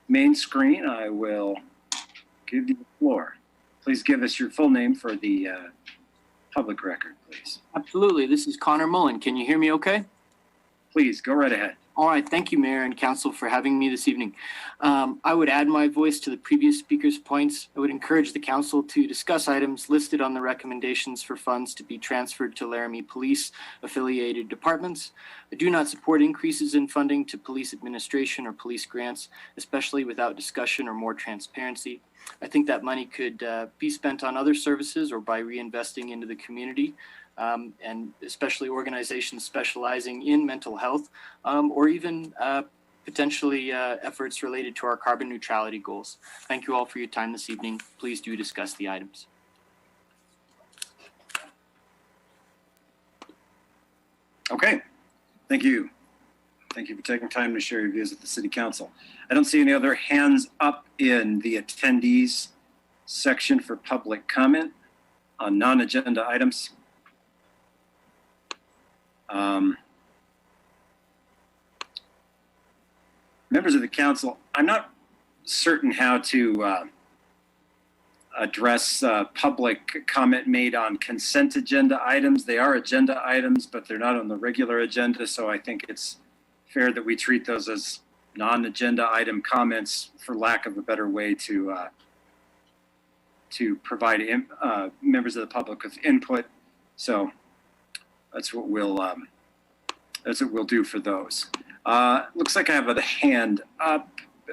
main screen, I will give you the floor. Please give us your full name for the public record, please. Absolutely. This is Connor Mullen. Can you hear me okay? Please, go right ahead. All right. Thank you, Mayor and Council, for having me this evening. I would add my voice to the previous speaker's points. I would encourage the Council to discuss items listed on the recommendations for funds to be transferred to Laramie Police affiliated departments. I do not support increases in funding to police administration or police grants, especially without discussion or more transparency. I think that money could be spent on other services or by reinvesting into the community. And especially organizations specializing in mental health, or even potentially efforts related to our carbon neutrality goals. Thank you all for your time this evening. Please do discuss the items. Okay, thank you. Thank you for taking time to share your views with the City Council. I don't see any other hands up in the attendees section for public comment on non-agenda items. Members of the council, I'm not certain how to address public comment made on consent agenda items. They are agenda items, but they're not on the regular agenda, so I think it's fair that we treat those as non-agenda item comments, for lack of a better way to provide members of the public with input. So that's what we'll do for those. Looks like I have a hand up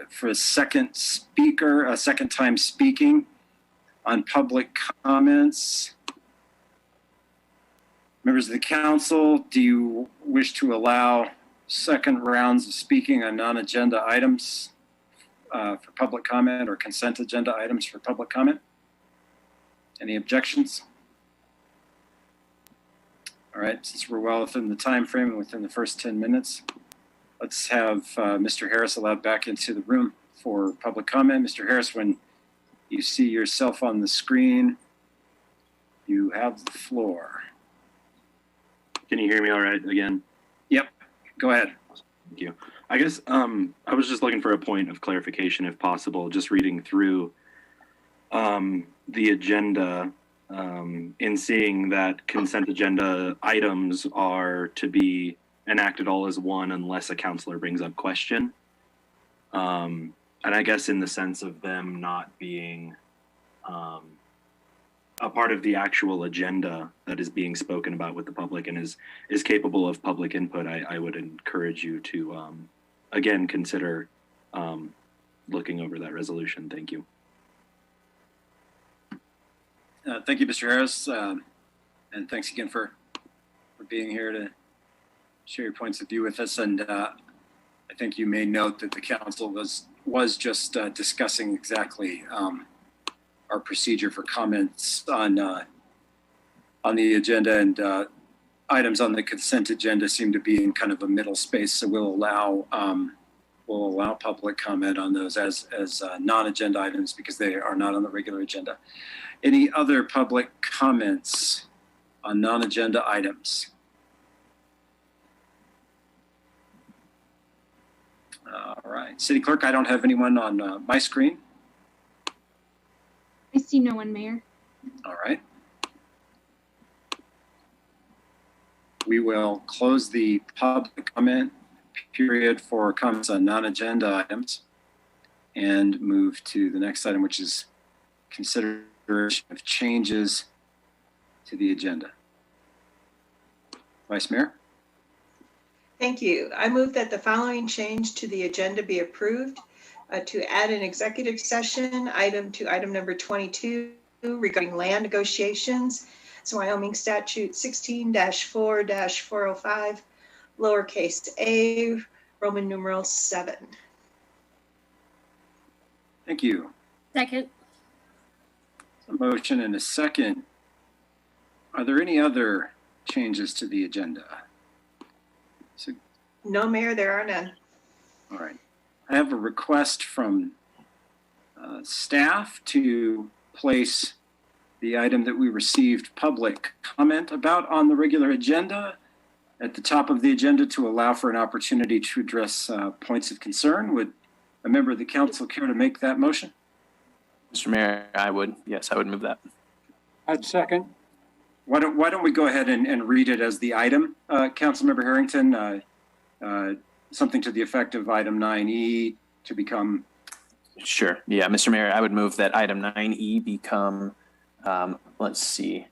for a second speaker, a second time speaking on public comments. Members of the council, do you wish to allow second rounds of speaking on non-agenda items for public comment, or consent agenda items for public comment? Any objections? All right, since we're well within the time frame and within the first 10 minutes, let's have Mr. Harris allowed back into the room for public comment. Mr. Harris, when you see yourself on the screen, you have the floor. Can you hear me all right again? Yep, go ahead. Thank you. I guess I was just looking for a point of clarification, if possible, just reading through the agenda. In seeing that consent agenda items are to be enacted all as one unless a counselor brings up question. And I guess in the sense of them not being a part of the actual agenda that is being spoken about with the public and is capable of public input, I would encourage you to, again, consider looking over that resolution. Thank you. Thank you, Mr. Harris, and thanks again for being here to share your points of view with us. And I think you may note that the council was just discussing exactly our procedure for comments on the agenda, and items on the consent agenda seem to be in kind of a middle space. So we'll allow public comment on those as non-agenda items because they are not on the regular agenda. Any other public comments on non-agenda items? All right, City Clerk, I don't have anyone on my screen. I see no one, Mayor. All right. We will close the public comment period for comments on non-agenda items and move to the next item, which is consideration of changes to the agenda. Vice Mayor? Thank you. I move that the following change to the agenda be approved. To add an executive session item to item number 22 regarding land negotiations. It's Wyoming statute 16-4-405, lowercase a, Roman numeral 7. Thank you. Second. A motion and a second. Are there any other changes to the agenda? So, No, Mayor, there are none. all right. I have a request from staff to place the item that we received public comment about on the regular agenda at the top of the agenda to allow for an opportunity to address points of concern. Would a member of the council care to make that motion? Mr. Mayor, I would move that. I'd second. Why don't we go ahead and read it as the item, Councilmember Harrington, something to the effect of item 9E to become. Sure. Yeah, Mr. Mayor, I would move that item 9E become, let's see,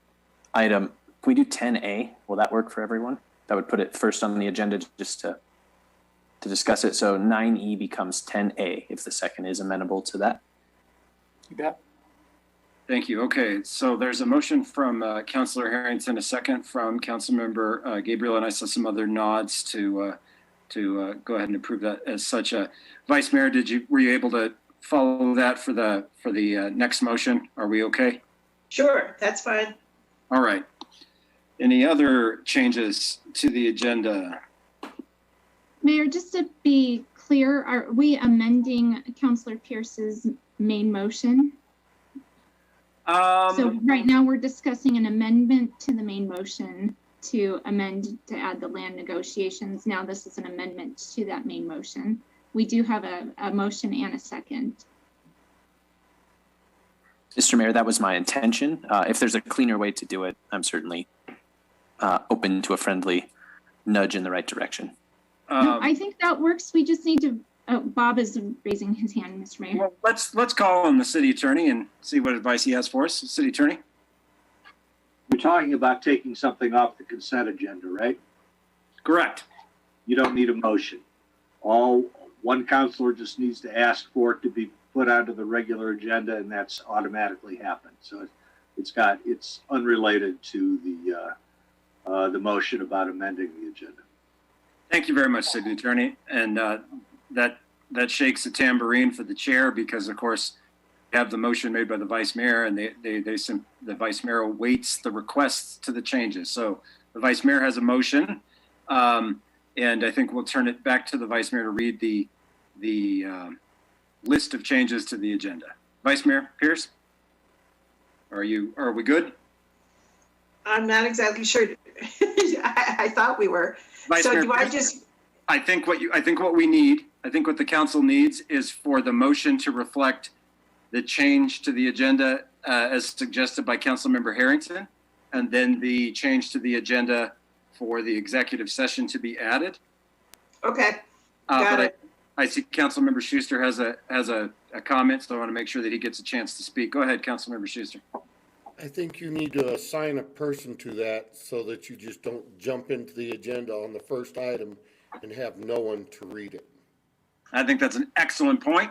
can we do 10A? Will that work for everyone? That would put it first on the agenda just to discuss it. So 9E becomes 10A if the second is amenable to that. You bet. Thank you. Okay, so there's a motion from Councilor Harrington, a second from Councilmember Gabriel, and I saw some other nods to go ahead and approve that as such. Vice Mayor, were you able to follow that for the next motion? Are we okay? Sure, that's fine. All right. Any other changes to the agenda? Mayor, just to be clear, are we amending Councilor Pierce's main motion? So right now we're discussing an amendment to the main motion to add the land negotiations. Now this is an amendment to that main motion. We do have a motion and a second. Mr. Mayor, that was my intention. If there's a cleaner way to do it, I'm certainly open to a friendly nudge in the right direction. No, I think that works. We just need to, Bob is raising his hand, Mr. Mayor. Well, let's call on the city attorney and see what advice he has for us. City attorney? You're talking about taking something off the consent agenda, right? Correct. You don't need a motion. One counselor just needs to ask for it to be put onto the regular agenda, and that's automatically happened. So it's unrelated to the motion about amending the agenda. Thank you very much, City Attorney. And that shakes a tambourine for the chair because, of course, we have the motion made by the Vice Mayor, and the Vice Mayor awaits the requests to the changes. So the Vice Mayor has a motion, and I think we'll turn it back to the Vice Mayor to read the list of changes to the agenda. Vice Mayor Pierce, are we good? I'm not exactly sure. I thought we were. Vice So Mayor do I Pierce, just, I think what the council needs is for the motion to reflect the change to the agenda as suggested by Councilmember Harrington, and then the change to the agenda for the executive session to be added. okay, got But it. I see Councilmember Schuster has a comment, so I want to make sure that he gets a chance to speak. Go ahead, Councilmember Schuster. I think you need to assign a person to that so that you just don't jump into the agenda on the first item and have no one to read it. I think that's an excellent point,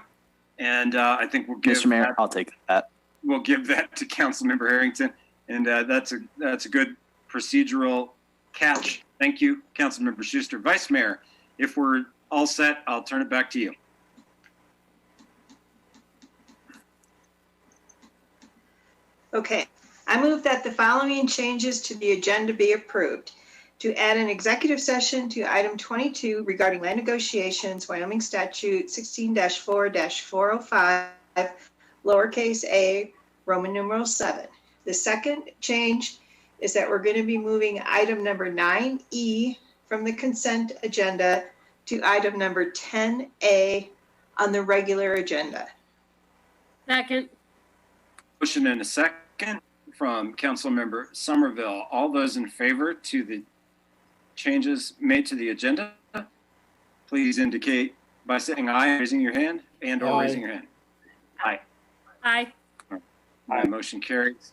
and I think we'll give Mr. Mayor, I'll take that. we'll give that to Councilmember Harrington, and that's a good procedural catch. Thank you, Councilmember Schuster. Vice Mayor, if we're all set, I'll turn it back to you. Okay, I move that the following changes to the agenda be approved. To add an executive session to item 22 regarding land negotiations, Wyoming statute 16-4-405, lowercase a, Roman numeral 7. The second change is that we're going to be moving item number 9E from the consent agenda to item number 10A on the regular agenda. Second. Motion and a second from Councilmember Somerville. All those in favor to the changes made to the agenda, please indicate by saying aye, raising your hand, and or Aye. raising your hand. Aye. Aye. Aye. Motion carries.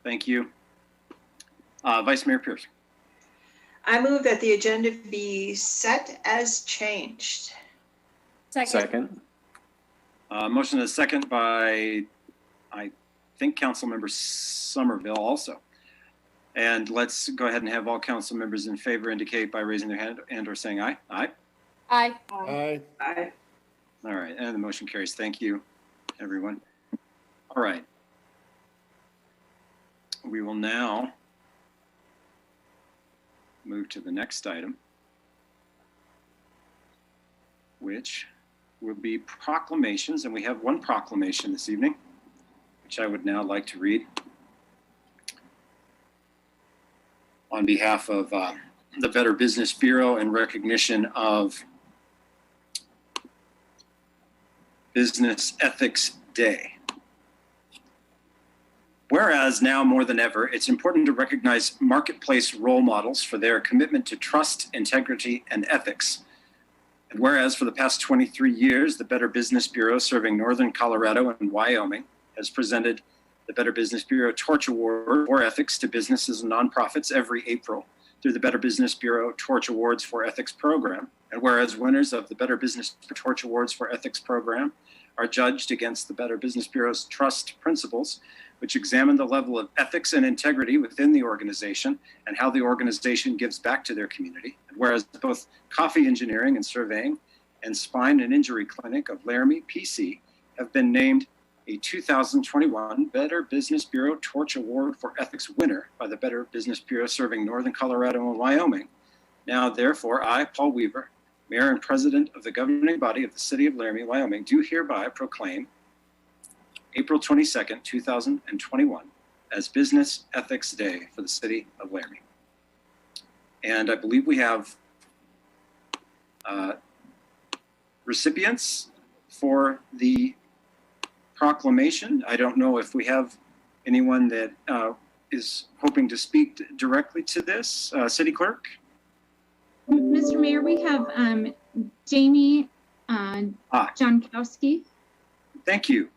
Thank you. Vice Mayor Pierce. I move that the agenda be set as changed. Second. Motion and a second by, I think, Councilmember Somerville also. And let's go ahead and have all council members in favor indicate by raising their hand and or saying aye. Aye. Aye. Aye. Aye. All right, and the motion carries. Thank you, everyone. All right. We will now move to the next item, which will be proclamations. And we have one proclamation this evening, which I would now like to read on behalf of the Better Business Bureau in recognition of Business Ethics Day. Whereas now more than ever, it's important to recognize marketplace role models for their commitment to trust, integrity, and ethics. And whereas for the past 23 years, the Better Business Bureau serving Northern Colorado and Wyoming has presented the Better Business Bureau Torch Award for Ethics to businesses and nonprofits every April through the Better Business Bureau Torch Awards for Ethics program. And whereas winners of the Better Business Torch Awards for Ethics program are judged against the Better Business Bureau's trust principles, which examine the level of ethics and integrity within the organization and how the organization gives back to their community. And whereas both Coffee Engineering and Surveying and Spine and Injury Clinic of Laramie, PC, have been named a 2021 Better Business Bureau Torch Award for Ethics winner by the Better Business Bureau serving Northern Colorado and Wyoming. Now, therefore, I, Paul Weaver, Mayor and President of the governing body of the City of Laramie, Wyoming, do hereby proclaim April 22nd, 2021 as Business Ethics Day for the City of Laramie. And I believe we have recipients for the proclamation. I don't know if we have anyone that is hoping to speak directly to this. City Clerk? Mr. Mayor, we have Jamie Jonkowski. Thank you.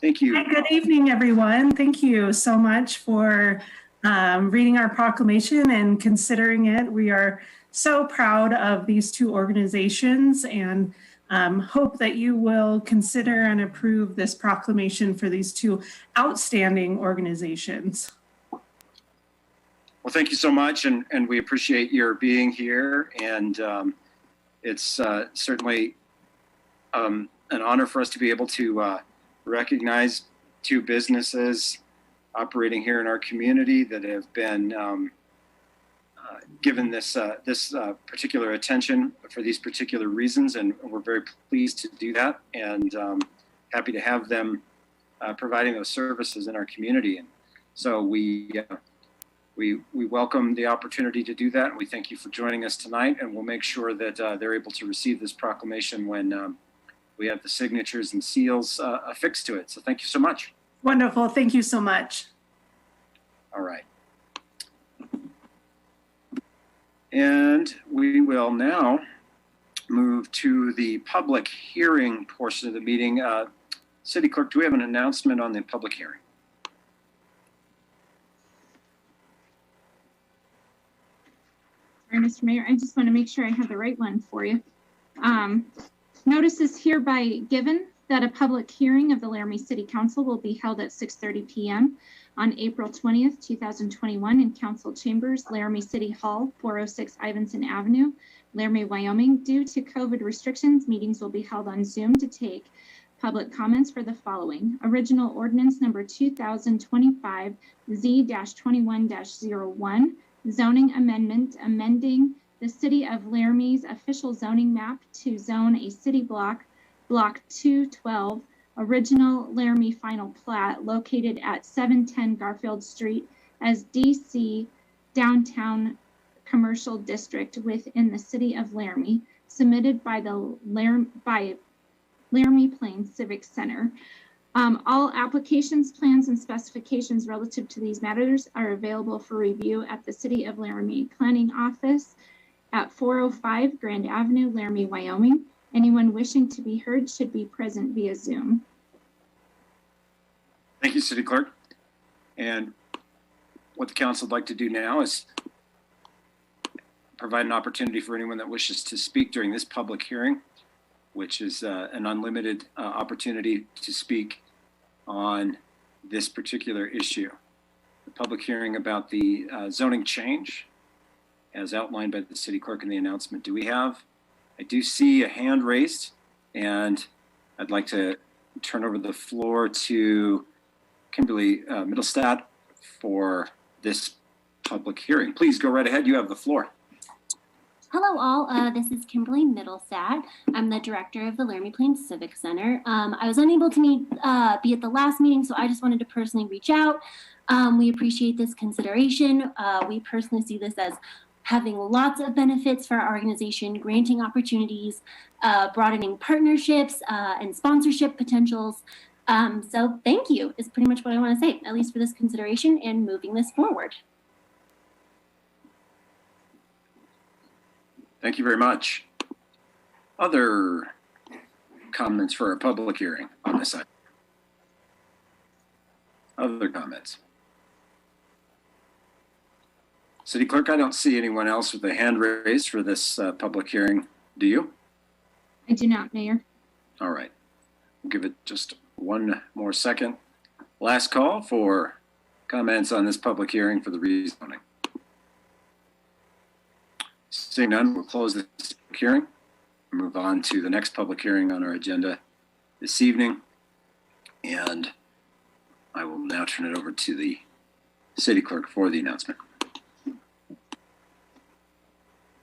Thank you. Hi, good evening, everyone. Thank you so much for reading our proclamation and considering it. We are so proud of these two organizations and hope that you will consider and approve this proclamation for these two outstanding organizations. Well, thank you so much, and we appreciate your being here. And it's certainly an honor for us to be able to recognize two businesses operating here in our community that have been given this particular attention for these particular reasons, and we're very pleased to do that, and happy to have them providing those services in our community. And so we welcome the opportunity to do that, and we thank you for joining us tonight, and we'll make sure that they're able to receive this proclamation when we have the signatures and seals affixed to it. So thank you so much. Wonderful. Thank you so much. All right. And we will now move to the public hearing portion of the meeting. City Clerk, do we have an announcement on the public hearing? Sorry, Mr. Mayor, I just want to make sure I have the right one for you. Notice is hereby given that a public hearing of the Laramie City Council will be held at 6:30 p.m. on April 20th, 2021 in Council Chambers, Laramie City Hall, 406 Ivinson Avenue, Laramie, Wyoming. Due to COVID restrictions, meetings will be held on Zoom to take public comments for the following: original ordinance number 2025 Z-21-01, zoning amendment, amending the City of Laramie's official zoning map to zone a city block, Block 212, original Laramie final plat located at 710 Garfield Street as DC Downtown Commercial District within the City of Laramie, submitted by the Laramie Plains Civic Center. All applications, plans, and specifications relative to these matters are available for review at the City of Laramie Planning Office at 405 Grand Avenue, Laramie, Wyoming. Anyone wishing to be heard should be present via Zoom. Thank you, City Clerk. And what the council would like to do now is provide an opportunity for anyone that wishes to speak during this public hearing, which is an unlimited opportunity to speak on this particular issue. The public hearing about the zoning change as outlined by the City Clerk in the announcement. Do we have? I do see a hand raised, and I'd like to turn over the floor to Kimberly Middlestad for this public hearing. Please go right ahead. You have the floor. Hello all, this is Kimberly Middlestad. I'm the director of the Laramie Plains Civic Center. I was unable to be at the last meeting, so I just wanted to personally reach out. We appreciate this consideration. We personally see this as having lots of benefits for our organization, granting opportunities, broadening partnerships and sponsorship potentials. So thank you is pretty much what I want to say, at least for this consideration and moving this forward. Thank you very much. Other comments for a public hearing on this item? Other comments? City Clerk, I don't see anyone else with a hand raised for this public hearing. Do you? I do not, Mayor. All right. We'll give it just one more second. Last call for comments on this public hearing for the rezoning. Seeing none, we'll close this hearing. Move on to the next public hearing on our agenda this evening. And I will now turn it over to the City Clerk for the announcement.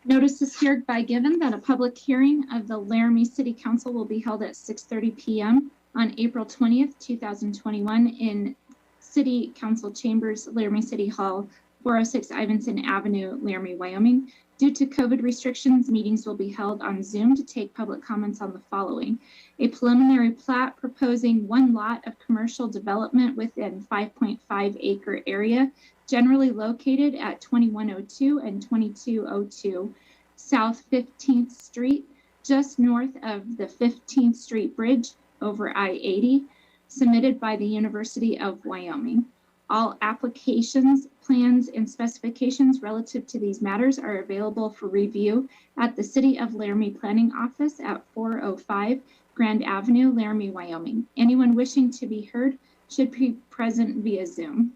Notice is hereby given that a public hearing of the Laramie City Council will be held at 6:30 p.m. on April 20th, 2021 in City Council Chambers, Laramie City Hall, 406 Ivinson Avenue, Laramie, Wyoming. Due to COVID restrictions, meetings will be held on Zoom to take public comments on the following: a preliminary plat proposing one lot of commercial development within 5.5 acre area, generally located at 2102 and 2202 South 15th Street, just north of the 15th Street Bridge over I-80, submitted by the University of Wyoming. All applications, plans, and specifications relative to these matters are available for review at the City of Laramie Planning Office at 405 Grand Avenue, Laramie, Wyoming. Anyone wishing to be heard should be present via Zoom.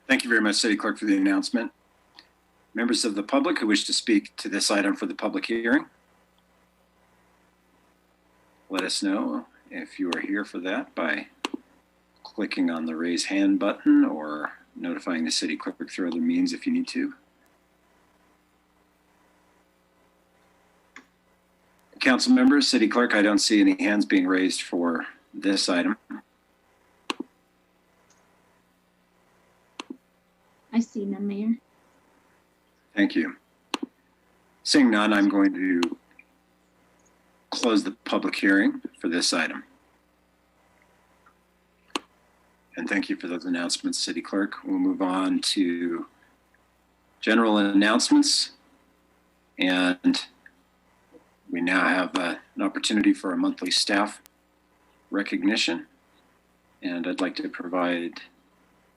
Thank you very much, City Clerk, for the announcement. Members of the public who wish to speak to this item for the public hearing, let us know if you are here for that by clicking on the raise hand button or notifying the City Clerk through other means if you need to. Council members, City Clerk, I don't see any hands being raised for this item. I see none, Mayor. Thank you. Seeing none, I'm going to close the public hearing for this item. And thank you for those announcements, City Clerk. We'll move on to general announcements. And we now have an opportunity for a monthly staff recognition. And I'd like to provide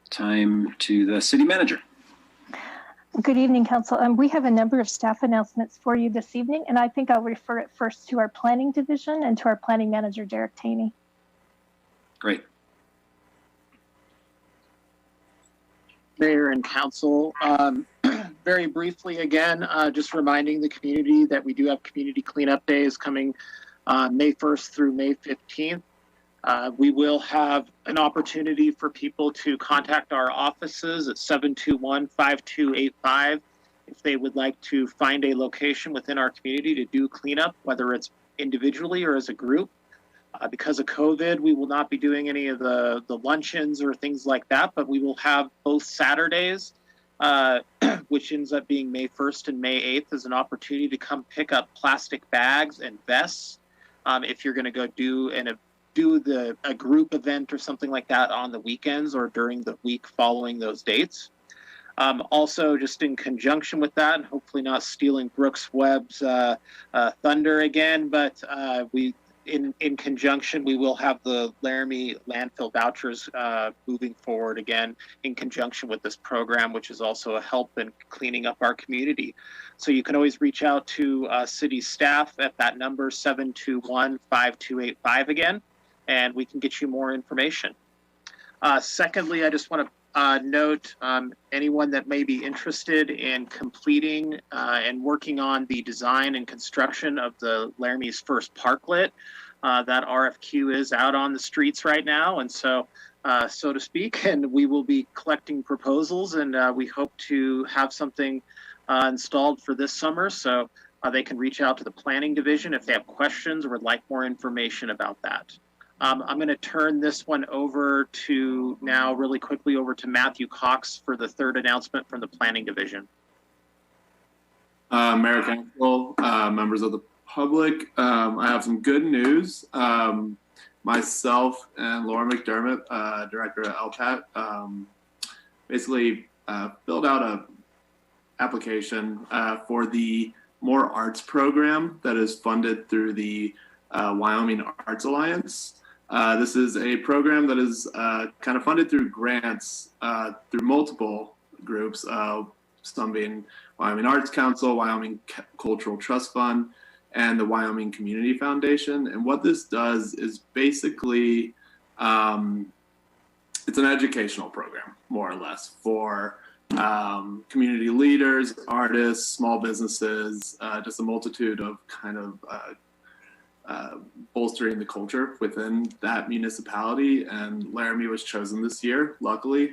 time to the city manager. Good evening, Council. We have a number of staff announcements for you this evening, and I think I'll refer it first to our planning division and to our planning manager, Derek Taney. Great. Mayor and Council, very briefly again, just reminding the community that we do have community cleanup days coming May 1st through May 15th. We will have an opportunity for people to contact our offices at 721-5285 if they would like to find a location within our community to do cleanup, whether it's individually or as a group. Because of COVID, we will not be doing any of the luncheons or things like that, but we will have both Saturdays, which ends up being May 1st and May 8th, as an opportunity to come pick up plastic bags and vests if you're going to go do a group event or something like that on the weekends or during the week following those dates. Also, just in conjunction with that, and hopefully not stealing Brooks Webb's thunder again, but in conjunction, we will have the Laramie landfill vouchers moving forward again in conjunction with this program, which is also a help in cleaning up our community. So you can always reach out to city staff at that number, 721-5285 again, and we can get you more information. Secondly, I just want to note anyone that may be interested in completing and working on the design and construction of the Laramie's first parklet. That RFQ is out on the streets right now, and so to speak, and we will be collecting proposals, and we hope to have something installed for this summer. So they can reach out to the planning division if they have questions or would like more information about that. I'm going to turn this one over to now really quickly over to Matthew Cox for the third announcement from the planning division. Mayor Council, members of the public. I have some good news. Myself and Laura McDermott, Director at LPAT, basically filled out a application for the More Arts program that is funded through the Wyoming Arts Alliance. This is a program that is kind of funded through grants through multiple groups, some being Wyoming Arts Council, Wyoming Cultural Trust Fund, and the Wyoming Community Foundation. And what this does is basically, it's an educational program, more or less, for community leaders, artists, small businesses, just a multitude of kind of bolstering the culture within that municipality. And Laramie was chosen this year, luckily.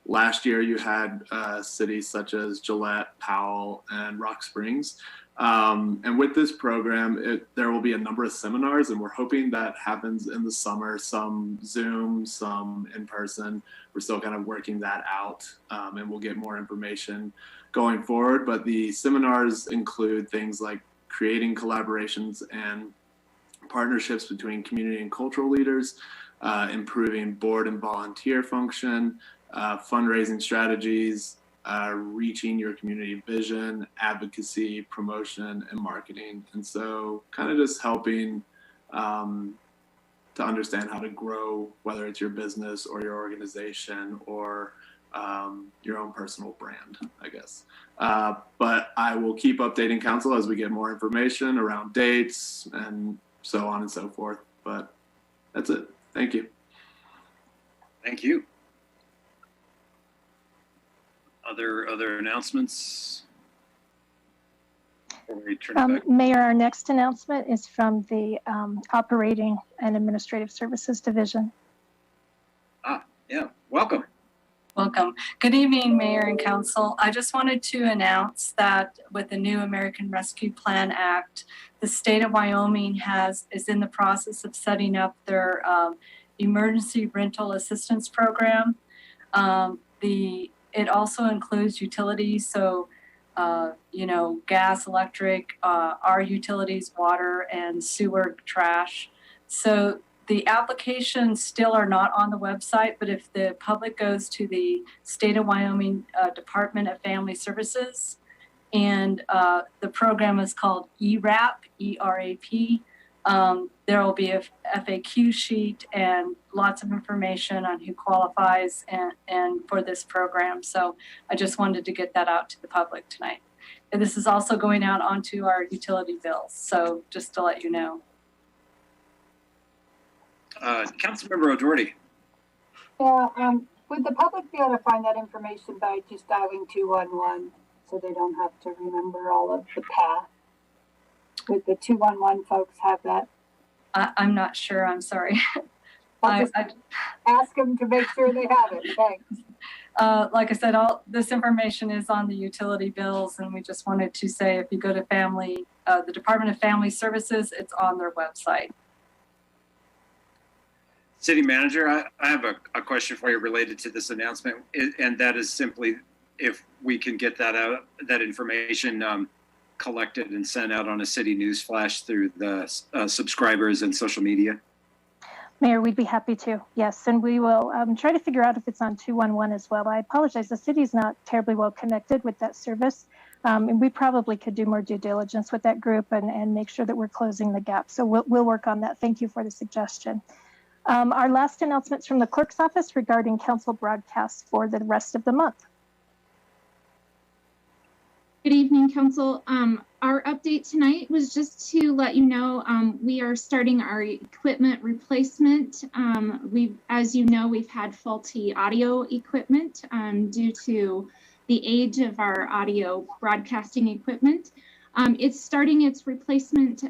Last year you had cities such as Gillette, Powell, and Rock Springs. And with this program, there will be a number of seminars, and we're hoping that happens in the summer, some Zoom, some in person. We're still kind of working that out, and we'll get more information going forward. But the seminars include things like creating collaborations and partnerships between community and cultural leaders, improving board and volunteer function, fundraising strategies, reaching your community vision, advocacy, promotion, and marketing. And so kind of just helping to understand how to grow, whether it's your business or your organization or your own personal brand, I guess. But I will keep updating council as we get more information around dates and so on and so forth. But that's it. Thank you. Thank you. Other announcements? Before we turn it back? Mayor, our next announcement is from the Operating and Administrative Services Division. Yeah, welcome. Welcome. Good evening, Mayor and Council. I just wanted to announce that with the new American Rescue Plan Act, the state of Wyoming is in the process of setting up their emergency rental assistance program. It also includes utilities, so gas, electric, our utilities, water, and sewer, trash. So the applications still are not on the website, but if the public goes to the State of Wyoming Department of Family Services, and the program is called ERAP, E-R-A-P, there will be a FAQ sheet and lots of information on who qualifies and for this program. So I just wanted to get that out to the public tonight. And this is also going out onto our utility bills. So just to let you know. Councilmember O'Doherty. Yeah, would the public be able to find that information by just dialing 211 so they don't have to remember all of the path? Would the 211 folks have that? I'm not sure. I'm sorry. I'll ask them to make sure they have it. Thanks. Like I said, all this information is on the utility bills, and we just wanted to say if you go to the Department of Family Services, it's on their website. City Manager, I have a question for you related to this announcement, and that is simply if we can get that information collected and sent out on a city news flash through the subscribers and social media. Mayor, we'd be happy to. Yes, and we will try to figure out if it's on 211 as well. I apologize. The city's not terribly well connected with that service. And we probably could do more due diligence with that group and make sure that we're closing the gap. So we'll work on that. Thank you for the suggestion. Our last announcements from the clerk's office regarding council broadcasts for the rest of the month. Good evening, Council. Our update tonight was just to let you know we are starting our equipment replacement. As you know, we've had faulty audio equipment due to the age of our audio broadcasting equipment. It's starting its replacement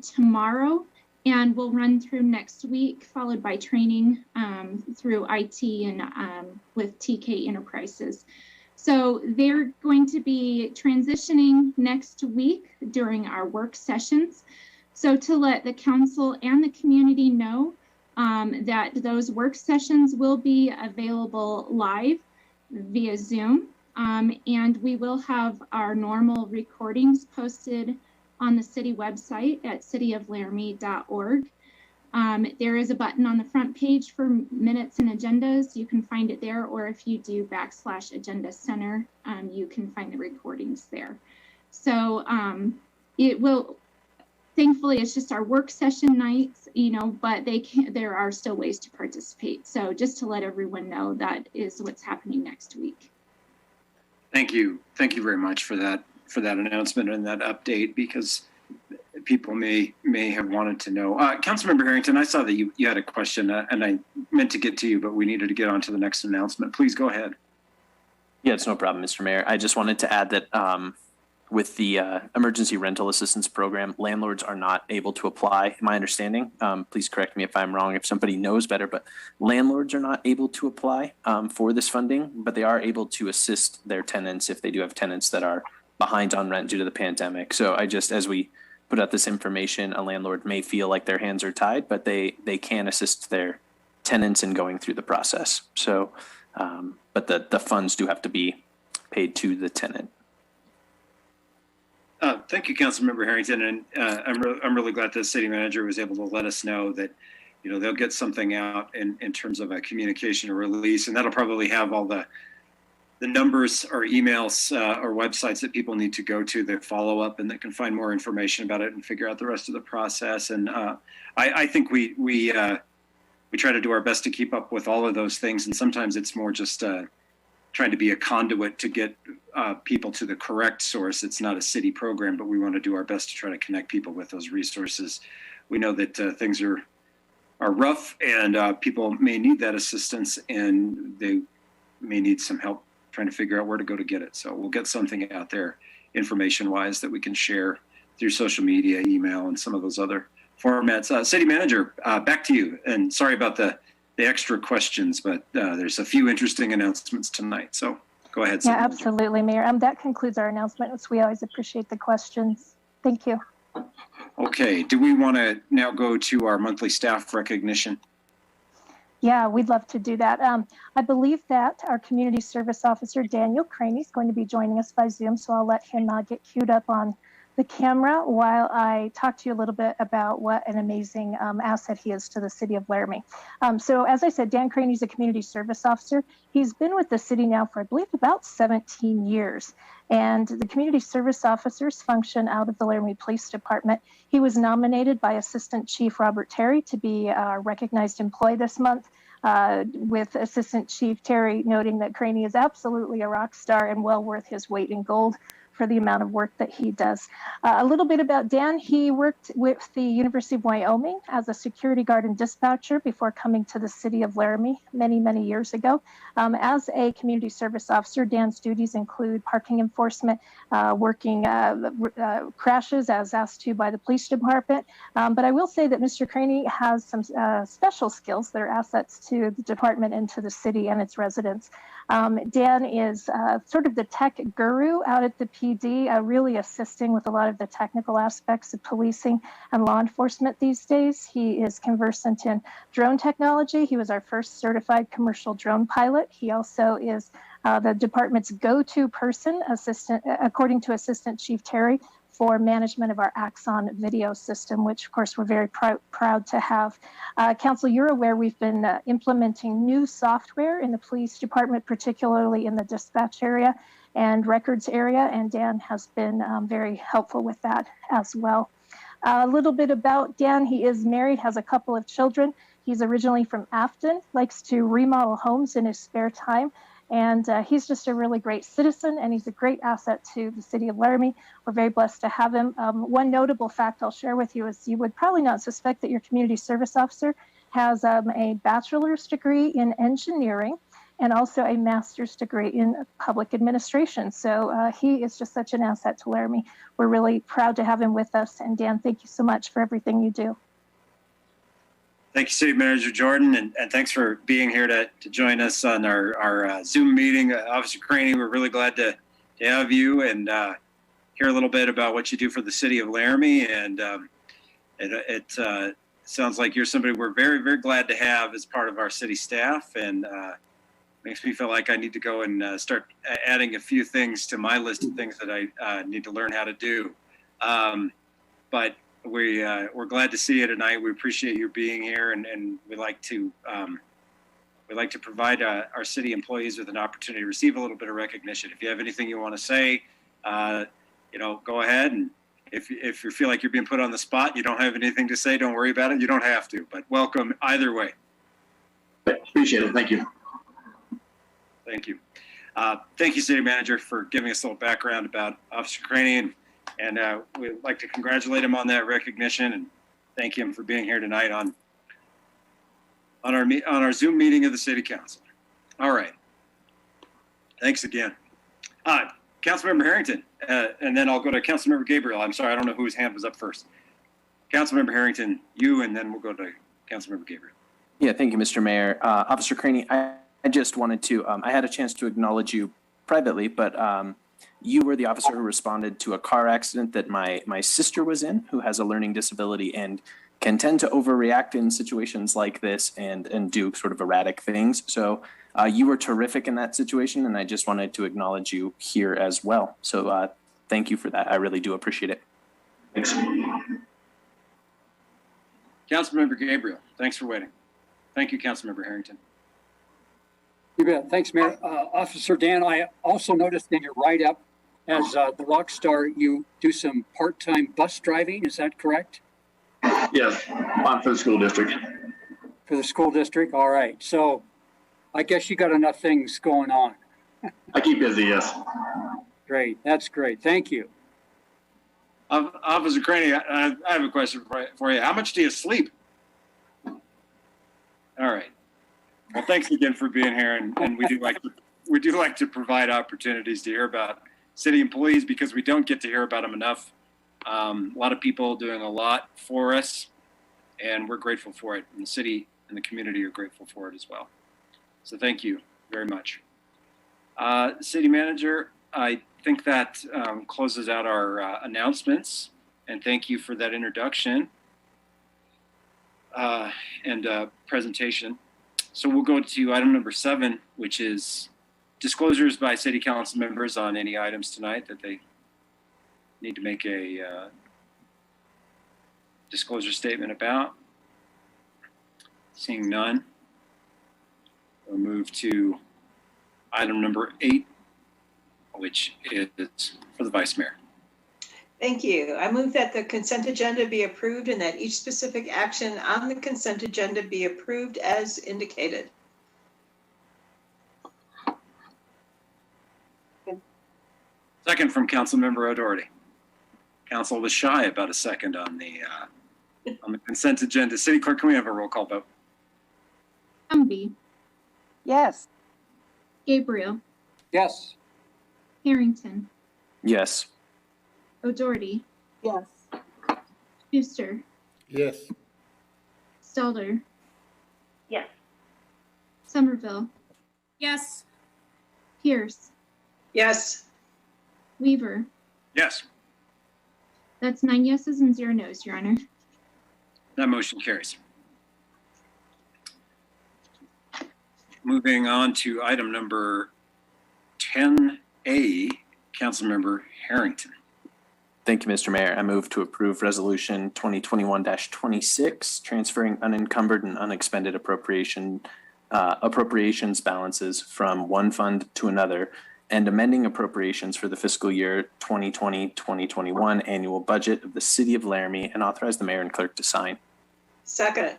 tomorrow, and will run through next week, followed by training through IT and with TK Enterprises. So they're going to be transitioning next week during our work sessions. So to let the council and the community know that those work sessions will be available live via Zoom. And we will have our normal recordings posted on the city website at cityoflaramie.org. There is a button on the front page for minutes and agendas. You can find it there, or if you do /agenda center, you can find the recordings there. So it will, thankfully, it's just our work session nights, but there are still ways to participate. So just to let everyone know, that is what's happening next week. Thank you. Thank you very much for that announcement and that update, because people may have wanted to know. Councilmember Harrington, I saw that you had a question, and I meant to get to you, but we needed to get on to the next announcement. Please go ahead. Yeah, it's no problem, Mr. Mayor. I just wanted to add that with the emergency rental assistance program, landlords are not able to apply, my understanding. Please correct me if I'm wrong, if somebody knows better, but landlords are not able to apply for this funding, but they are able to assist their tenants if they do have tenants that are behind on rent due to the pandemic. So as we put out this information, a landlord may feel like their hands are tied, but they can assist their tenants in going through the process. So, but the funds do have to be paid to the tenant. Thank you, Councilmember Harrington, and I'm really glad the city manager was able to let us know that they'll get something out in terms of a communication or release, and that'll probably have all the numbers or emails or websites that people need to go to that follow up and that can find more information about it and figure out the rest of the process. And I think we try to do our best to keep up with all of those things, and sometimes it's more just trying to be a conduit to get people to the correct source. It's not a city program, but we want to do our best to try to connect people with those resources. We know that things are rough, and people may need that assistance, and they may need some help trying to figure out where to go to get it. So we'll get something out there information-wise that we can share through social media, email, and some of those other formats. City Manager, back to you. And sorry about the extra questions, but there's a few interesting announcements tonight. So go ahead. Yeah, absolutely, Mayor. That concludes our announcements. We always appreciate the questions. Thank you. Okay. Do we want to now go to our monthly staff recognition? Yeah, we'd love to do that. I believe that our community service officer, Daniel Craney, is going to be joining us by Zoom. So I'll let him get queued up on the camera while I talk to you a little bit about what an amazing asset he is to the city of Laramie. So as I said, Dan Craney is a community service officer. He's been with the city now for, I believe, about 17 years. And the community service officers function out of the Laramie Police Department. He was nominated by Assistant Chief Robert Terry to be our recognized employee this month, with Assistant Chief Terry noting that Craney is absolutely a rock star and well worth his weight in gold for the amount of work that he does. A little bit about Dan. He worked with the University of Wyoming as a security guard and dispatcher before coming to the city of Laramie many, many years ago. As a community service officer, Dan's duties include parking enforcement, working crashes as asked to by the police department. But I will say that Mr. Craney has some special skills that are assets to the department and to the city and its residents. Dan is sort of the tech guru out at the PD, really assisting with a lot of the technical aspects of policing and law enforcement these days. He is conversant in drone technology. He was our first certified commercial drone pilot. He also is the department's go-to person, according to Assistant Chief Terry, for management of our Axon video system, which of course we're very proud to have. Council, you're aware we've been implementing new software in the police department, particularly in the dispatch area and records area, and Dan has been very helpful with that as well. A little bit about Dan. He is married, has a couple of children. He's originally from Afton, likes to remodel homes in his spare time. And he's just a really great citizen, and he's a great asset to the city of Laramie. We're very blessed to have him. One notable fact I'll share with you is you would probably not suspect that your community service officer has a bachelor's degree in engineering and also a master's degree in public administration. So he is just such an asset to Laramie. We're really proud to have him with us. And Dan, thank you so much for everything you do. Thank you, City Manager Jordan, and thanks for being here to join us on our Zoom meeting. Officer Craney, we're really glad to have you and hear a little bit about what you do for the city of Laramie. And it sounds like you're somebody we're very, very glad to have as part of our city staff. And makes me feel like I need to go and start adding a few things to my list of things that I need to learn how to do. But we're glad to see you tonight. We appreciate you being here, and we like to provide our city employees with an opportunity to receive a little bit of recognition. If you have anything you want to say, go ahead. And if you feel like you're being put on the spot, you don't have anything to say, don't worry about it. You don't have to, but welcome either way. Appreciate it. Thank you. Thank you. Thank you, City Manager, for giving us a little background about Officer Craney, and we'd like to congratulate him on that recognition and thank him for being here tonight on our Zoom meeting of the City Council. All right. Thanks again. Councilmember Harrington, and then I'll go to Councilmember Gabriel. I'm sorry, I don't know whose hand was up first. Councilmember Harrington, you, and then we'll go to Councilmember Gabriel. Yeah, thank you, Mr. Mayor. Officer Craney, I just wanted to, I had a chance to acknowledge you privately, but you were the officer who responded to a car accident that my sister was in, who has a learning disability and can tend to overreact in situations like this and do sort of erratic things. So you were terrific in that situation, and I just wanted to acknowledge you here as well. So thank you for that. I really do appreciate it. Thanks. Councilmember Gabriel, thanks for waiting. Thank you, Councilmember Harrington. You bet. Thanks, Mayor. Officer Dan, I also noticed in your write-up as the rock star, you do some part-time bus driving. Is that correct? Yes, I'm for the school district. For the school district? All right. So I guess you got enough things going on. I keep busy, yes. Great. That's great. Thank you. Officer Craney, I have a question for you. How much do you sleep? All right. Well, thanks again for being here, and we do like to provide opportunities to hear about city employees because we don't get to hear about them enough. A lot of people doing a lot for us, and we're grateful for it. And the city and the community are grateful for it as well. So thank you very much. City Manager, I think that closes out our announcements, and thank you for that introduction and presentation. So we'll go to item number 7, which is disclosures by city council members on any items tonight that they need to make a disclosure statement about. Seeing none, we'll move to item number 8, which is for the Vice Mayor. Thank you. I move that the consent agenda be approved and that each specific action on the consent agenda be approved as indicated. Second from Councilmember O'Doherty. Council was shy about a second on the consent agenda. City Clerk, can we have a roll call vote? Humby, Yes. Gabriel, Yes. Harrington, Yes. O'Doherty, Yes. Yes. Schuster, Stelter, Yes. Somerville, Yes. Pierce, Yes. Weaver. Yes. That's 9 yeses and 0 nos, Your Honor. That motion carries. Moving on to item number 10A, Councilmember Harrington. Thank you, Mr. Mayor. I move to approve Resolution 2021-26, transferring unencumbered and unexpended appropriations balances from one fund to another, and amending appropriations for the fiscal year 2020-2021 annual budget of the City of Laramie, and authorize the mayor and clerk to sign. Second.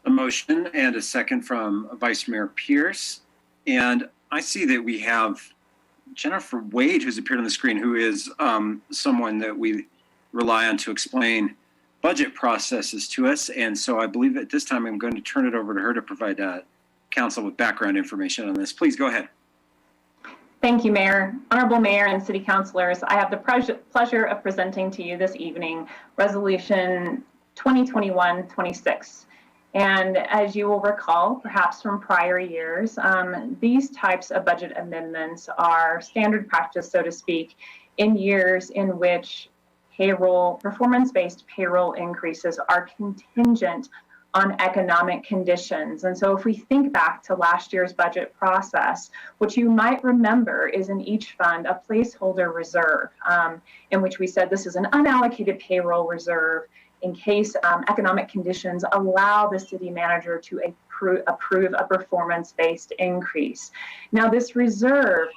A motion and a second from Vice Mayor Pierce. And I see that we have Jennifer Wade, who's appeared on the screen, who is someone that we rely on to explain budget processes to us. And so I believe at this time I'm going to turn it over to her to provide council with background information on this. Please go ahead. Thank you, Mayor. Honorable Mayor and City Councilors, I have the pleasure of presenting to you this evening Resolution 2021-26. And as you will recall, perhaps from prior years, these types of budget amendments are standard practice, so to speak, in years in which performance-based payroll increases are contingent on economic conditions. And so if we think back to last year's budget process, what you might remember is in each fund a placeholder reserve in which we said this is an unallocated payroll reserve in case economic conditions allow the city manager to approve a performance-based increase. Now, this reserve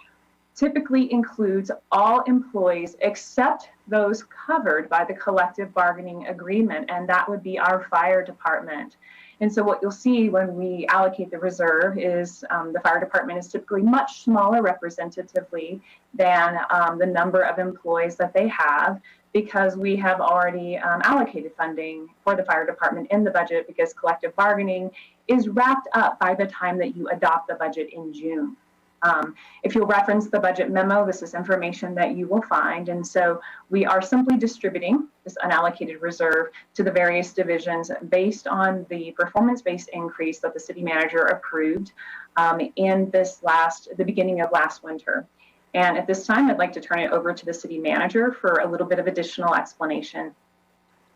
typically includes all employees except those covered by the collective bargaining agreement, and that would be our fire department. And so what you'll see when we allocate the reserve is the fire department is typically much smaller representatively than the number of employees that they have, because we have already allocated funding for the fire department in the budget, because collective bargaining is wrapped up by the time that you adopt the budget in June. If you'll reference the budget memo, this is information that you will find. And so we are simply distributing this unallocated reserve to the various divisions based on the performance-based increase that the city manager approved in the beginning of last winter. And at this time, I'd like to turn it over to the city manager for a little bit of additional explanation.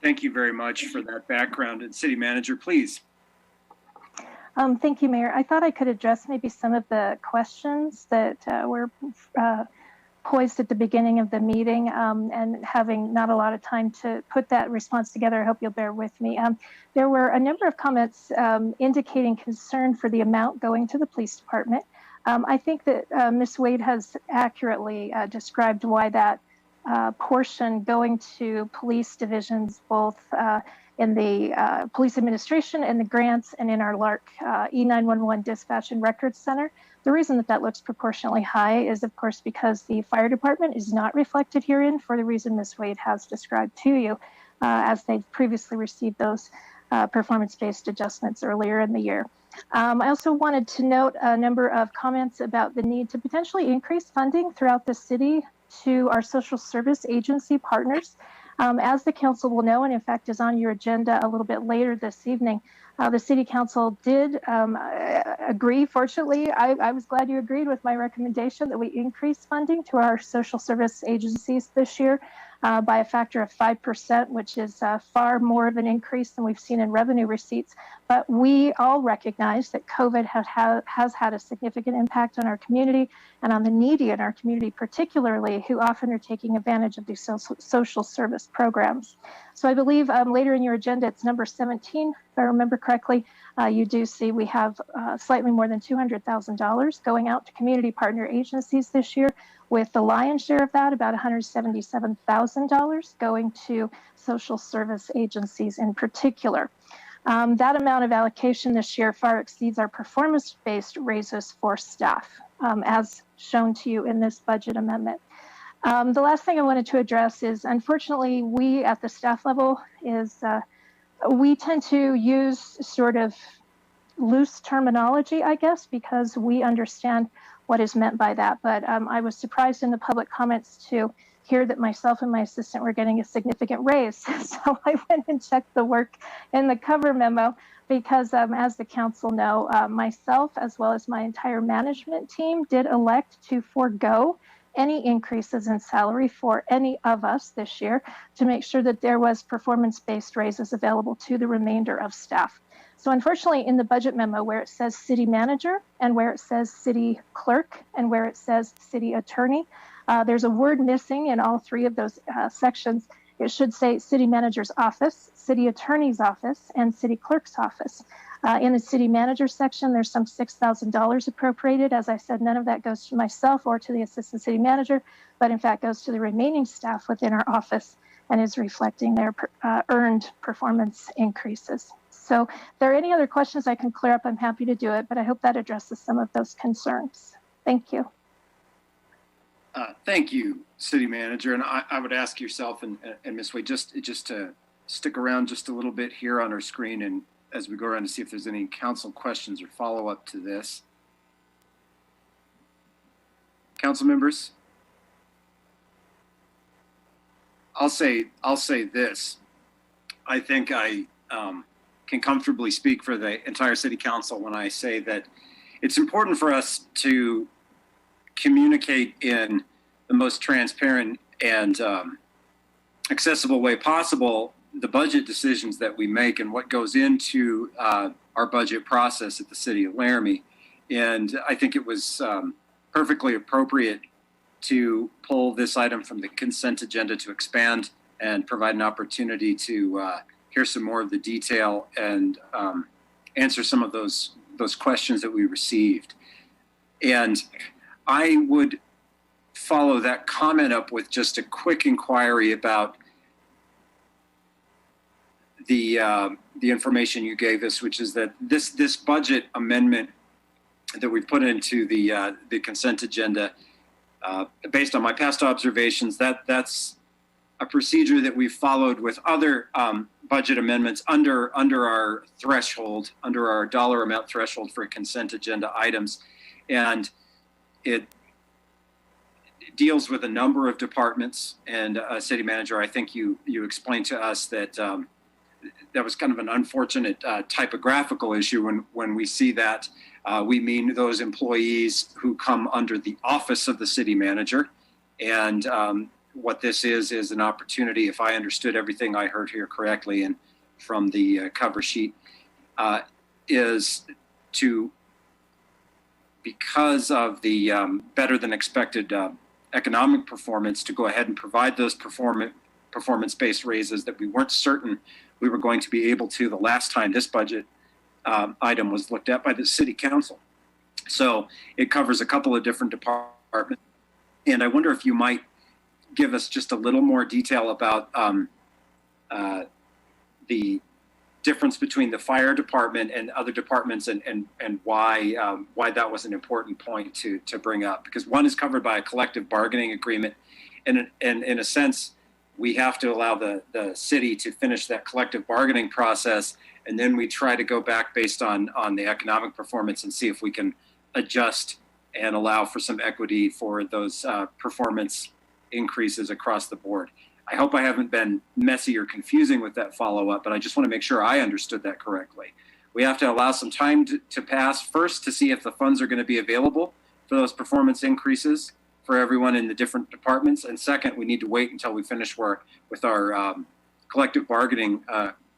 Thank you very much for that background. And city manager, please. Thank you, Mayor. I thought I could address maybe some of the questions that were poised at the beginning of the meeting, and having not a lot of time to put that response together, I hope you'll bear with me. There were a number of comments indicating concern for the amount going to the police department. I think that Ms. Wade has accurately described why that portion going to police divisions, both in the police administration and the grants and in our LARC E911 dispatch and records center. The reason that that looks proportionately high is, of course, because the fire department is not reflected herein for the reason Ms. Wade has described to you, as they've previously received those performance-based adjustments earlier in the year. I also wanted to note a number of comments about the need to potentially increase funding throughout the city to our social service agency partners. As the council will know, and in fact is on your agenda a little bit later this evening, the city council did agree. Fortunately, I was glad you agreed with my recommendation that we increase funding to our social service agencies this year by a factor of 5%, which is far more of an increase than we've seen in revenue receipts. But we all recognize that COVID has had a significant impact on our community and on the needy in our community, particularly who often are taking advantage of these social service programs. So I believe later in your agenda, it's number 17, if I remember correctly, you do see we have slightly more than $200,000 going out to community partner agencies this year, with the lion's share of that, about $177,000, going to social service agencies in particular. That amount of allocation this year far exceeds our performance-based raises for staff, as shown to you in this budget amendment. The last thing I wanted to address is, unfortunately, we at the staff level we tend to use sort of loose terminology, I guess, because we understand what is meant by that. But I was surprised in the public comments to hear that myself and my assistant were getting a significant raise. So I went and checked the work in the cover memo, because as the council know, myself as well as my entire management team did elect to forego any increases in salary for any of us this year to make sure that there was performance-based raises available to the remainder of staff. So unfortunately, in the budget memo where it says city manager and where it says city clerk and where it says city attorney, there's a word missing in all three of those sections. It should say city manager's office, city attorney's office, and city clerk's office. In the city manager section, there's some $6,000 appropriated. As I said, none of that goes to myself or to the assistant city manager, but in fact goes to the remaining staff within our office and is reflecting their earned performance increases. So if there are any other questions I can clear up, I'm happy to do it, but I hope that addresses some of those concerns. Thank you. Thank you, city manager. And I would ask yourself and Ms. Wade just to stick around just a little bit here on our screen, and as we go around to see if there's any council questions or follow up to this. Council members, I'll say this. I think I can comfortably speak for the entire city council when I say that it's important for us to communicate in the most transparent and accessible way possible the budget decisions that we make and what goes into our budget process at the city of Laramie. And I think it was perfectly appropriate to pull this item from the consent agenda to expand and provide an opportunity to hear some more of the detail and answer some of those questions that we received. And I would follow that comment up with just a quick inquiry about the information you gave us, which is that this budget amendment that we put into the consent agenda, based on my past observations, that's a procedure that we've followed with other budget amendments under our threshold, under our dollar amount threshold for consent agenda items. And it deals with a number of departments. And City Manager, I think you explained to us that that was kind of an unfortunate typographical issue. When we see that, we mean those employees who come under the office of the city manager. And what this is an opportunity, if I understood everything I heard here correctly and from the cover sheet, is to, because of the better than expected economic performance, to go ahead and provide those performance-based raises that we weren't certain we were going to be able to the last time this budget item was looked at by the city council. So it covers a couple of different departments. And I wonder if you might give us just a little more detail about the difference between the fire department and other departments, and why that was an important point to bring up. Because one is covered by a collective bargaining agreement, and in a sense, we have to allow the city to finish that collective bargaining process, and then we try to go back based on the economic performance and see if we can adjust and allow for some equity for those performance increases across the board. I hope I haven't been messy or confusing with that follow-up, but I just want to make sure I understood that correctly. We have to allow some time to pass first to see if the funds are going to be available for those performance increases for everyone in the different departments. And second, we need to wait until we finish work with our collective bargaining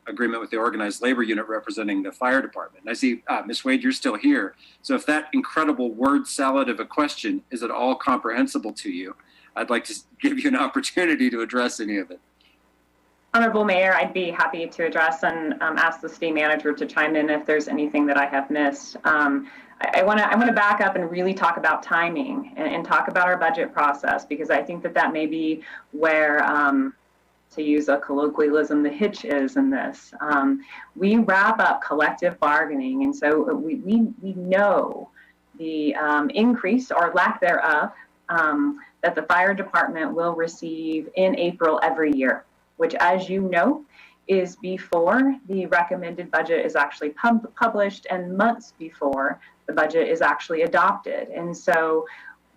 agreement with the organized labor unit representing the fire department. And I see, Ms. Wade, you're still here. So if that incredible word salad of a question is at all comprehensible to you, I'd like to give you an opportunity to address any of it. Honorable Mayor, I'd be happy to address and ask the city manager to chime in if there's anything that I have missed. I want to back up and really talk about timing and talk about our budget process, because I think that may be where, to use a colloquialism, the hitch is in this. We wrap up collective bargaining, and so we know the increase or lack thereof that the fire department will receive in April every year, which, as you know, is before the recommended budget is actually published and months before the budget is actually adopted. And so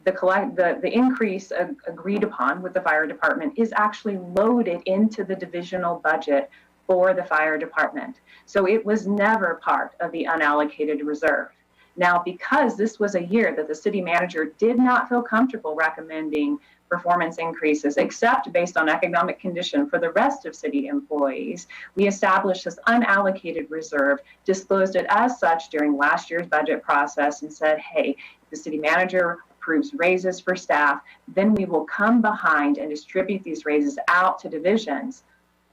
the increase agreed upon with the fire department is actually loaded into the divisional budget for the fire department. So it was never part of the unallocated reserve. Now, because this was a year that the city manager did not feel comfortable recommending performance increases, except based on economic condition for the rest of city employees, we established this unallocated reserve, disclosed it as such during last year's budget process, and said, hey, if the city manager approves raises for staff, then we will come behind and distribute these raises out to divisions.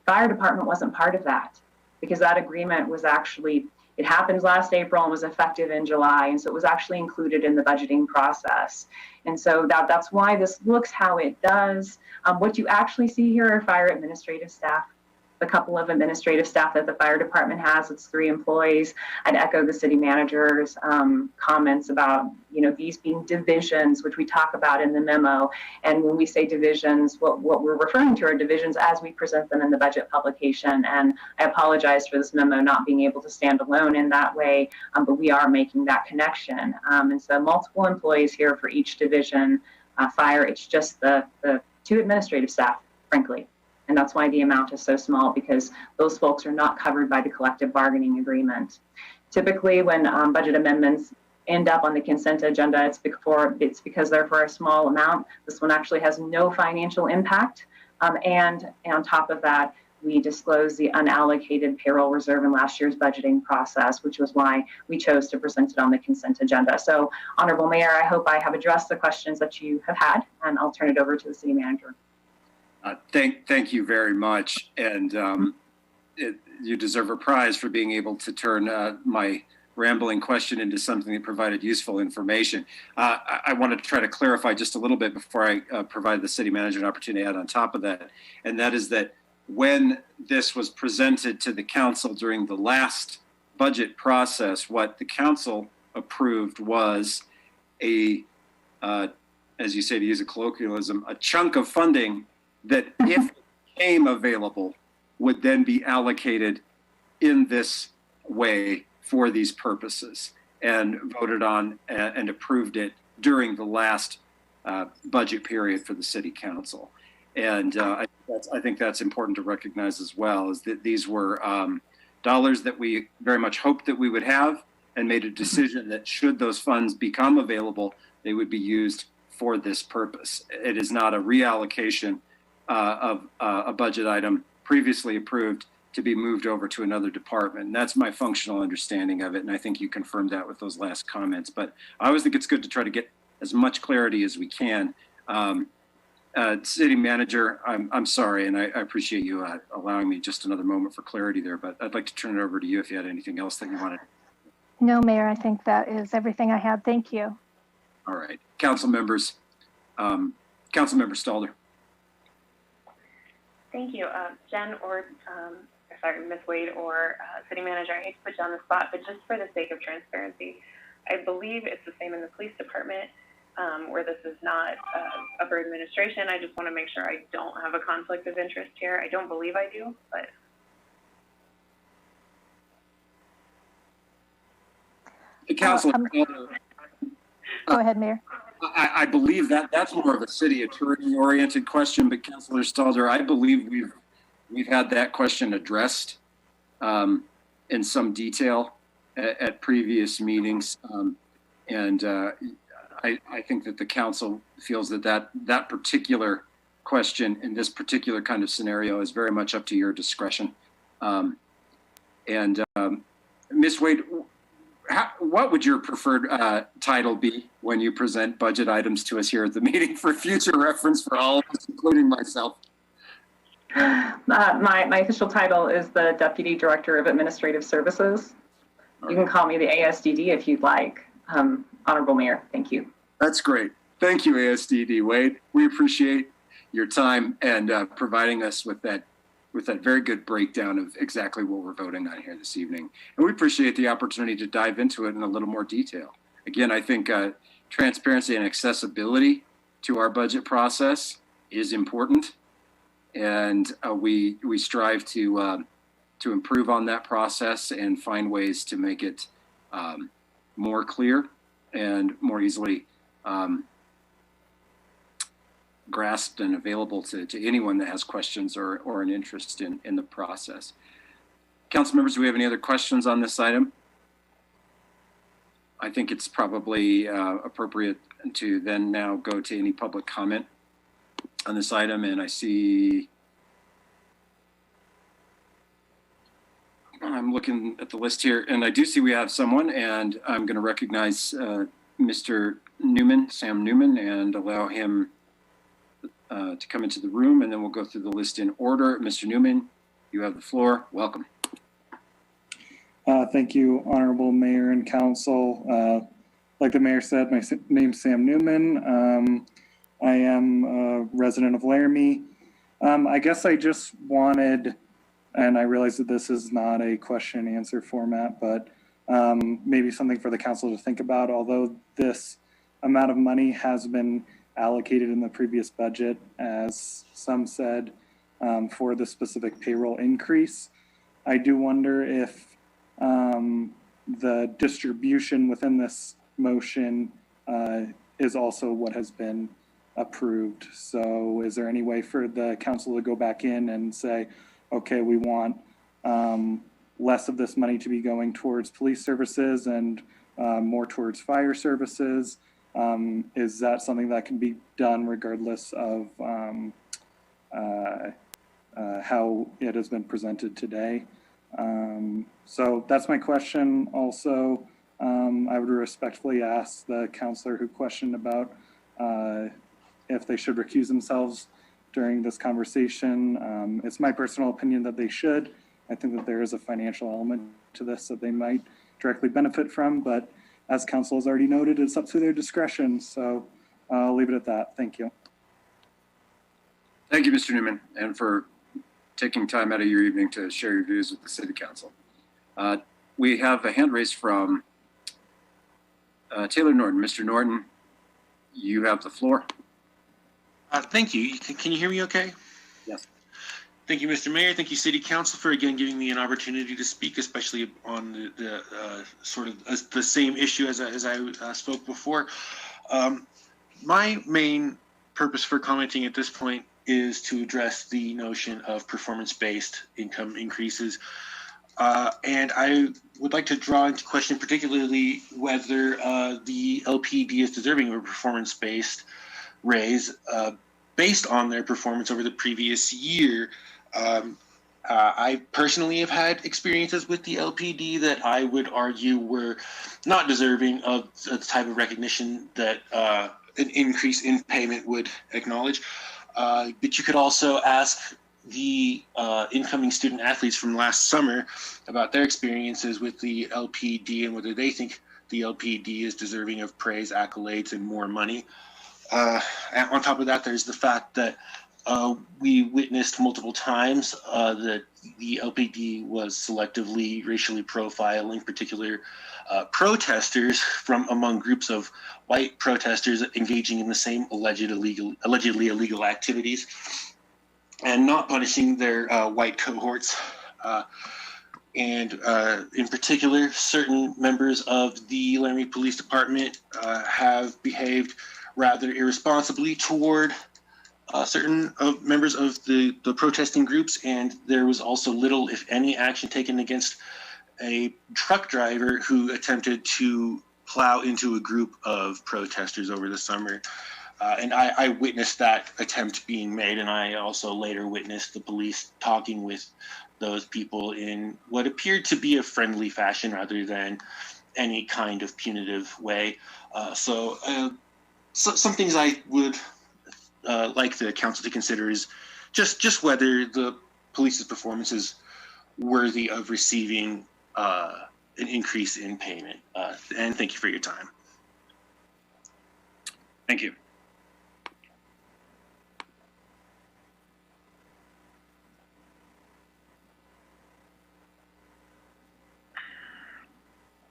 Fire department wasn't part of that, because that agreement was actually, it happened last April and was effective in July, and so it was actually included in the budgeting process. And so that's why this looks how it does. What you actually see here are fire administrative staff, the couple of administrative staff that the fire department has. It's 3 employees. I'd echo the city manager's comments about, these being divisions, which we talk about in the memo. And when we say divisions, what we're referring to are divisions as we present them in the budget publication. And I apologize for this memo not being able to stand alone in that way, but we are making that connection. And so multiple employees here for each division. Fire, it's just the 2 administrative staff, frankly. And that's why the amount is so small, because those folks are not covered by the collective bargaining agreement. Typically, when budget amendments end up on the consent agenda, it's because they're for a small amount. This one actually has no financial impact. And on top of that, we disclosed the unallocated payroll reserve in last year's budgeting process, which was why we chose to present it on the consent agenda. So, Honorable Mayor, I hope I have addressed the questions that you have had, and I'll turn it over to the City Manager. Thank you very much. And you deserve a prize for being able to turn my rambling question into something that provided useful information. I want to try to clarify just a little bit before I provide the City Manager an opportunity to add on top of that. And that is that when this was presented to the council during the last budget process, what the council approved was as you say, to use a colloquialism, a chunk of funding that if it became available would then be allocated in this way for these purposes, and voted on and approved it during the last budget period for the City Council. And I think that's important to recognize as well, is that these were dollars that we very much hoped that we would have, and made a decision that should those funds become available, they would be used for this purpose. It is not a reallocation of a budget item previously approved to be moved over to another department. And that's my functional understanding of it. And I think you confirmed that with those last comments. But I always think it's good to try to get as much clarity as we can. City Manager, I'm sorry, and I appreciate you allowing me just another moment for clarity there, but I'd like to turn it over to you if you had anything else that you wanted. No, Mayor, I think that is everything I had. Thank you. All right, council members, Councilmember Stalder. Thank you, Jen, or sorry, Ms. Wade or City Manager. I hate to put you on the spot, but just for the sake of transparency, I believe it's the same in the police department, where this is not upper administration. I just want to make sure I don't have a conflict of interest here. I don't believe I do, but. Councilor, go ahead, Mayor. I believe that's more of a city attorney oriented question, but Councilor Stalder, I believe we've had that question addressed in some detail at previous meetings. I think that the council feels that particular question in this particular kind of scenario is very much up to your discretion. Ms. Wade, what would your preferred title be when you present budget items to us here at the meeting for future reference for all of us, including myself? My official title is the Deputy Director of Administrative Services. You can call me the ASDD if you'd like. Honorable Mayor, thank you. That's great. Thank you, ASDD Wade. We appreciate your time and providing us with that very good breakdown of exactly what we're voting on here this evening. And we appreciate the opportunity to dive into it in a little more detail. Again, I think transparency and accessibility to our budget process is important. And we strive to improve on that process and find ways to make it more clear and more easily grasped and available to anyone that has questions or an interest in the process. Council members, do we have any other questions on this item? I think it's probably appropriate to then now go to any public comment on this item. And I see, I'm looking at the list here, and I do see we have someone, and I'm going to recognize Mr. Newman, Sam Newman, and allow him to come into the room, and then we'll go through the list in order. Mr. Newman, you have the floor. Welcome. Thank you, Honorable Mayor and Council. Like the Mayor said, my name's Sam Newman. I am a resident of Laramie. I guess I just wanted, and I realize that this is not a question and answer format, but maybe something for the council to think about. Although this amount of money has been allocated in the previous budget, as some said, for the specific payroll increase, I do wonder if the distribution within this motion is also what has been approved. So is there any way for the council to go back in and say, okay, we want less of this money to be going towards police services and more towards fire services? Is that something that can be done regardless of how it has been presented today. So that's my question. Also, I would respectfully ask the counselor who questioned about if they should recuse themselves during this conversation. It's my personal opinion that they should. I think that there is a financial element to this that they might directly benefit from, but as council has already noted, it's up to their discretion. So I'll leave it at that. Thank you. Thank you, Mr. Newman, and for taking time out of your evening to share your views with the City Council. We have a hand raised from Taylor Norton. Mr. Norton, you have the floor. Thank you. Can you hear me okay? Yes. Thank you, Mr. Mayor. Thank you, City Council, for again giving me an opportunity to speak, especially on the sort of the same issue as I spoke before. My main purpose for commenting at this point is to address the notion of performance-based income increases. And I would like to draw into question particularly whether the LPD is deserving of a performance-based raise based on their performance over the previous year. I personally have had experiences with the LPD that I would argue were not deserving of the type of recognition that an increase in payment would acknowledge. But you could also ask the incoming student athletes from last summer about their experiences with the LPD and whether they think the LPD is deserving of praise, accolades, and more money. And on top of that, there's the fact that we witnessed multiple times that the LPD was selectively racially profiling particular protesters from among groups of white protesters engaging in the same allegedly illegal activities, and not punishing their white cohorts. And in particular, certain members of the Laramie Police Department have behaved rather irresponsibly toward certain members of the protesting groups, and there was also little, if any, action taken against a truck driver who attempted to plow into a group of protesters over the summer. And I witnessed that attempt being made, and I also later witnessed the police talking with those people in what appeared to be a friendly fashion rather than any kind of punitive way. So some things I would like the council to consider is just whether the police's performance is worthy of receiving an increase in payment. And thank you for your time. Thank you.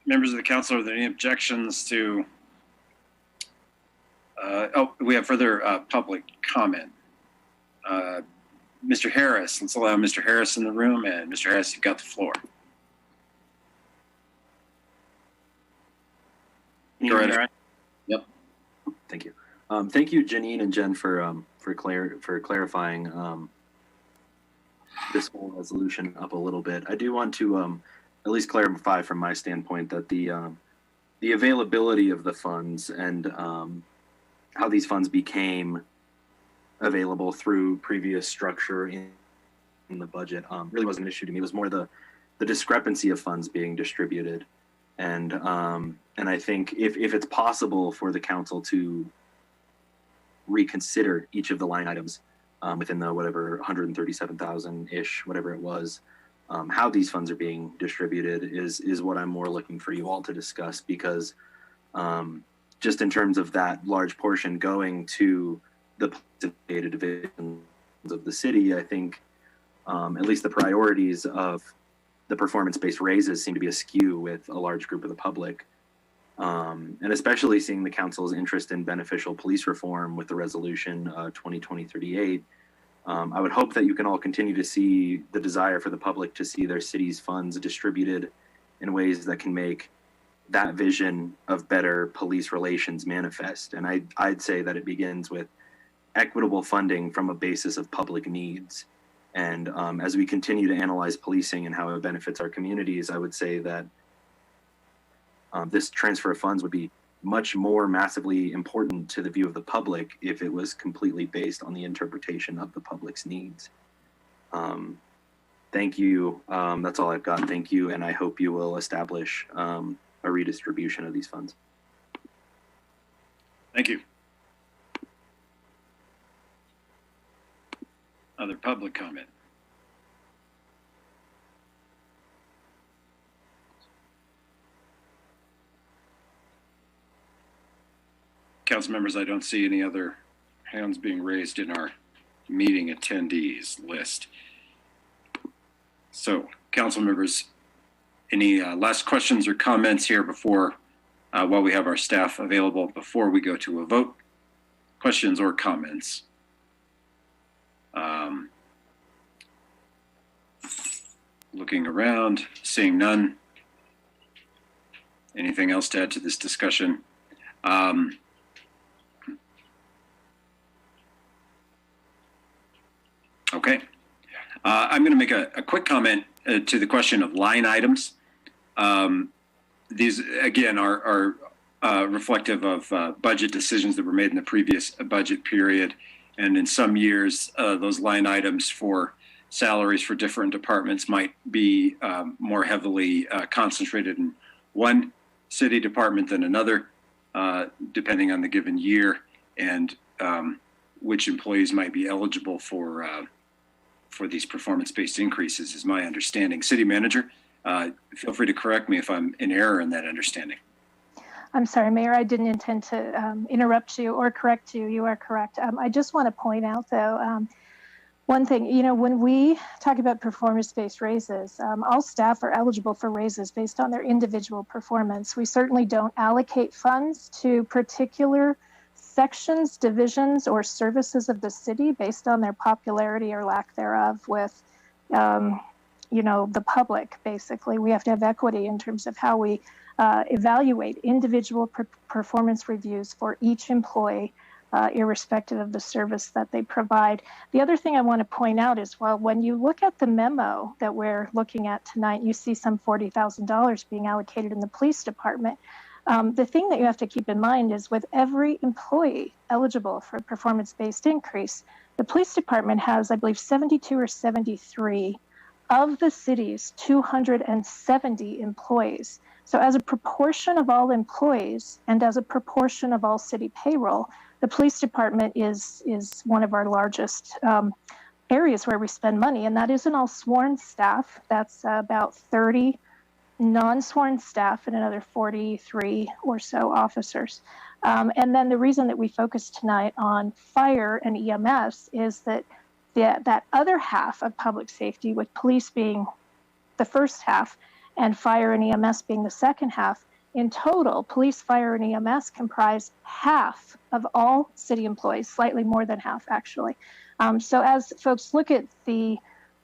Members of the council, are there any objections to we have further public comment. Mr. Harris, let's allow Mr. Harris in the room, and Mr. Harris, you've got the floor. Go ahead. Yep. Thank you. Thank you, Janine and Jen, for clarifying this whole resolution up a little bit. I do want to at least clarify from my standpoint that the availability of the funds and how these funds became available through previous structure in the budget really wasn't an issue to me. It was more the discrepancy of funds being distributed. And I think if it's possible for the council to reconsider each of the line items within the whatever 137,000-ish, whatever it was, how these funds are being distributed is what I'm more looking for you all to discuss, because just in terms of that large portion going to the data divisions of the city, I think at least the priorities of the performance-based raises seem to be askew with a large group of the public. And especially seeing the council's interest in beneficial police reform with the resolution 2020-38, I would hope that you can all continue to see the desire for the public to see their city's funds distributed in ways that can make that vision of better police relations manifest. And I'd say that it begins with equitable funding from a basis of public needs. And as we continue to analyze policing and how it benefits our communities, I would say that this transfer of funds would be much more massively important to the view of the public if it was completely based on the interpretation of the public's needs. Thank you. That's all I've got. Thank you. And I hope you will establish a redistribution of these funds. Thank you. Other public comment? Council members, I don't see any other hands being raised in our meeting attendees list. So, council members, any last questions or comments here before, while we have our staff available before we go to a vote? Questions or comments? Looking around, seeing none. Anything else to add to this discussion? Okay. I'm going to make a quick comment to the question of line items. These, again, are reflective of budget decisions that were made in the previous budget period. And in some years, those line items for salaries for different departments might be more heavily concentrated in one city department than another, depending on the given year, and which employees might be eligible for these performance-based increases, is my understanding. City Manager, feel free to correct me if I'm in error in that understanding. I'm sorry, Mayor, I didn't intend to interrupt you or correct you. You are correct. I just want to point out, though, one thing, when we talk about performance-based raises, all staff are eligible for raises based on their individual performance. We certainly don't allocate funds to particular sections, divisions, or services of the city based on their popularity or lack thereof with, the public, basically. We have to have equity in terms of how we evaluate individual performance reviews for each employee, irrespective of the service that they provide. The other thing I want to point out is, well, when you look at the memo that we're looking at tonight, you see some $40,000 being allocated in the police department. The thing that you have to keep in mind is with every employee eligible for a performance-based increase, the police department has, I believe, 72 or 73 of the city's 270 employees. So as a proportion of all employees and as a proportion of all city payroll, the police department is one of our largest areas where we spend money, and that isn't all sworn staff. That's about 30 non-sworn staff and another 43 or so officers. And then the reason that we focus tonight on fire and EMS is that that other half of public safety, with police being the first half and fire and EMS being the second half, in total, police, fire, and EMS comprise half of all city employees, slightly more than half, actually. So as folks look at the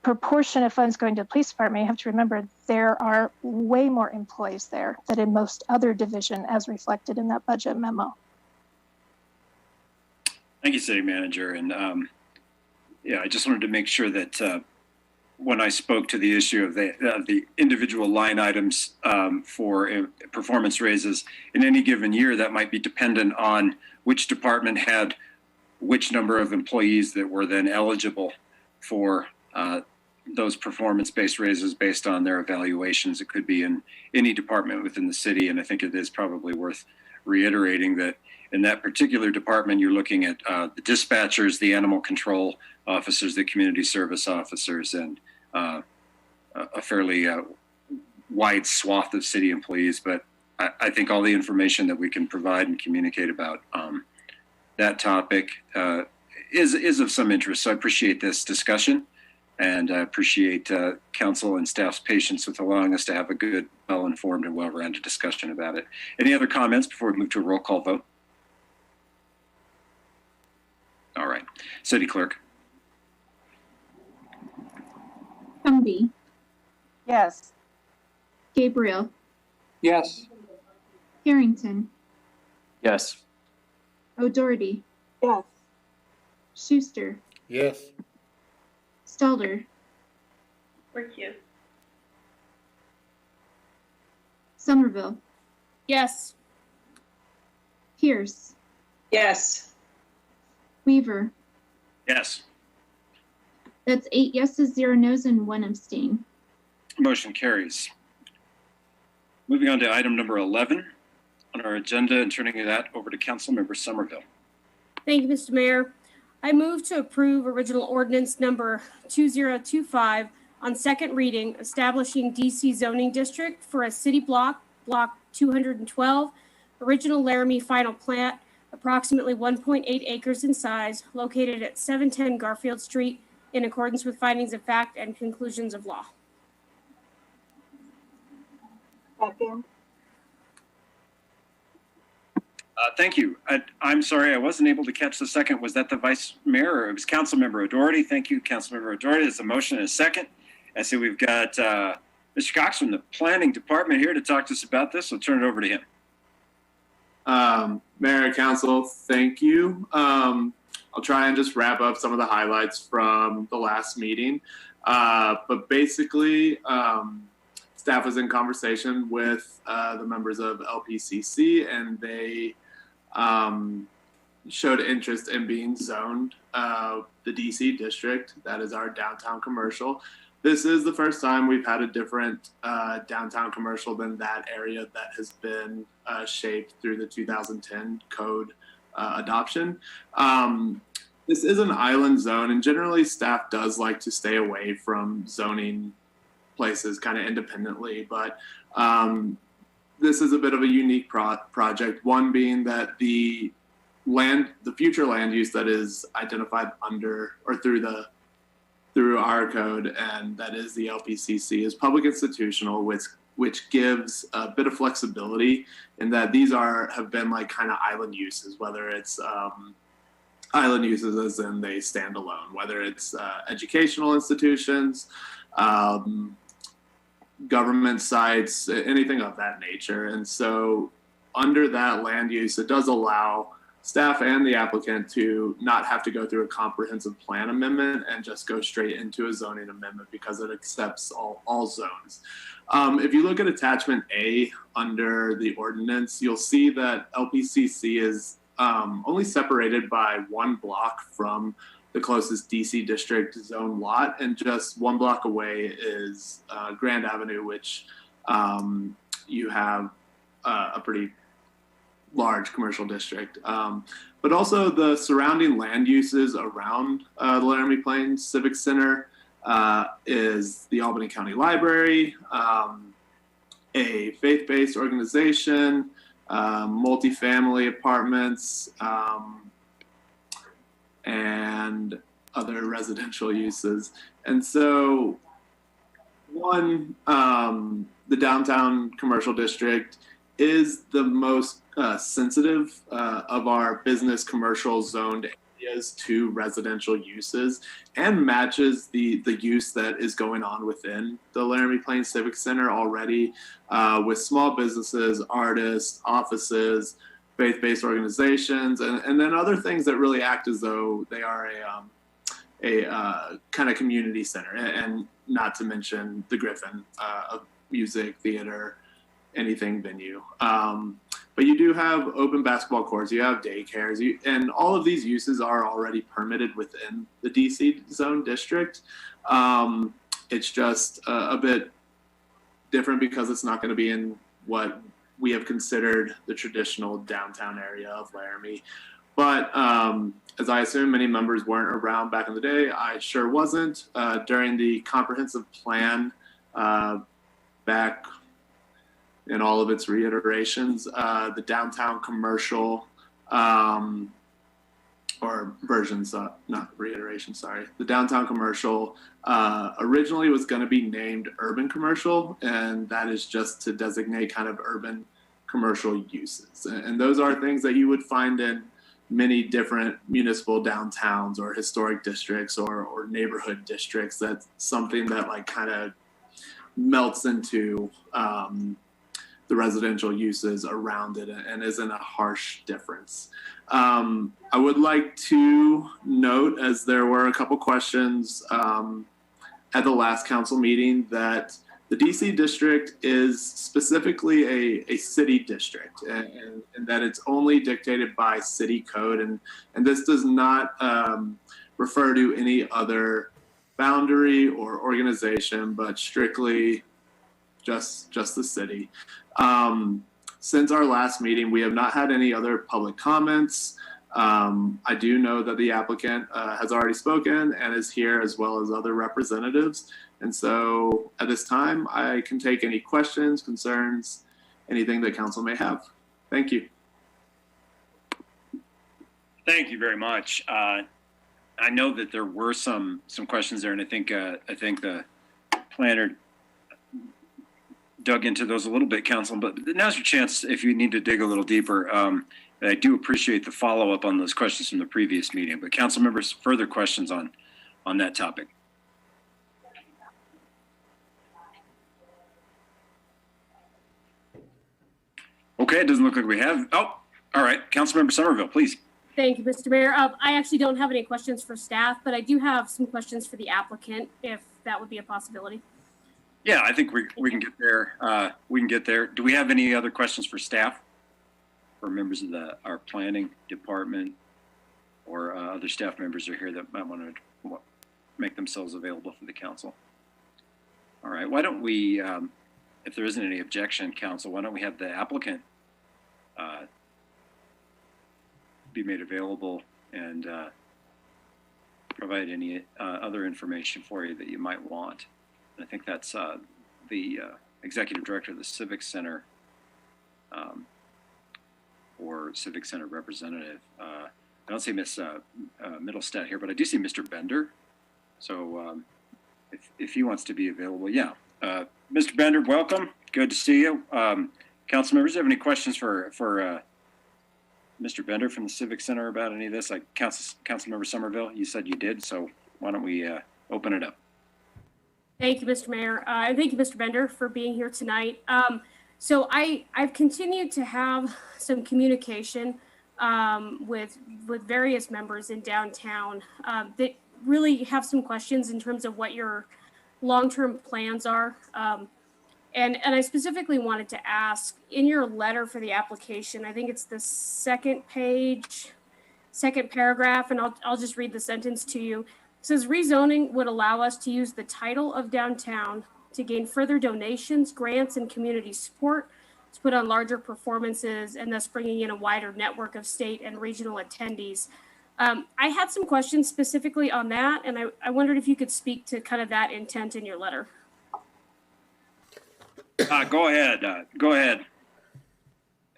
proportion of funds going to the police department, you have to remember there are way more employees there than in most other division, as reflected in that budget memo. Thank you, City Manager. And I just wanted to make sure that when I spoke to the issue of the individual line items for performance raises in any given year, that might be dependent on which department had which number of employees that were then eligible for those performance-based raises based on their evaluations. It could be in any department within the city, and I think it is probably worth reiterating that in that particular department, you're looking at the dispatchers, the animal control officers, the community service officers, and a fairly wide swath of city employees. But I think all the information that we can provide and communicate about that topic is of some interest. So I appreciate this discussion, and I appreciate council and staff's patience with allowing us to have a good, well-informed and well-rounded discussion about it. Any other comments before we move to a roll call vote? All right, City Clerk. Humby. Yes. Gabriel. Yes. Harrington. Yes. O'Doherty. Yes. Schuster. Yes. Stalder. Recuse. Somerville. Yes. Pierce. Yes. Weaver. Yes. That's 8 yeses, 0 nos, and 1 abstain. Motion carries. Moving on to item number 11 on our agenda and turning that over to Councilmember Somerville. Thank you, Mr. Mayor. I move to approve original ordinance number 2025 on second reading, establishing DC zoning district for a city block, block 212, original Laramie final plat, approximately 1.8 acres in size, located at 710 Garfield Street, in accordance with findings of fact and conclusions of law. Second. Thank you. I'm sorry, I wasn't able to catch the second. Was that the Vice Mayor or it was Councilmember O'Doherty? Thank you, Councilmember O'Doherty. There's a motion and a second. I see we've got Mr. Cox from the Planning Department here to talk to us about this. So turn it over to him. Mayor, Council, thank you. I'll try and just wrap up some of the highlights from the last meeting. But basically, staff was in conversation with the members of LPCC, and they showed interest in being zoned the DC district. That is our downtown commercial. This is the first time we've had a different downtown commercial than that area that has been shaped through the 2010 code adoption. This is an island zone, and generally staff does like to stay away from zoning places kind of independently, but this is a bit of a unique project, one being that the future land use that is identified under or through our code, and that is the LPCC, is public institutional, which gives a bit of flexibility in that these have been like kind of island uses, whether it's island uses as in they stand alone, whether it's educational institutions, government sites, anything of that nature. And so under that land use, it does allow staff and the applicant to not have to go through a comprehensive plan amendment and just go straight into a zoning amendment because it accepts all zones. If you look at attachment A under the ordinance, you'll see that LPCC is only separated by 1 block from the closest DC district zone lot, and just 1 block away is Grand Avenue, which you have a pretty large commercial district. But also the surrounding land uses around the Laramie Plains Civic Center is the Albany County Library, a faith-based organization, multifamily apartments, and other residential uses. And so the downtown commercial district is the most sensitive of our business commercial zoned areas to residential uses, and matches the use that is going on within the Laramie Plains Civic Center already, with small businesses, artists, offices, faith-based organizations, and then other things that really act as though they are a kind of community center, and not to mention the Griffin of music, theater, anything venue. But you do have open basketball courts, you have daycares, and all of these uses are already permitted within the DC zone district. It's just a bit different because it's not going to be in what we have considered the traditional downtown area of Laramie. But as I assume many members weren't around back in the day, I sure wasn't. During the comprehensive plan back in all of its reiterations, the downtown commercial, or versions, not reiteration, sorry. The downtown commercial originally was going to be named urban commercial, and that is just to designate kind of urban commercial uses. And those are things that you would find in many different municipal downtowns or historic districts or neighborhood districts. That's something that like kind of melts into the residential uses around it and isn't a harsh difference. I would like to note, as there were a couple questions at the last council meeting, that the DC district is specifically a city district, and that it's only dictated by city code, and this does not refer to any other boundary or organization, but strictly just the city. Since our last meeting, we have not had any other public comments. I do know that the applicant has already spoken and is here, as well as other representatives. And so at this time, I can take any questions, concerns, anything that council may have. Thank you. Thank you very much. I know that there were some questions there, and I think the planner dug into those a little bit, council, but now's your chance if you need to dig a little deeper. I do appreciate the follow-up on those questions from the previous meeting, but council members, further questions on that topic? Okay, it doesn't look like we have. Oh, all right, Councilmember Somerville, please. Thank you, Mr. Mayor. I actually don't have any questions for staff, but I do have some questions for the applicant, if that would be a possibility. Yeah, I think we can get there. We can get there. Do we have any other questions for staff, or members of our planning department, or other staff members are here that might want to make themselves available for the council? All right, why don't we, if there isn't any objection, council, why don't we have the applicant be made available and provide any other information for you that you might want. And I think that's the executive director of the Civic Center or Civic Center representative. I don't see Miss Middlestead here, but I do see Mr. Bender. So if he wants to be available, yeah. Mr. Bender, welcome. Good to see you. Council members, do you have any questions for Mr. Bender from the Civic Center about any of this? Like Councilmember Somerville, you said you did, so why don't we open it up? Thank you, Mr. Mayor. And thank you, Mr. Bender, for being here tonight. So I've continued to have some communication with various members in downtown that really have some questions in terms of what your long-term plans are. And I specifically wanted to ask, in your letter for the application, I think it's the second paragraph, and I'll just read the sentence to you. It says, rezoning would allow us to use the title of downtown to gain further donations, grants, and community support to put on larger performances, and thus bringing in a wider network of state and regional attendees. I had some questions specifically on that, and I wondered if you could speak to kind of that intent in your letter. Go ahead,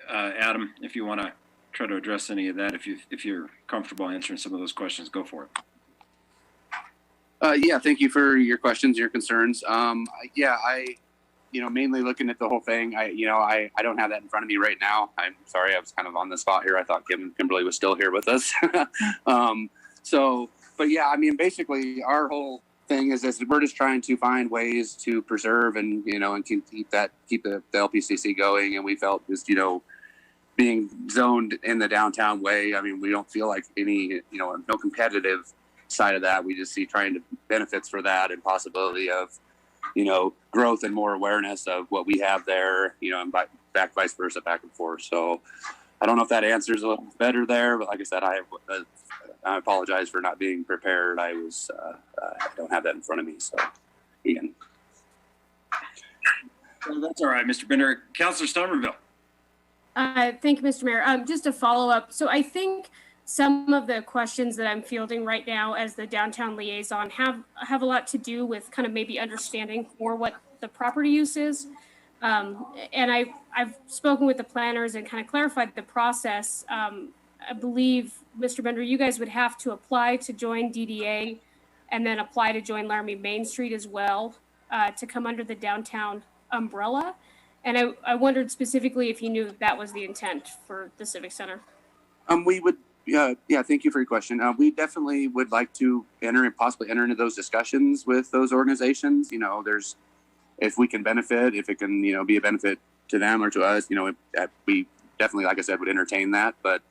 Adam, if you want to try to address any of that. If you're comfortable answering some of those questions, go for it. Yeah, thank you for your questions, your concerns. Yeah, mainly looking at the whole thing. I don't have that in front of me right now. I'm sorry, I was kind of on the spot here. I thought Kimberly was still here with us. But yeah, I mean, basically our whole thing is this: we're just trying to find ways to preserve and and keep the LPCC going. And we felt just being zoned in the downtown way. I mean, we don't feel like any no competitive side of that. We just see trying to benefits for that and possibility of growth and more awareness of what we have there. And back vice versa, back and forth. So I don't know if that answers a little better there, but like I said, I apologize for not being prepared. I don't have that in front of me. So, Ian. Well, that's all right, Mr. Bender. Councilor Somerville. Thank you, Mr. Mayor. Just a follow up. So I think some of the questions that I'm fielding right now as the downtown liaison have a lot to do with kind of maybe understanding more what the property use is. And I've spoken with the planners and kind of clarified the process. I believe, Mr. Bender, you guys would have to apply to join DDA and then apply to join Laramie Main Street as well to come under the downtown umbrella. And I wondered specifically if you knew that was the intent for the Civic Center. We would, yeah, thank you for your question. We definitely would like to possibly enter into those discussions with those organizations. If we can benefit, if it can, be a benefit to them or to us, we definitely, like I said, would entertain that, but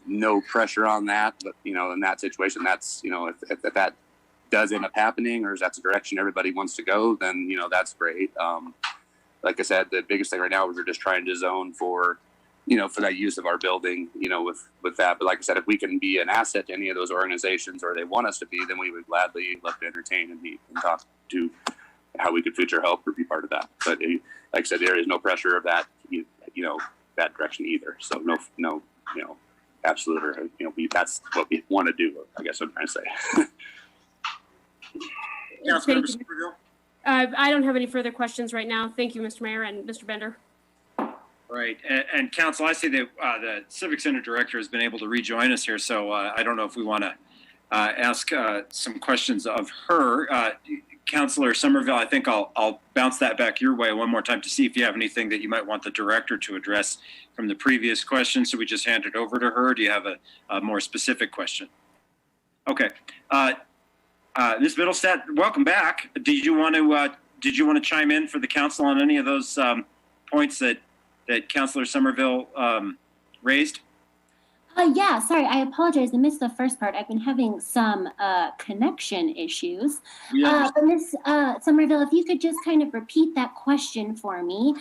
no pressure on that. But, in that situation, that's, if that does end up happening or if that's the direction everybody wants to go, then, that's great. Like I said, the biggest thing right now is we're just trying to zone for for that use of our building, with that. But like I said, if we can be an asset to any of those organizations or they want us to be, then we would gladly love to entertain and meet and talk to how we could future help or be part of that. But like I said, there is no pressure of that, that direction either. So no, absolute or, that's what we want to do, I guess I'm trying to say. I don't have any further questions right now. Thank you, Mr. Mayor and Mr. Bender. Right, and Council, I see that the Civic Center Director has been able to rejoin us here, so I don't know if we want to ask some questions of her. Councilor Somerville, I think I'll bounce that back your way one more time to see if you have anything that you might want the Director to address from the previous question. So we just hand it over to her. Do you have a more specific question? Okay. Ms. Middlestadt, welcome back. Did you want to chime in for the council on any of those points that Councilor Somerville raised? Yeah, sorry, I apologize. I missed the first part. I've been having some connection issues. But Ms. Somerville, if you could just kind of repeat that question for me,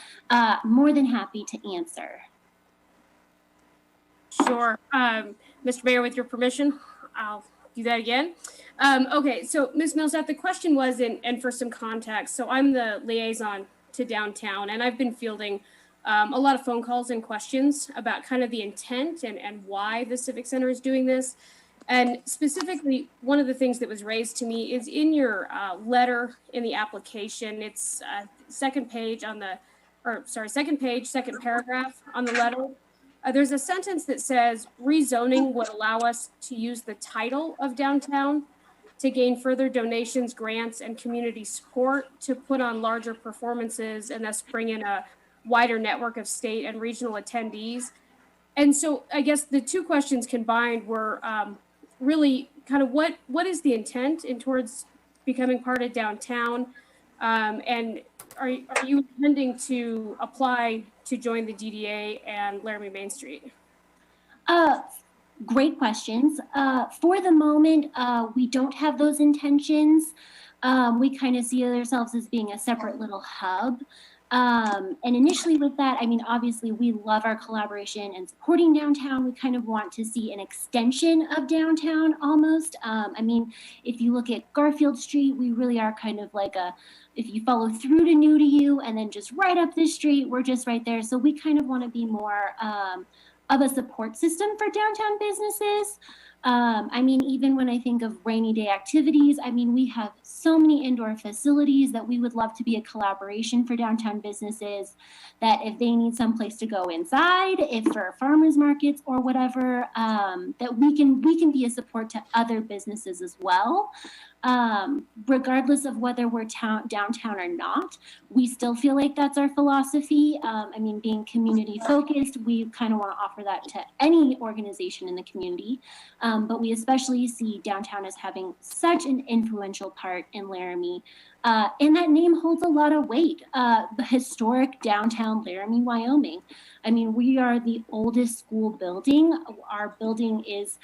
more than happy to answer. Sure. Mr. Mayor, with your permission, I'll do that again. Okay, so Ms. Millsap, the question was, and for some context, so I'm the liaison to downtown, and I've been fielding a lot of phone calls and questions about kind of the intent and why the Civic Center is doing this. And specifically, one of the things that was raised to me is in your letter in the application. It's second page, second paragraph on the letter. There's a sentence that says, rezoning would allow us to use the title of downtown to gain further donations, grants, and community support to put on larger performances and thus bring in a wider network of state and regional attendees. And so I guess the two questions combined were really kind of what is the intent in towards becoming part of downtown? And are you intending to apply to join the DDA and Laramie Main Street? Great questions. For the moment, we don't have those intentions. We kind of see ourselves as being a separate little hub. And initially with that, I mean, obviously we love our collaboration and supporting downtown. We kind of want to see an extension of downtown almost. I mean, if you look at Garfield Street, we really are kind of like if you follow through to New to You and then just right up the street, we're just right there. So we kind of want to be more of a support system for downtown businesses. I mean, even when I think of rainy day activities, I mean, we have so many indoor facilities that we would love to be a collaboration for downtown businesses, that if they need someplace to go inside, if for farmers markets or whatever, that we can be a support to other businesses as well. Regardless of whether we're downtown or not, we still feel like that's our philosophy. I mean, being community focused, we kind of want to offer that to any organization in the community. But we especially see downtown as having such an influential part in Laramie. And that name holds a lot of weight. The historic downtown Laramie, Wyoming. I mean, we are the oldest school building. Our building is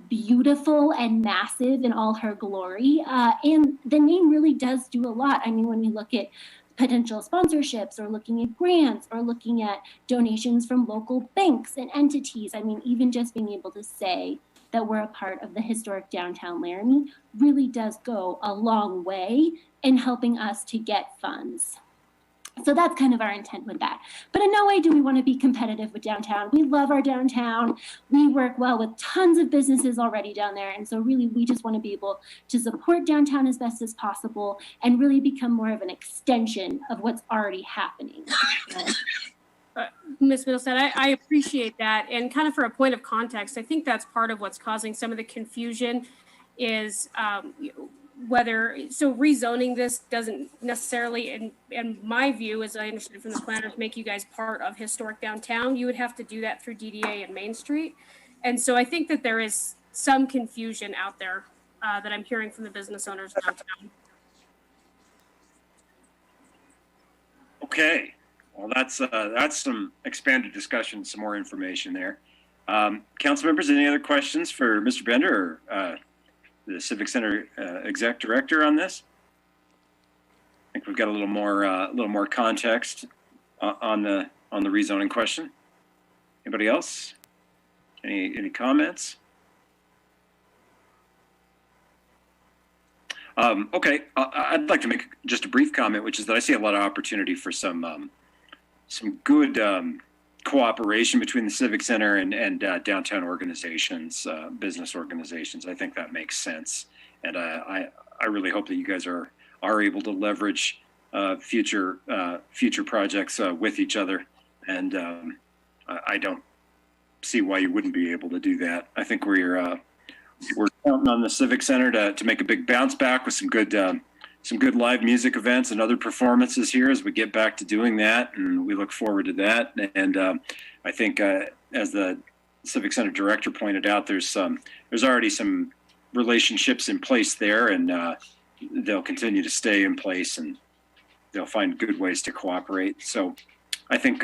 beautiful and massive in all her glory. And the name really does do a lot. I mean, when we look at potential sponsorships or looking at grants or looking at donations from local banks and entities, I mean, even just being able to say that we're a part of the historic downtown Laramie really does go a long way in helping us to get funds. So that's kind of our intent with that. But in no way do we want to be competitive with downtown. We love our downtown. We work well with tons of businesses already down there. And so really, we just want to be able to support downtown as best as possible and really become more of an extension of what's already happening. Ms. Middlestead, I appreciate that. And kind of for a point of context, I think that's part of what's causing some of the confusion is so rezoning this doesn't necessarily, in my view, as I understood from the planners, make you guys part of historic downtown. You would have to do that through DDA and Main Street. And so I think that there is some confusion out there that I'm hearing from the business owners downtown. Okay. Well, that's some expanded discussion, some more information there. Council members, any other questions for Mr. Bender or the Civic Center Exec Director on this? I think we've got a little more context on the rezoning question. Anybody else? Any comments? Okay, I'd like to make just a brief comment, which is that I see a lot of opportunity for some good cooperation between the Civic Center and downtown organizations, business organizations. I think that makes sense, and I really hope that you guys are able to leverage future projects with each other, and I don't see why you wouldn't be able to do that. I think we're counting on the Civic Center to make a big bounce back with some good live music events and other performances here as we get back to doing that, and we look forward to that. And I think, as the Civic Center director pointed out, there's already some relationships in place there, and they'll continue to stay in place, and they'll find good ways to cooperate. So I think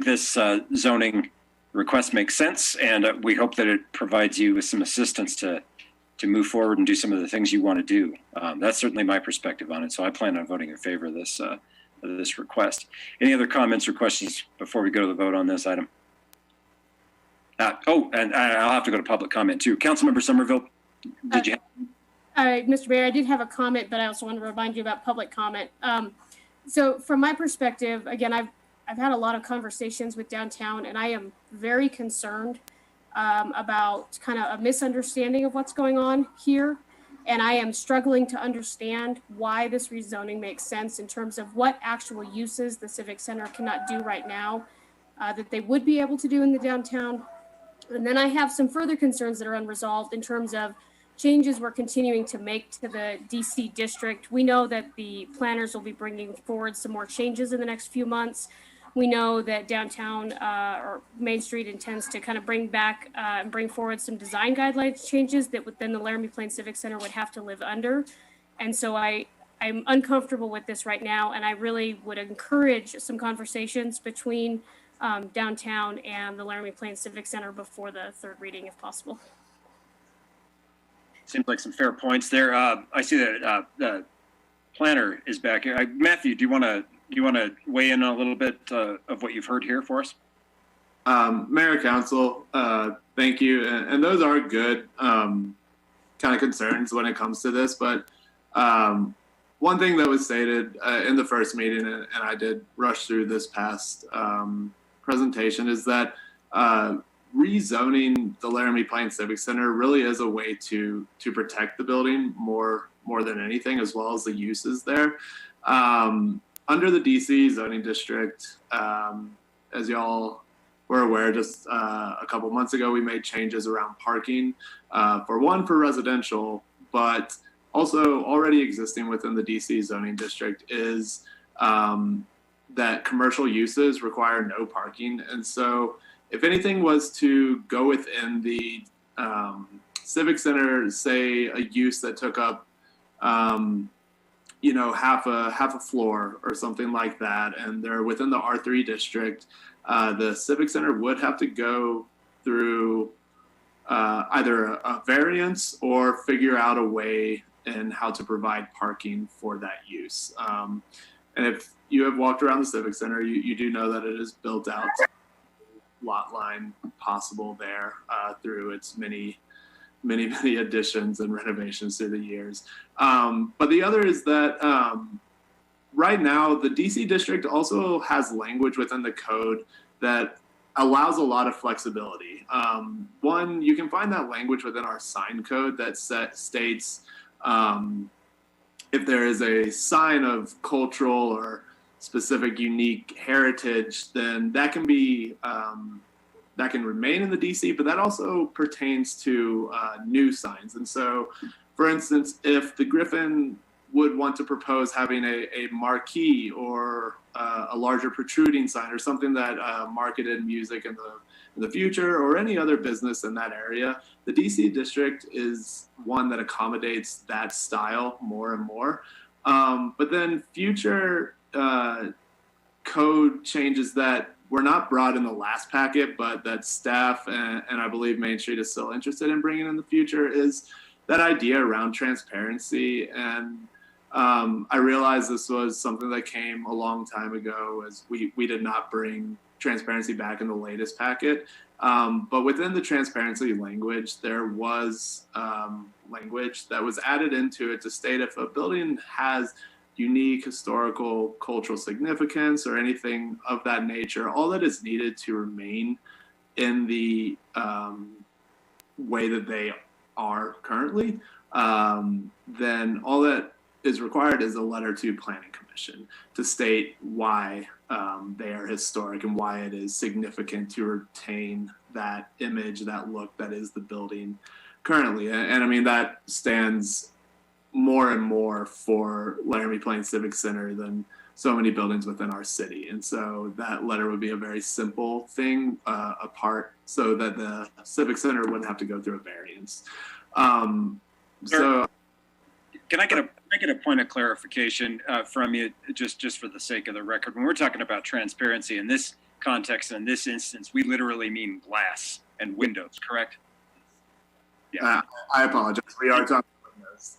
this zoning request makes sense, and we hope that it provides you with some assistance to move forward and do some of the things you want to do. That's certainly my perspective on it. So I plan on voting in favor of this request. Any other comments or questions before we go to the vote on this item? And I'll have to go to public comment too. Councilmember Somerville, did you have? Mr. Mayor, I did have a comment, but I also want to remind you about public comment. So from my perspective, again, I've had a lot of conversations with downtown, and I am very concerned about kind of a misunderstanding of what's going on here. And I am struggling to understand why this rezoning makes sense in terms of what actual uses the Civic Center cannot do right now that they would be able to do in the downtown. And then I have some further concerns that are unresolved in terms of changes we're continuing to make to the DC district. We know that the planners will be bringing forward some more changes in the next few months. We know that downtown or Main Street intends to kind of bring back and bring forward some design guidelines changes that then the Laramie Plains Civic Center would have to live under. And so I'm uncomfortable with this right now, and I really would encourage some conversations between downtown and the Laramie Plains Civic Center before the third reading, if possible. Seems like some fair points there. I see that the planner is back here. Matthew, do you want to weigh in on a little bit of what you've heard here for us? Mayor, Council, thank you. And those are good kind of concerns when it comes to this. But one thing that was stated in the first meeting, and I did rush through this past presentation, is that rezoning the Laramie Plains Civic Center really is a way to protect the building more than anything, as well as the uses there. Under the DC zoning district, as y'all were aware, just a couple months ago, we made changes around parking for residential, but also already existing within the DC zoning district is that commercial uses require no parking. And so if anything was to go within the Civic Center, say a use that took up half a floor or something like that, and they're within the R3 district, the Civic Center would have to go through either a variance or figure out a way in how to provide parking for that use. And if you have walked around the Civic Center, you do know that it is built out lot line possible there through its many additions and renovations through the years. But the other is that right now, the DC district also has language within the code that allows a lot of flexibility. One, you can find that language within our sign code that states if there is a sign of cultural or specific unique heritage, then that can be that can remain in the DC, but that also pertains to new signs. And so, for instance, if the Griffin would want to propose having a marquee or a larger protruding sign or something that marketed music in the future, or any other business in that area, the DC district is one that accommodates that style more and more. But then future code changes that were not brought in the last packet, but that staff and I believe Main Street is still interested in bringing in the future, is that idea around transparency. And I realize this was something that came a long time ago, as we did not bring transparency back in the latest packet. But within the transparency language, there was language that was added into it to state if a building has unique historical, cultural significance or anything of that nature, all that is needed to remain in the way that they are currently, then all that is required is a letter to Planning Commission to state why they are historic and why it is significant to retain that image, that look that is the building currently. And I mean, that stands more and more for Laramie Plains Civic Center than so many buildings within our city. And so that letter would be a very simple thing apart so that the Civic Center wouldn't have to go through a variance. So can I get a point of clarification from you, just for the sake of the record? When we're talking about transparency in this context, in this instance, we literally mean glass and windows, correct? Yeah. I apologize. We are talking about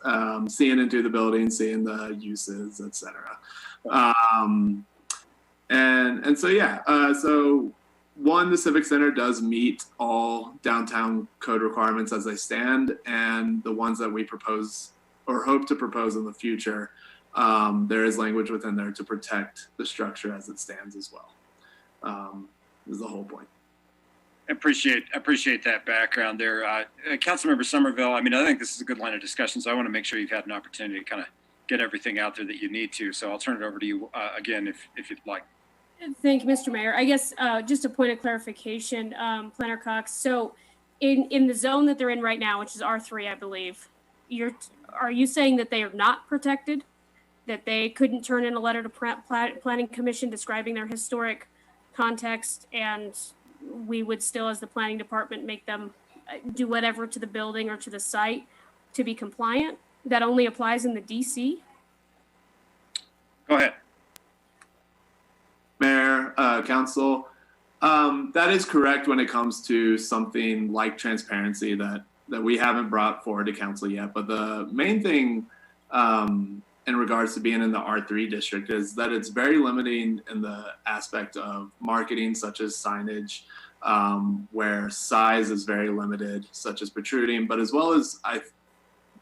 windows, seeing into the building, seeing the uses, etc. And so yeah, so one, the Civic Center does meet all downtown code requirements as they stand, and the ones that we propose or hope to propose in the future, there is language within there to protect the structure as it stands as well. Is the whole point. Appreciate that background there. Councilmember Somerville, I mean, I think this is a good line of discussion, so I want to make sure you've had an opportunity to kind of get everything out there that you need to. So I'll turn it over to you again, if you'd like. Thank you, Mr. Mayor. I guess just a point of clarification, Planner Cox. So in the zone that they're in right now, which is R3, I believe, are you saying that they are not protected? That they couldn't turn in a letter to Planning Commission describing their historic context, and we would still, as the planning department, make them do whatever to the building or to the site to be compliant? That only applies in the DC? Go ahead. Mayor, Council, that is correct when it comes to something like transparency that we haven't brought forward to council yet. But the main thing in regards to being in the R3 district is that it's very limiting in the aspect of marketing, such as signage, where size is very limited, such as protruding, but as well as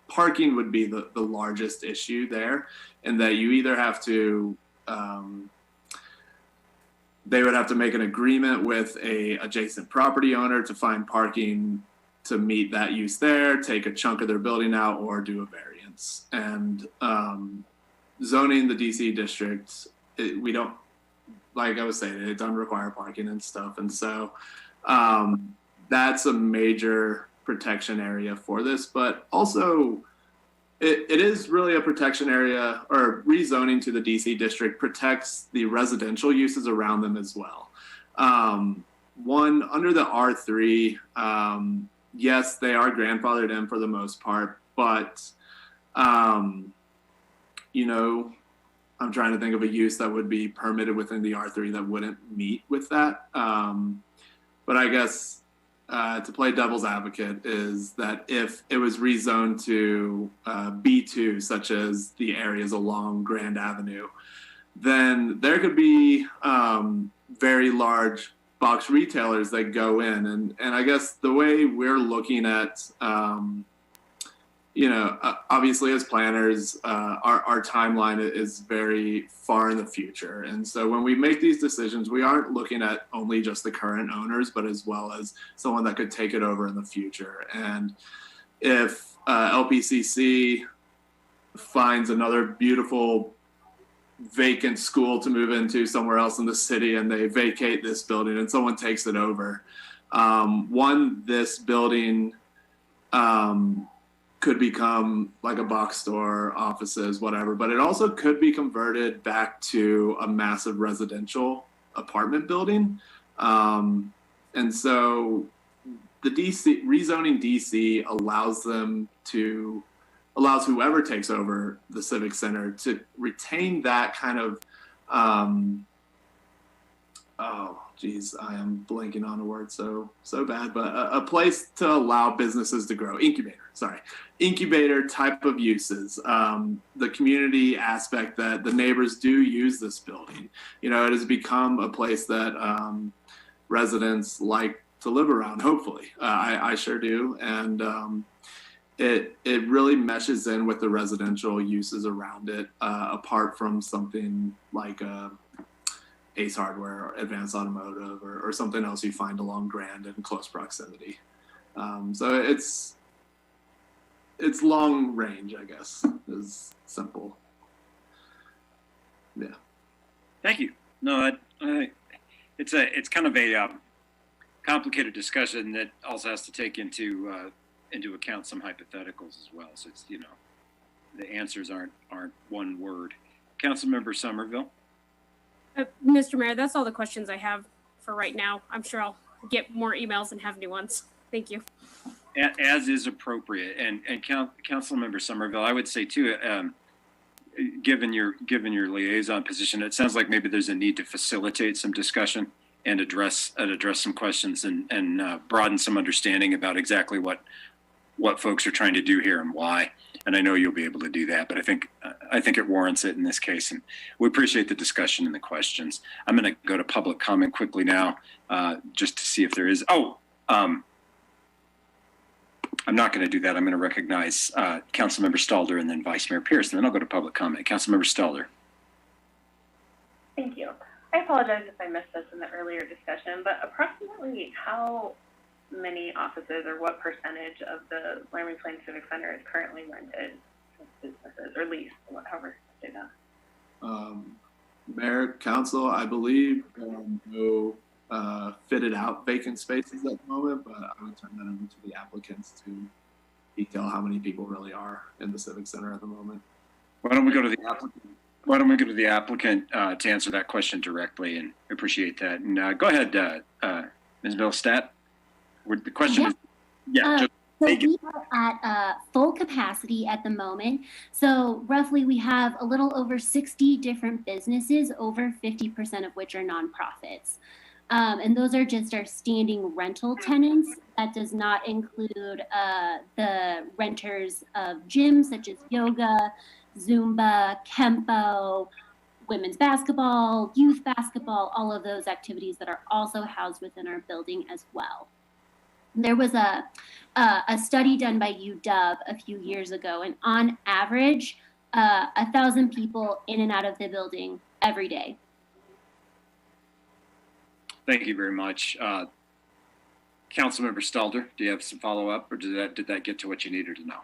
parking would be the largest issue there, in that you either have to, they would have to make an agreement with a adjacent property owner to find parking to meet that use there, take a chunk of their building out, or do a variance. And zoning the DC district, we don't, like I was saying, it doesn't require parking and stuff. And so that's a major protection area for this, but also it is really a protection area, or rezoning to the DC district protects the residential uses around them as well. One, under the R3, yes, they are grandfathered in for the most part, but, you know, I'm trying to think of a use that would be permitted within the R3 that wouldn't meet with that. But I guess to play devil's advocate is that if it was rezoned to B2, such as the areas along Grand Avenue, then there could be very large box retailers that go in. And I guess the way we're looking at, you know, obviously as planners, our timeline is very far in the future. And so when we make these decisions, we aren't looking at only just the current owners, but as well as someone that could take it over in the future. And if LPCC finds another beautiful vacant school to move into somewhere else in the city and they vacate this building and someone takes it over, this building could become like a box store, offices, whatever, but it also could be converted back to a massive residential apartment building. And so the rezoning DC allows whoever takes over the Civic Center to retain that kind of oh geez, I am blanking on a word so bad, but a place to allow businesses to grow. Incubator type of uses. The community aspect that the neighbors do use this building. You know, it has become a place that residents like to live around. Hopefully, I sure do, and it really meshes in with the residential uses around it. Apart from something like Ace Hardware or Advanced Automotive or something else you find along Grand in close proximity. So it's long range, I guess, is simple. Yeah. Thank you. No, it's kind of a complicated discussion that also has to take into account some hypotheticals as well. So it's, you know, the answers aren't one word. Councilmember Somerville. Mr. Mayor, that's all the questions I have for right now. I'm sure I'll get more emails and have new ones. Thank you. As is appropriate. And Councilmember Somerville, I would say too, given your liaison position, it sounds like maybe there's a need to facilitate some discussion and address some questions and broaden some understanding about exactly what folks are trying to do here and why. And I know you'll be able to do that, but I think it warrants it in this case. And we appreciate the discussion and the questions. I'm going to go to public comment quickly now, just to see if there is. I'm not going to do that. I'm going to recognize Councilmember Stalder and then Vice Mayor Pierce, and then I'll go to public comment. Councilmember Stalder. Thank you. I apologize if I missed this in the earlier discussion, but approximately how many offices or what percentage of the Laramie Plains Civic Center is currently rented to businesses or leased, however you say that? Mayor, council, I believe no fitted out vacant spaces at the moment, but I would turn that over to the applicants to detail how many people really are in the Civic Center at the moment. Why don't we go to the applicant to answer that question directly, and appreciate that. And go ahead, Ms. Millstat. The question is, so we are at full capacity at the moment. So roughly we have a little over 60 different businesses, over 50% of which are nonprofits. And those are just our standing rental tenants. That does not include the renters of gyms such as yoga, Zumba, Kempo, women's basketball, youth basketball, all of those activities that are also housed within our building as well. There was a study done by UW a few years ago, and on average, 1,000 people in and out of the building every day. Thank you very much. Councilmember Stalder, do you have some follow-up, or did that get to what you needed to know?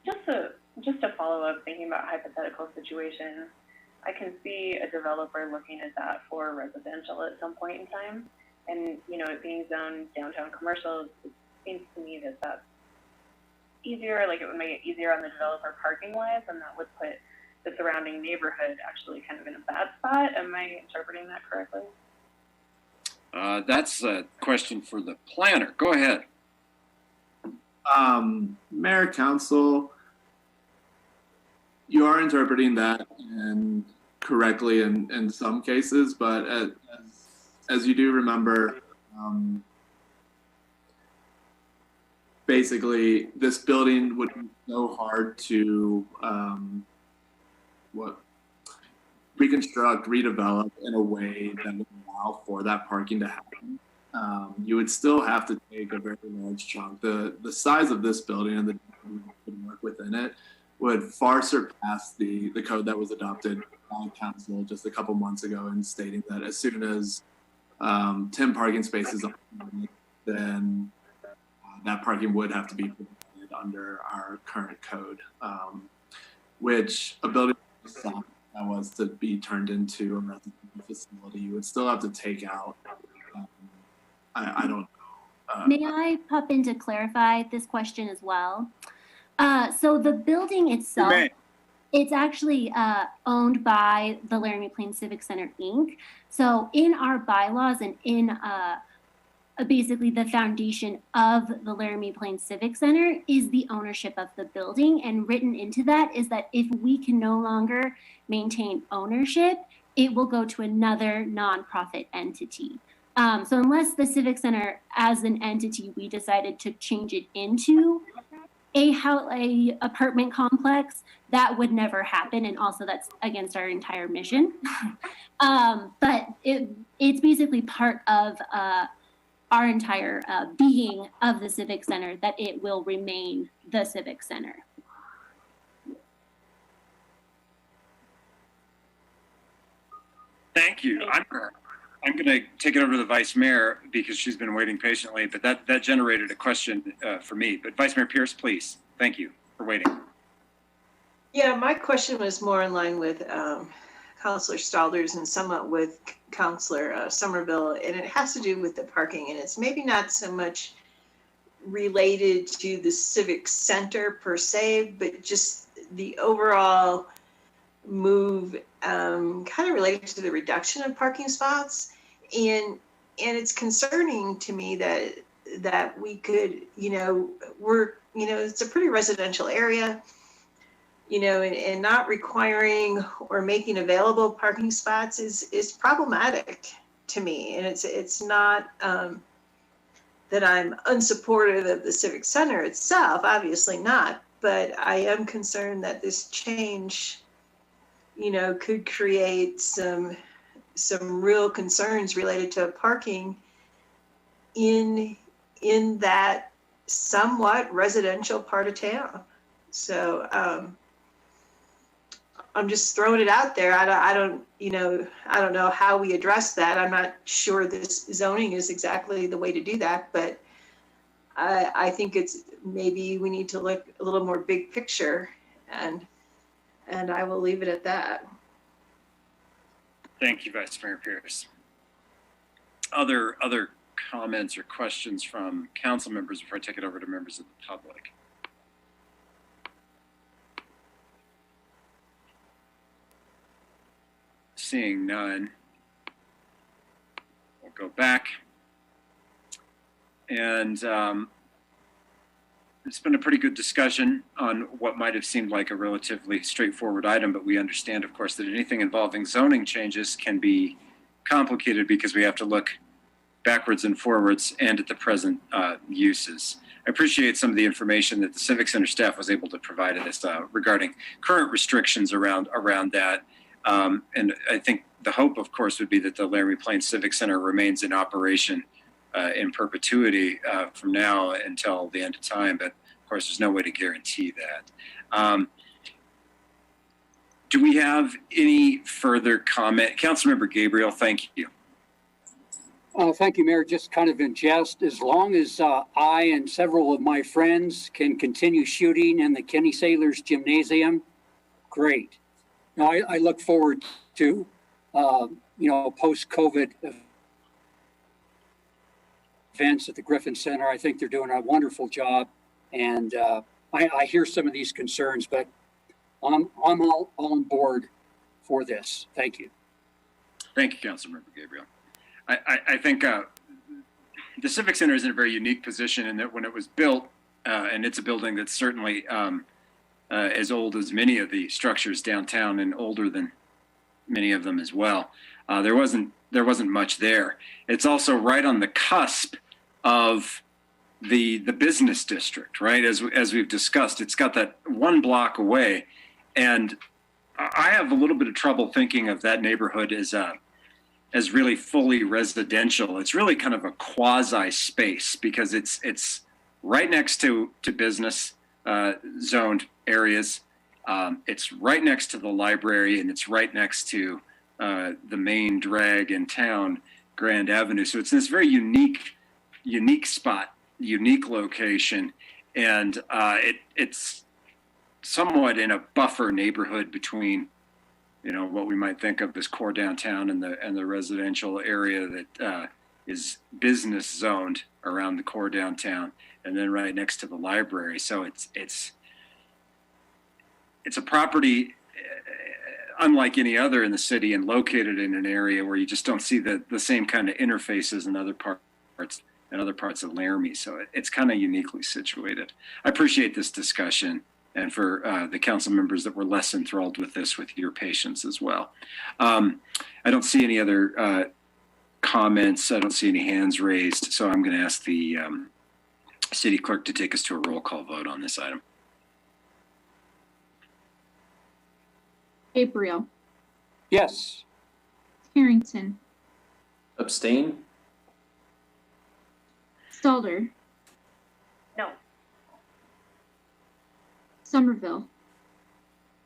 Just a follow-up, thinking about hypothetical situations. I can see a developer looking at that for residential at some point in time. And, you know, it being zoned downtown commercial, it seems to me that that's easier, like it would make it easier on the developer parking-wise, and that would put the surrounding neighborhood actually kind of in a bad spot. Am I interpreting that correctly? That's a question for the planner. Go ahead. Mayor, council, you are interpreting that correctly in some cases, but as you do remember, basically this building would be so hard to reconstruct, redevelop in a way that would allow for that parking to happen. You would still have to take a very large chunk. The size of this building and the would work within it would far surpass the code that was adopted by council just a couple months ago, and stating that as soon as 10 parking spaces, then that parking would have to be provided under our current code, which a building that was to be turned into a residential facility, you would still have to take out. I don't know. May I pop in to clarify this question as well? So the building itself, it's actually owned by the Laramie Plains Civic Center, Inc. So in our bylaws and in basically the foundation of the Laramie Plains Civic Center is the ownership of the building. And written into that is that if we can no longer maintain ownership, it will go to another nonprofit entity. So unless the Civic Center as an entity, we decided to change it into a apartment complex, that would never happen. And also that's against our entire mission. But it's basically part of our entire being of the Civic Center, that it will remain the Civic Center. Thank you. I'm going to take it over to the Vice Mayor because she's been waiting patiently, but that generated a question for me. But Vice Mayor Pierce, please. Thank you for waiting. Yeah, my question was more in line with Councilor Stalders and somewhat with Councilor Somerville, and it has to do with the parking, and it's maybe not so much related to the Civic Center per se, but just the overall move kind of related to the reduction of parking spots. And it's concerning to me that we could, it's a pretty residential area, and not requiring or making available parking spots is problematic to me. And it's not that I'm unsupportive of the Civic Center itself, obviously not, but I am concerned that this change could create some real concerns related to parking in that somewhat residential part of town. So I'm just throwing it out there. I don't know how we address that. I'm not sure this zoning is exactly the way to do that, but I think it's maybe we need to look a little more big picture, and I will leave it at that. Thank you, Vice Mayor Pierce. Other comments or questions from council members before I take it over to members of the public? Seeing none, we'll go back. And it's been a pretty good discussion on what might have seemed like a relatively straightforward item, but we understand, of course, that anything involving zoning changes can be complicated because we have to look backwards and forwards and at the present uses. I appreciate some of the information that the Civic Center staff was able to provide us regarding current restrictions around that. And I think the hope, of course, would be that the Laramie Plains Civic Center remains in operation in perpetuity from now until the end of time. But of course, there's no way to guarantee that. Do we have any further comment? Councilmember Gabriel, thank you. Thank you, Mayor. Just kind of in jest, as long as I and several of my friends can continue shooting in the Kenny Sailors Gymnasium, great. Now, I look forward to, post-COVID events at the Griffin Center. I think they're doing a wonderful job. And I hear some of these concerns, but I'm all on board for this. Thank you. Thank you, Councilmember Gabriel. I think the Civic Center is in a very unique position in that when it was built, and it's a building that's certainly as old as many of the structures downtown and older than many of them as well. There wasn't much there. It's also right on the cusp of the business district, right? As we've discussed, it's got that one block away, and I have a little bit of trouble thinking of that neighborhood as really fully residential. It's really kind of a quasi space because it's right next to business zoned areas. It's right next to the library, and it's right next to the main drag in town, Grand Avenue. So it's this very unique spot, unique location, and it's somewhat in a buffer neighborhood between what we might think of as core downtown and the residential area that is business zoned around the core downtown, and then right next to the library. So it's a property unlike any other in the city, and located in an area where you just don't see the same kind of interfaces in other parts of Laramie. So it's kind of uniquely situated. I appreciate this discussion, and for the council members that were less enthralled with this, with your patience as well. I don't see any other comments. I don't see any hands raised. So I'm going to ask the city clerk to take us to a roll call vote on this item. Gabriel, Yes. Harrington, Abstain? Stalder, No. Somerville,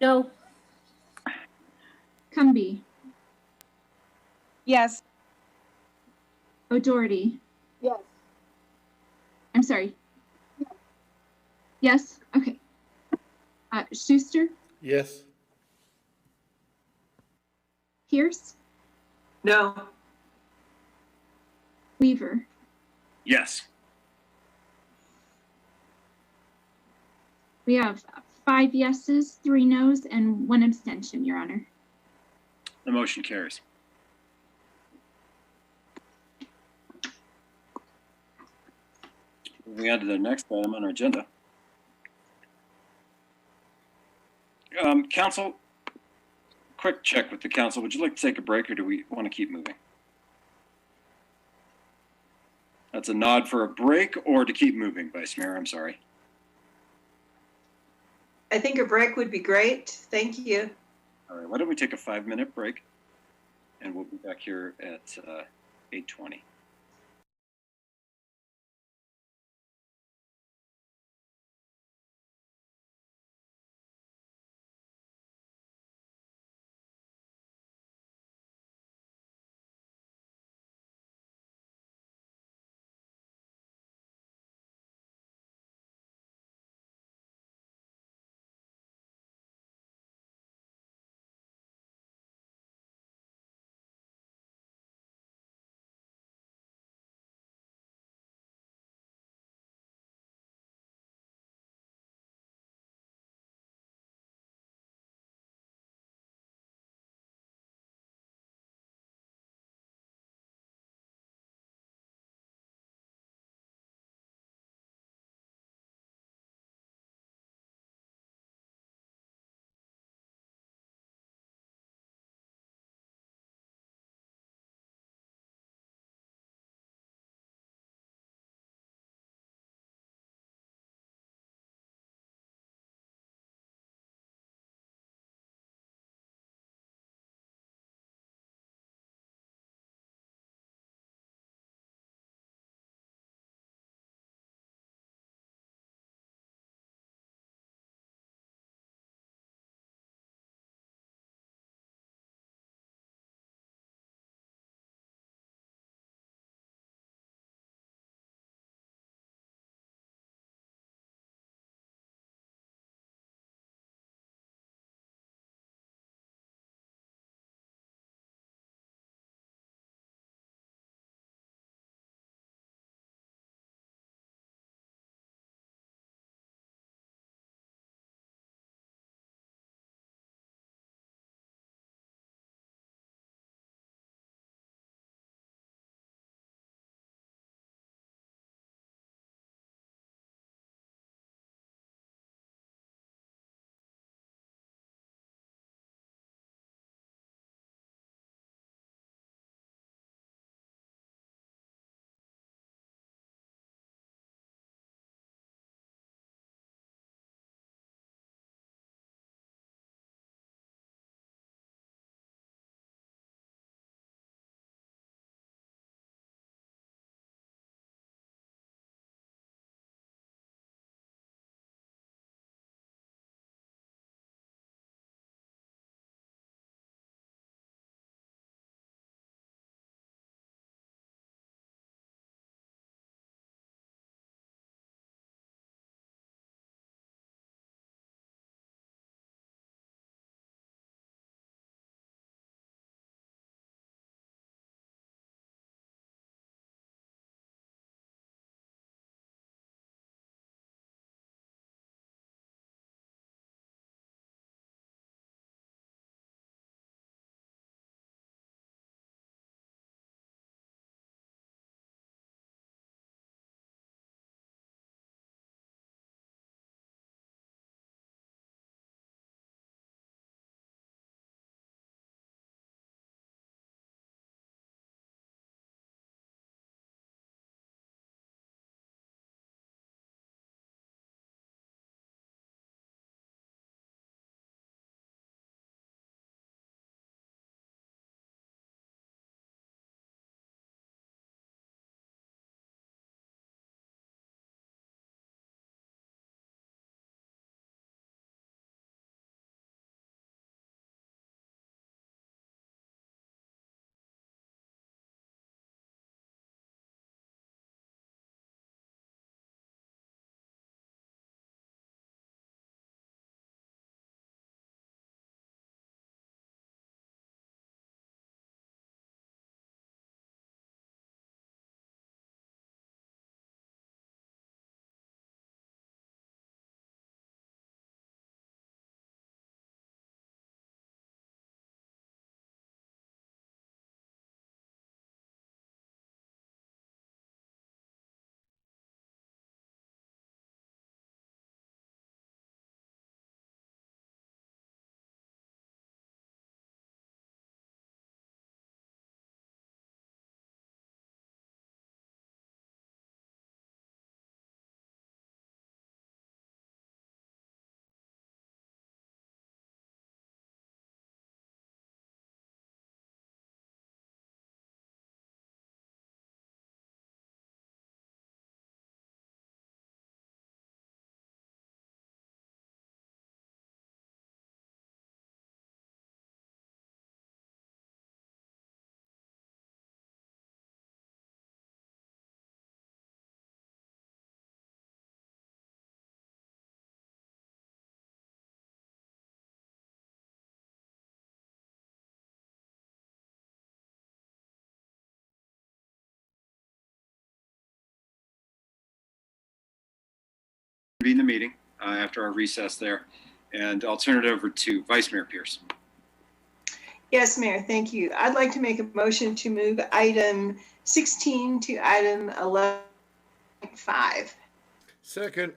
No. Cumby, Yes. O'Doherty. Yes. I'm sorry. Yes? Okay. Schuster, Yes. Pierce, No. Weaver. Yes. We have 5 yeses, 3 nos, and 1 abstention, Your Honor. The motion carries. Moving on to the next item on our agenda. Council, quick check with the council. Would you like to take a break or do we want to keep moving? That's a nod for a break or to keep moving, Vice Mayor. I'm sorry. I think a break would be great. Thank you. All right, why don't we take a 5-minute break and we'll be back here at 8:20. reconvene the meeting after our recess there, and I'll turn it over to Vice Mayor Pierce. Yes, Mayor, thank you. I'd like to make a motion to move item 16 to item 11.5. Second.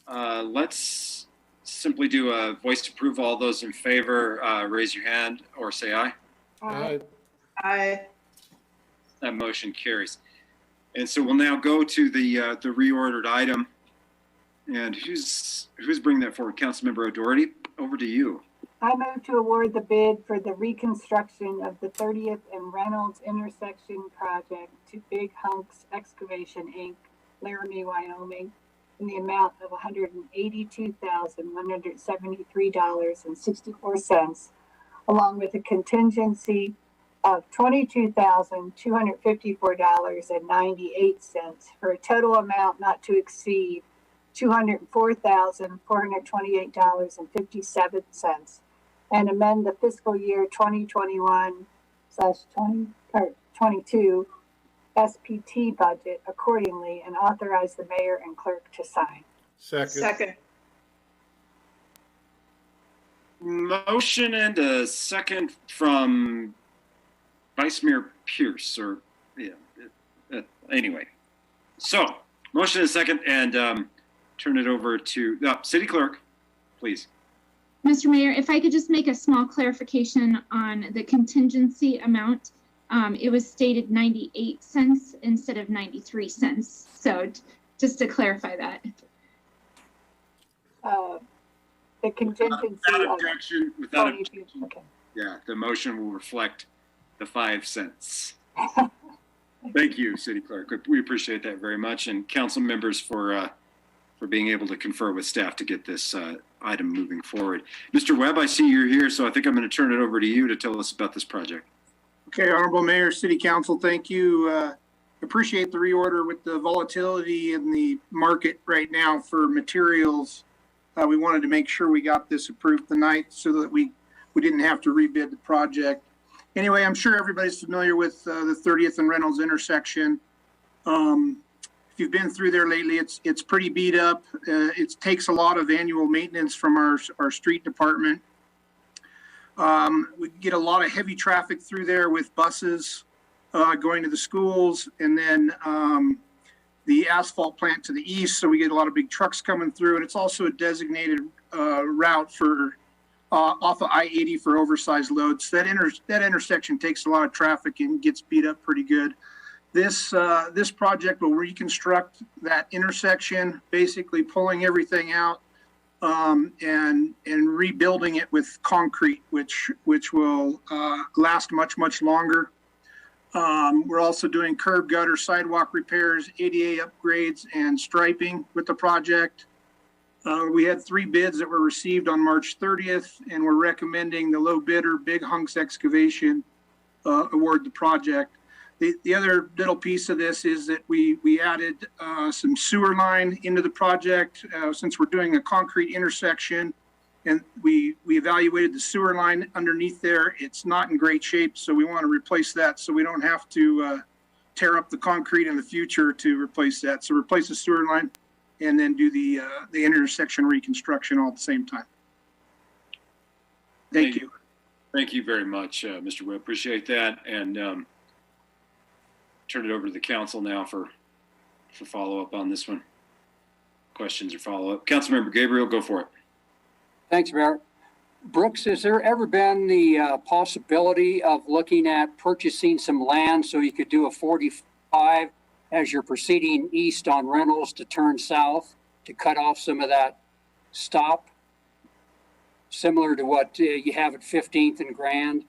Let's simply do a voice approval. All those in favor, raise your hand or say aye. Aye. Aye. That motion carries. And so we'll now go to the reordered item. And who's bringing that forward? Councilmember O'Doherty, over to you. I move to award the bid for the reconstruction of the 30th and Reynolds Intersection project to Big Hunks Excavation, Inc., Laramie, Wyoming, in the amount of $182,173.64, along with a contingency of $22,254.98 for a total amount not to exceed $204,428.57, and amend the fiscal year 2021/22 SPT budget accordingly, and authorize the mayor and clerk to sign. Second. Motion and a second from Vice Mayor Pierce, or anyway. So, motion and a second, and turn it over to City Clerk, please. Mr. Mayor, if I could just make a small clarification on the contingency amount. It was stated 98 cents instead of 93 cents. So just to clarify that. The contingency. Without objection, Okay. Yeah, the motion will reflect the 5 cents. Thank you, City Clerk. We appreciate that very much, and council members for being able to confer with staff to get this item moving forward. Mr. Webb, I see you're here, so I think I'm going to turn it over to you to tell us about this project. Okay, Honorable Mayor, City Council, thank you. Appreciate the reorder with the volatility in the market right now for materials. We wanted to make sure we got this approved tonight so that we didn't have to rebid the project. Anyway, I'm sure everybody's familiar with the 30th and Reynolds Intersection. If you've been through there lately, it's pretty beat up. It takes a lot of annual maintenance from our street department. We get a lot of heavy traffic through there with buses going to the schools, and then the asphalt plant to the east. So we get a lot of big trucks coming through, and it's also a designated route for off of I-80 for oversized loads. That intersection takes a lot of traffic and gets beat up pretty good. This project will reconstruct that intersection, basically pulling everything out and rebuilding it with concrete, which will last much longer. We're also doing curb, gutter, sidewalk repairs, ADA upgrades, and striping with the project. We had 3 bids that were received on March 30th, and we're recommending the low bidder, Big Hunks Excavation, award the project. The other little piece of this is that we added some sewer line into the project since we're doing a concrete intersection, and we evaluated the sewer line underneath there. It's not in great shape, so we want to replace that so we don't have to tear up the concrete in the future to replace that. So replace the sewer line and then do the intersection reconstruction all at the same time. Thank you. Thank you very much, Mr. Webb. Appreciate that, and turn it over to the council now for follow-up on this one. Questions or follow-up? Councilmember Gabriel, go for it. Thanks, Mayor. Brooks, has there ever been the possibility of looking at purchasing some land so you could do a 45 as you're proceeding east on Reynolds to turn south to cut off some of that stop, similar to what you have at 15th and Grand?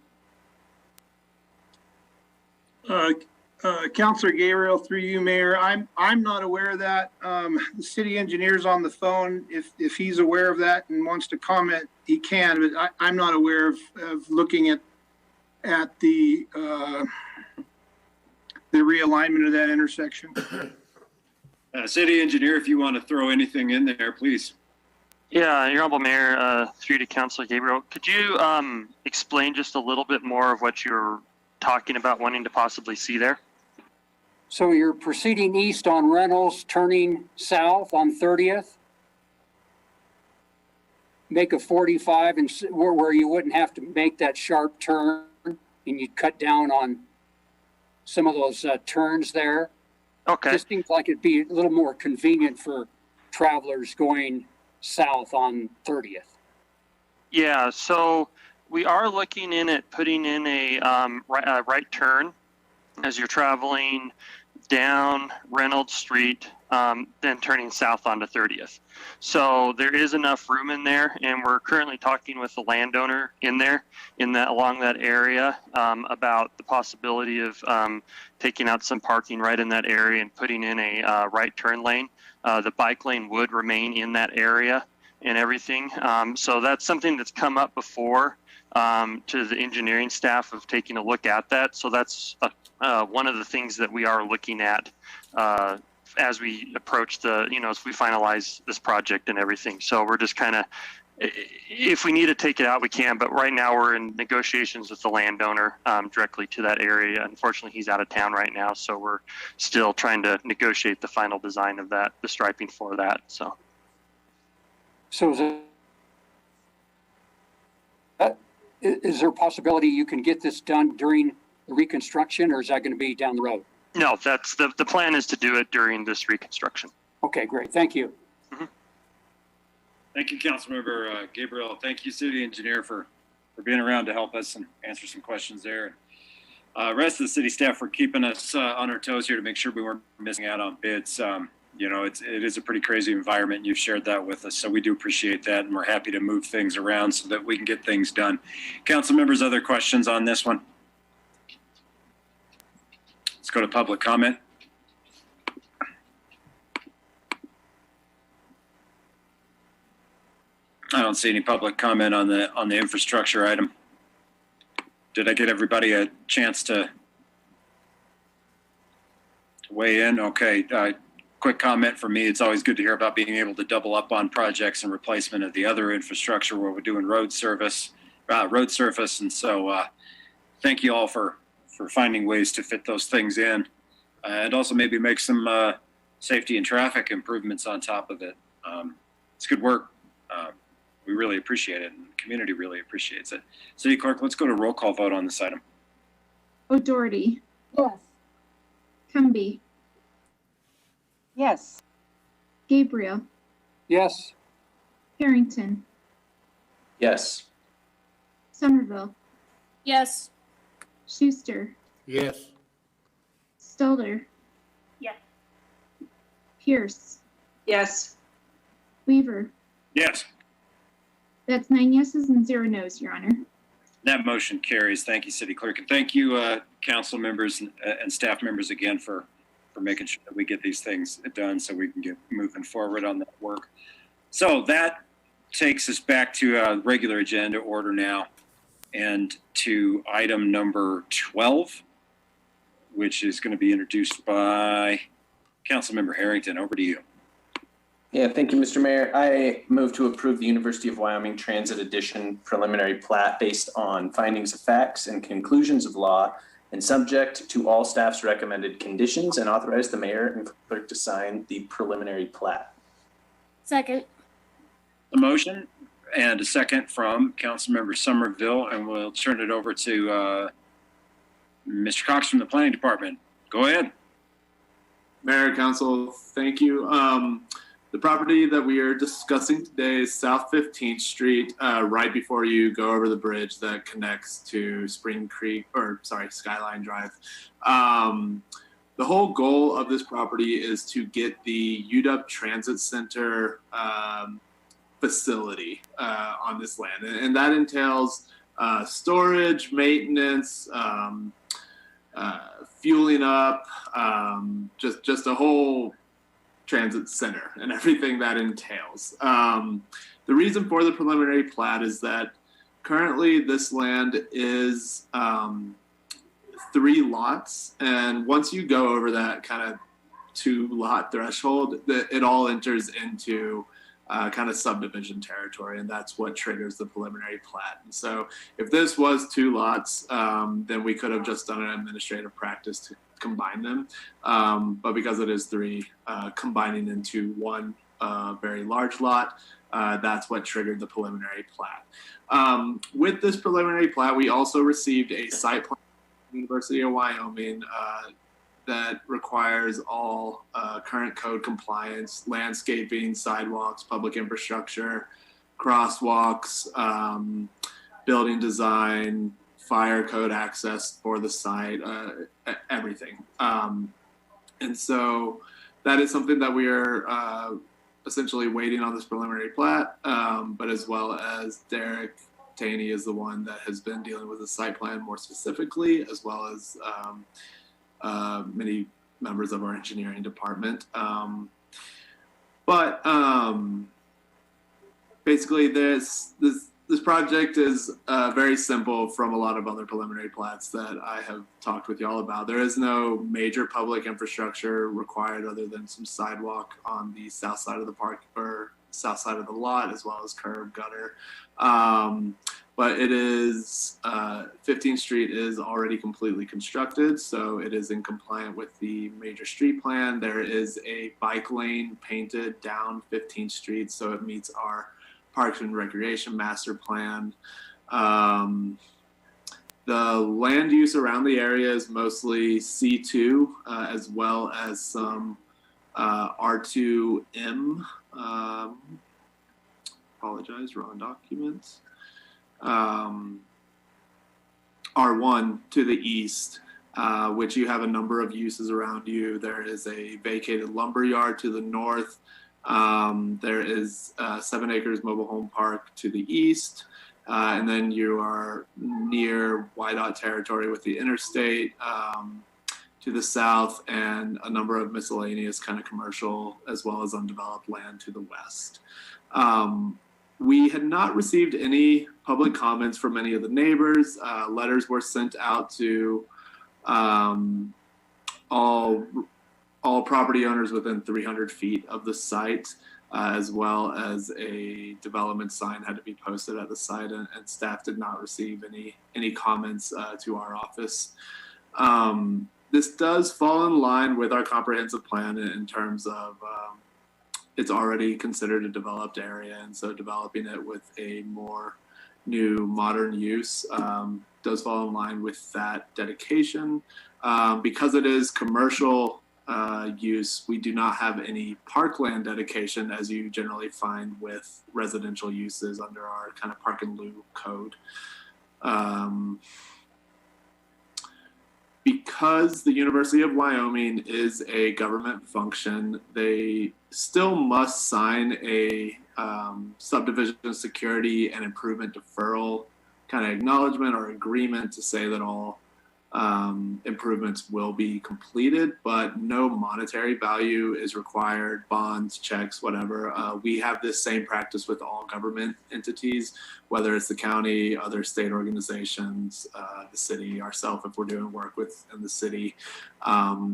Councilor Gabriel, through you, Mayor, I'm not aware of that. The city engineer's on the phone. If he's aware of that and wants to comment, he can. But I'm not aware of looking at the realignment of that intersection. City engineer, if you want to throw anything in there, please. Yeah, Your Honorable Mayor, through to Councilor Gabriel, could you explain just a little bit more of what you're talking about wanting to possibly see there? So you're proceeding east on Reynolds, turning south on 30th? Make a 45 and where you wouldn't have to make that sharp turn and you'd cut down on some of those turns there. Okay. This seems like it'd be a little more convenient for travelers going south on 30th. Yeah, so we are looking in at putting in a right turn as you're traveling down Reynolds Street, then turning south onto 30th. So there is enough room in there, and we're currently talking with the landowner along that area about the possibility of taking out some parking right in that area and putting in a right turn lane. The bike lane would remain in that area and everything. So that's something that's come up before to the engineering staff of taking a look at that. So that's one of the things that we are looking at as we approach as we finalize this project and everything. So we're just kind of, if we need to take it out, we can, but right now we're in negotiations with the landowner directly to that area. Unfortunately, he's out of town right now, so we're still trying to negotiate the final design of that, the striping for that. So is there a possibility you can get this done during the reconstruction, or is that going to be down the road? No, that's the plan is to do it during this reconstruction. Okay, great. Thank you. Mm-hmm. Thank you, Councilmember Gabriel. Thank you, City Engineer, for being around to help us and answer some questions there. Rest of the city staff for keeping us on our toes here to make sure we weren't missing out on bids. It is a pretty crazy environment. You've shared that with us, so we do appreciate that, and we're happy to move things around so that we can get things done. Council members, other questions on this one? Let's go to public comment. I don't see any public comment on the infrastructure item. Did I get everybody a chance to weigh in? Okay. Quick comment for me. It's always good to hear about being able to double up on projects and replacement of the other infrastructure where we're doing road surface. And so thank you all for finding ways to fit those things in and also maybe make some safety and traffic improvements on top of it. It's good work. We really appreciate it, and the community really appreciates it. City Clerk, let's go to roll call vote on this item. O'Doherty. Yes. Cumby. Yes. Gabriel. Yes. Harrington. Yes. Somerville. Yes. Schuster. Yes. Stolder. Yes. Pierce. Yes. Weaver. Yes. That's 9 yeses and 0 nos, Your Honor. That motion carries. Thank you, City Clerk. And thank you, council members and staff members again for making sure that we get these things done so we can get moving forward on that work. So that takes us back to regular agenda order now and to item number 12, which is going to be introduced by Councilmember Harrington. Over to you. Yeah, thank you, Mr. Mayor. I move to approve the University of Wyoming Transit Edition preliminary plat based on findings of facts and conclusions of law and subject to all staff's recommended conditions, and authorize the mayor and clerk to sign the preliminary plat. Second. A motion and a second from Councilmember Somerville, and we'll turn it over to Mr. Cox from the Planning Department. Go ahead. Mayor, Council, thank you. The property that we are discussing today is South 15th Street, right before you go over the bridge that connects to Skyline Drive. The whole goal of this property is to get the UW Transit Center facility on this land. And that entails storage, maintenance, fueling up, just a whole transit center and everything that entails. The reason for the preliminary plat is that currently this land is 3 lots, and once you go over that kind of 2 lot threshold, it all enters into kind of subdivision territory, and that's what triggers the preliminary plat. And so if this was 2 lots, then we could have just done an administrative practice to combine them. But because it is 3, combining into one very large lot, that's what triggered the preliminary plat. With this preliminary plat, we also received a site plan from the University of Wyoming that requires all current code compliance, landscaping, sidewalks, public infrastructure, crosswalks, building design, fire code access for the site, everything. And so that is something that we are essentially waiting on this preliminary plat, but as well as Derek Taney is the one that has been dealing with the site plan more specifically, as well as many members of our engineering department. Basically this project is very simple from a lot of other preliminary plats that I have talked with y'all about. There is no major public infrastructure required other than some sidewalk on the south side of the park or south side of the lot, as well as curb, gutter. But it is, 15th Street is already completely constructed, so it is in compliant with the major street plan. There is a bike lane painted down 15th Street, so it meets our Parks and Recreation Master Plan. The land use around the area is mostly C2, as well as some R2M. Apologize, wrong documents. R1 to the east, which you have a number of uses around you. There is a vacated lumber yard to the north. There is 7 acres mobile home park to the east. And then you are near YDOT territory with the interstate to the south, and a number of miscellaneous kind of commercial as well as undeveloped land to the west. We had not received any public comments from any of the neighbors. Letters were sent out to all property owners within 300 feet of the site, as well as a development sign had to be posted at the site, and staff did not receive any comments to our office. This does fall in line with our comprehensive plan in terms of it's already considered a developed area, and so developing it with a more new modern use does fall in line with that dedication. Because it is commercial use, we do not have any parkland dedication as you generally find with residential uses under our kind of park and lieu code. Because the University of Wyoming is a government function, they still must sign a subdivision security and improvement deferral kind of acknowledgement or agreement to say that all improvements will be completed, but no monetary value is required, bonds, checks, whatever. We have this same practice with all government entities, whether it's the county, other state organizations, the city, ourselves if we're doing work within the city.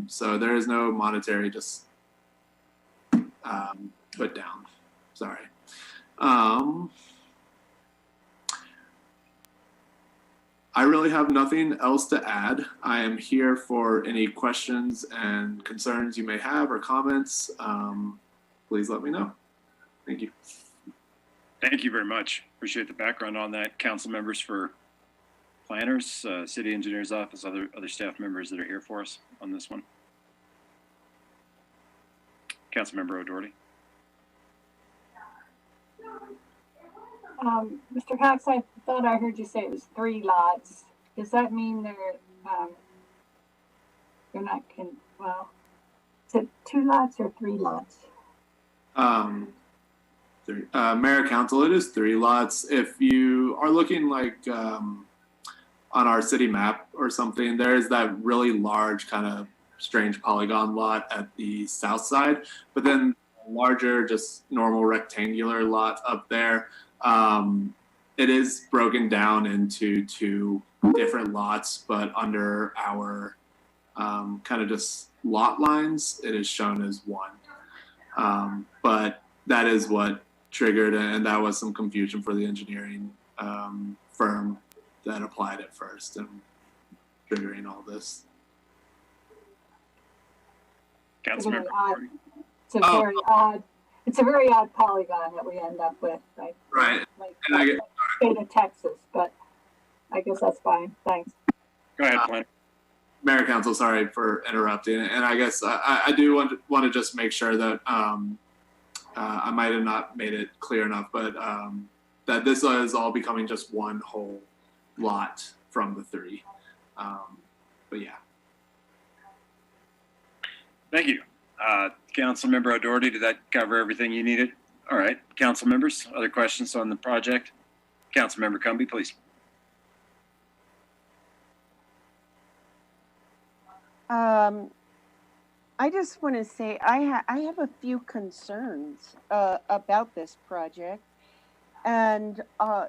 So there is no monetary just put down. Sorry. I really have nothing else to add. I am here for any questions and concerns you may have or comments. Please let me know. Thank you. Thank you very much. Appreciate the background on that. Council members, for planners, city engineer's office, other staff members that are here for us on this one. Councilmember O'Doherty. Mr. Cox, I thought I heard you say it was 3 lots. Does that mean they're not well, is it 2 lots or 3 lots? Mayor, Council, it is 3 lots. If you are looking like on our city map or something, there is that really large kind of strange polygon lot at the south side, but then a larger, just normal rectangular lot up there. It is broken down into 2 different lots, but under our kind of just lot lines, it is shown as 1. But that is what triggered, and that was some confusion for the engineering firm that applied it first and triggering all this. Councilmember. It's a very odd polygon that we end up with, right? Right. Like And state of Texas, but I guess that's fine. Thanks. Go ahead, Glenn. Mayor, Council, sorry for interrupting. And I guess I do want to just make sure that I might have not made it clear enough, but that this is all becoming just one whole lot from the 3. But yeah. Thank you. Councilmember O'Doherty, did that cover everything you needed? All right. Council members, other questions on the project? Councilmember Cumby, please. I just want to say I have a few concerns about this project. And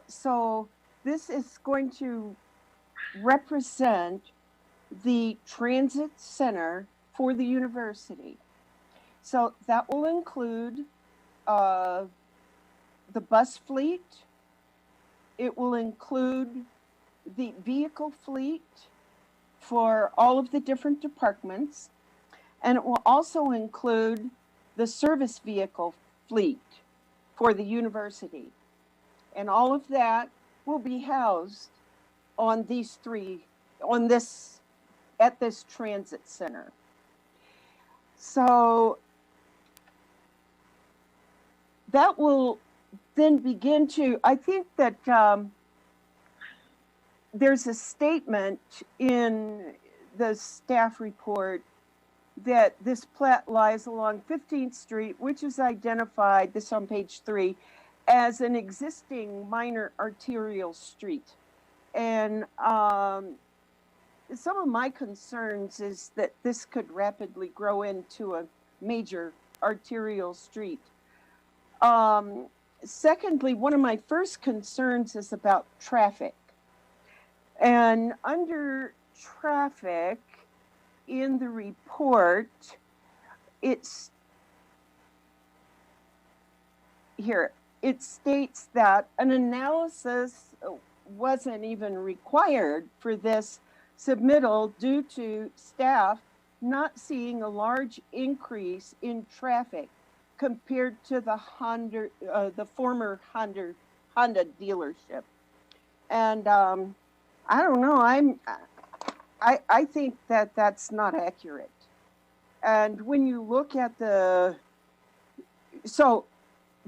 so this is going to represent the transit center for the university. So that will include the bus fleet. It will include the vehicle fleet for all of the different departments. And it will also include the service vehicle fleet for the university. And all of that will be housed on these 3, at this transit center. So that will then begin to, I think that there's a statement in the staff report that this plat lies along 15th Street, which is identified, this on page 3, as an existing minor arterial street. And some of my concerns is that this could rapidly grow into a major arterial street. Secondly, one of my first concerns is about traffic. And under traffic in the report, it's here. It states that an analysis wasn't even required for this submittal due to staff not seeing a large increase in traffic compared to the former Honda dealership. And I don't know, I think that that's not accurate. And when you look at so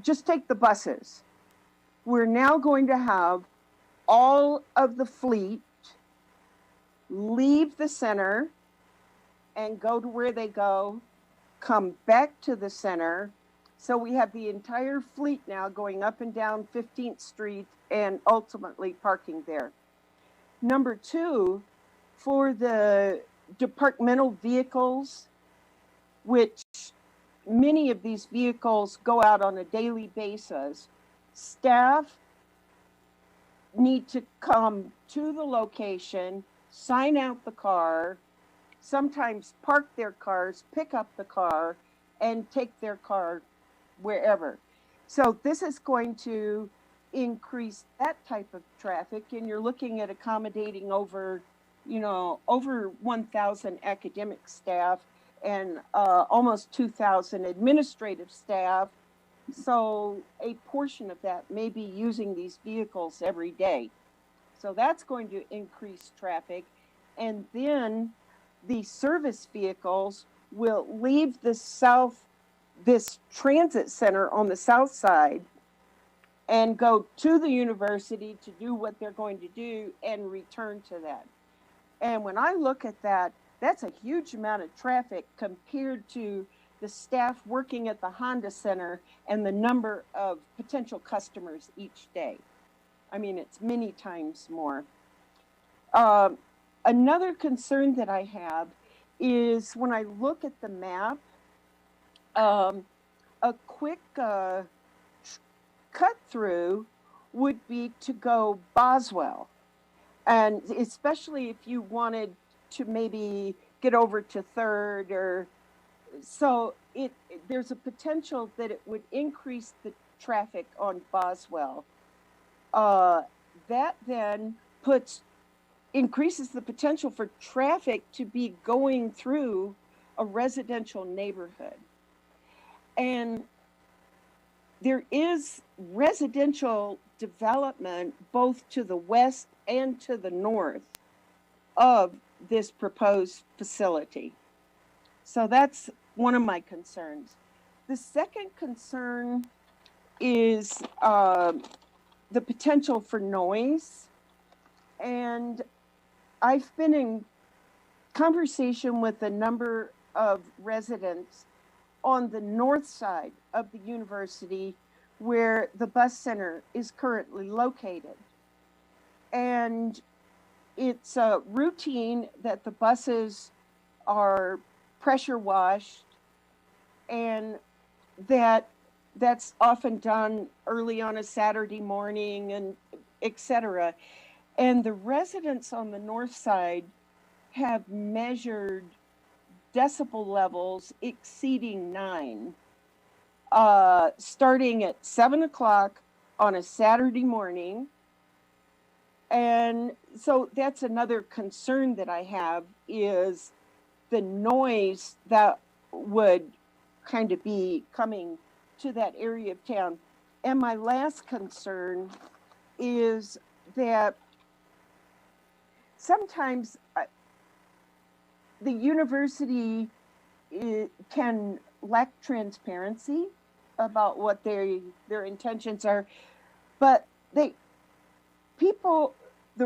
just take the buses. We're now going to have all of the fleet leave the center and go to where they go, come back to the center. So we have the entire fleet now going up and down 15th Street and ultimately parking there. Number 2, for the departmental vehicles, which many of these vehicles go out on a daily basis, staff need to come to the location, sign out the car, sometimes park their cars, pick up the car, and take their car wherever. So this is going to increase that type of traffic, and you're looking at accommodating over 1,000 academic staff and almost 2,000 administrative staff. So a portion of that may be using these vehicles every day. So that's going to increase traffic. And then the service vehicles will leave this transit center on the south side and go to the university to do what they're going to do and return to that. And when I look at that, that's a huge amount of traffic compared to the staff working at the Honda Center and the number of potential customers each day. I mean, it's many times more. Another concern that I have is when I look at the map, a quick cut through would be to go Boswell. And especially if you wanted to maybe get over to 3rd, or so there's a potential that it would increase traffic on Boswell. That then increases the potential for traffic to be going through a residential neighborhood. And there is residential development both to the west and to the north of this proposed facility. So that's one of my concerns. The second concern is the potential for noise. And I've been in conversation with a number of residents on the north side of the university where the bus center is currently located. And it's a routine that the buses are pressure washed, and that's often done early on a Saturday morning, and etc. And the residents on the north side have measured decibel levels exceeding 9, starting at 7 o'clock on a Saturday morning. And so that's another concern that I have, is the noise that would kind of be coming to that area of town. And my last concern is that sometimes the university can lack transparency about what their intentions are, but the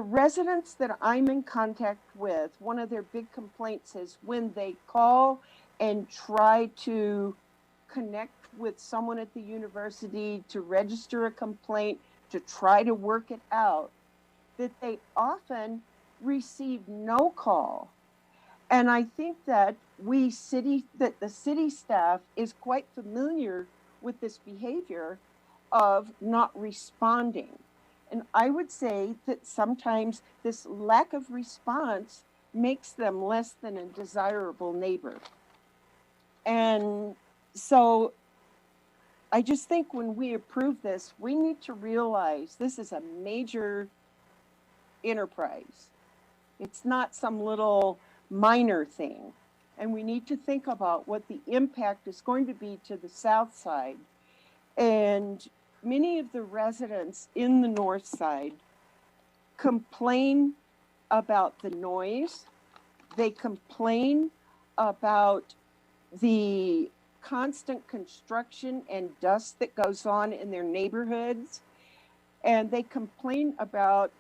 residents that I'm in contact with, one of their big complaints is when they call and try to connect with someone at the university to register a complaint, to try to work it out, that they often receive no call. And I think that the city staff is quite familiar with this behavior of not responding. And I would say that sometimes this lack of response makes them less than a desirable neighbor. And so I just think when we approve this, we need to realize this is a major enterprise. It's not some little minor thing. And we need to think about what the impact is going to be to the south side. And many of the residents in the north side complain about the noise. They complain about the constant construction and dust that goes on in their neighborhoods. And they complain about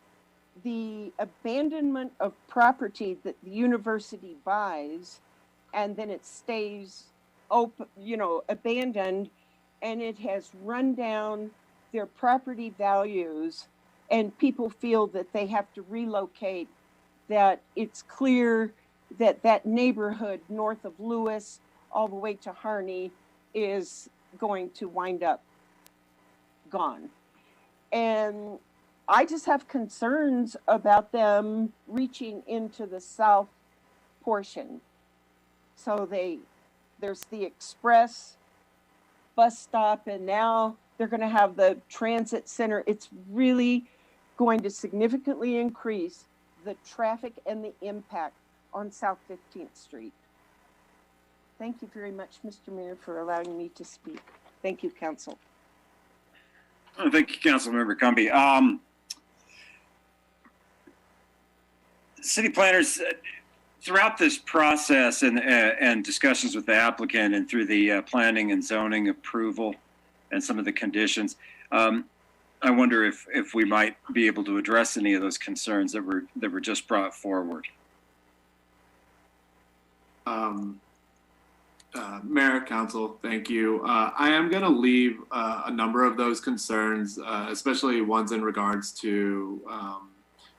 the abandonment of property that the university buys, and then it stays open, abandoned, and it has run down their property values, and people feel that they have to relocate, that it's clear that that neighborhood north of Lewis all the way to Harney is going to wind up gone. And I just have concerns about them reaching into the south portion. So there's the express bus stop, and now they're going to have the transit center. It's really going to significantly increase the traffic and the impact on South 15th Street. Thank you very much, Mr. Mayor, for allowing me to speak. Thank you, Council. Thank you, Councilmember Cumbie. City planners, throughout this process and discussions with the applicant and through the planning and zoning approval and some of the conditions, I wonder if we might be able to address any of those concerns that were just brought forward. Mayor, Council, thank you. I am going to leave a number of those concerns, especially ones in regards to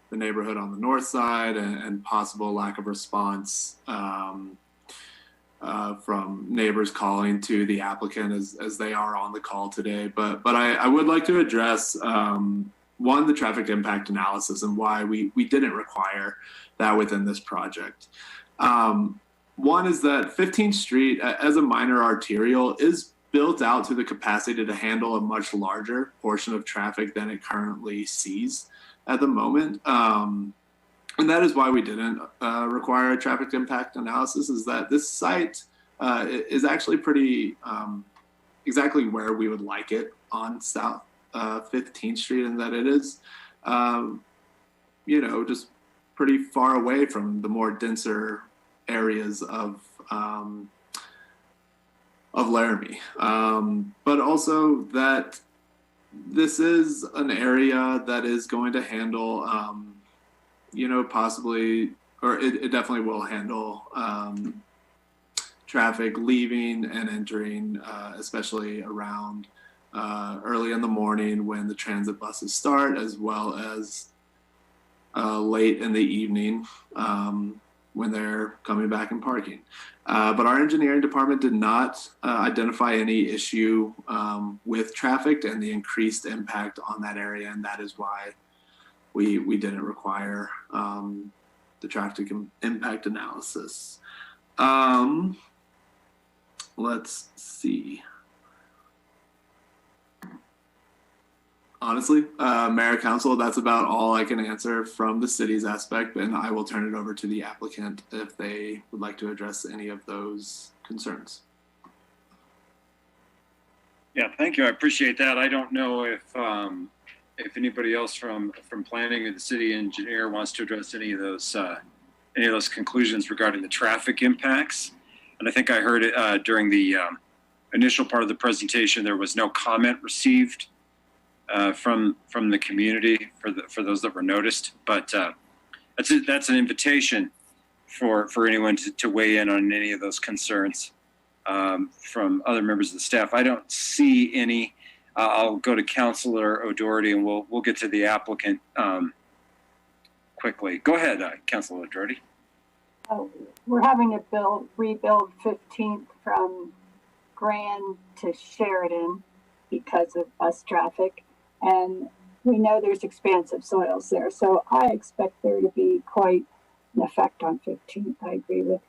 the neighborhood on the north side and possible lack of response from neighbors calling to the applicant as they are on the call today. But I would like to address one, the traffic impact analysis and why we didn't require that within this project. One is that 15th Street as a minor arterial is built out to the capacity to handle a much larger portion of traffic than it currently sees at the moment. And that is why we didn't require a traffic impact analysis, is that this site is actually pretty exactly where we would like it on South 15th Street, and that it is, just pretty far away from the more denser areas of Laramie. But also that this is an area that is going to handle, possibly, or it definitely will handle traffic leaving and entering, especially around early in the morning when the transit buses start, as well as late in the evening when they're coming back and parking. But our engineering department did not identify any issue with traffic and the increased impact on that area, and that is why we didn't require the traffic impact analysis. Let's see. Honestly, Mayor, Council, that's about all I can answer from the city's aspect, and I will turn it over to the applicant if they would like to address any of those concerns. Yeah, thank you. I appreciate that. I don't know if anybody else from planning or the city engineer wants to address any of those conclusions regarding the traffic impacts. And I think I heard it during the initial part of the presentation. There was no comment received from the community for those that were noticed, but that's an invitation for anyone to weigh in on any of those concerns from other members of the staff. I don't see any. I'll go to Councilor O'Doherty, and we'll get to the applicant quickly. Go ahead, Councilor O'Doherty. We're having to rebuild 15th from Grand to Sheridan because of bus traffic. And we know there's expansive soils there. So I expect there to be quite an effect on 15th. I agree with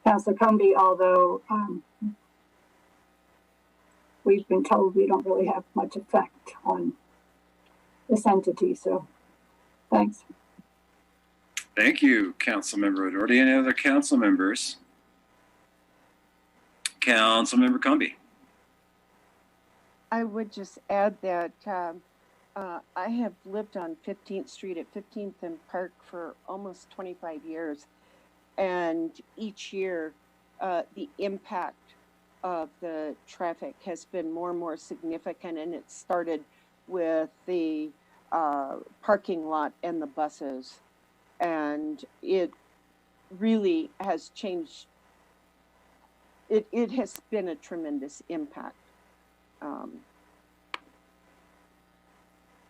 Councilor Cumby, although we've been told we don't really have much effect on this entity. So thanks. Thank you, Councilmember O'Doherty. Any other council members? Councilmember Cumby. I would just add that I have lived on 15th Street at 15th and Park for almost 25 years. And each year, the impact of the traffic has been more and more significant. And it started with the parking lot and the buses. And it really has changed. It has been a tremendous impact.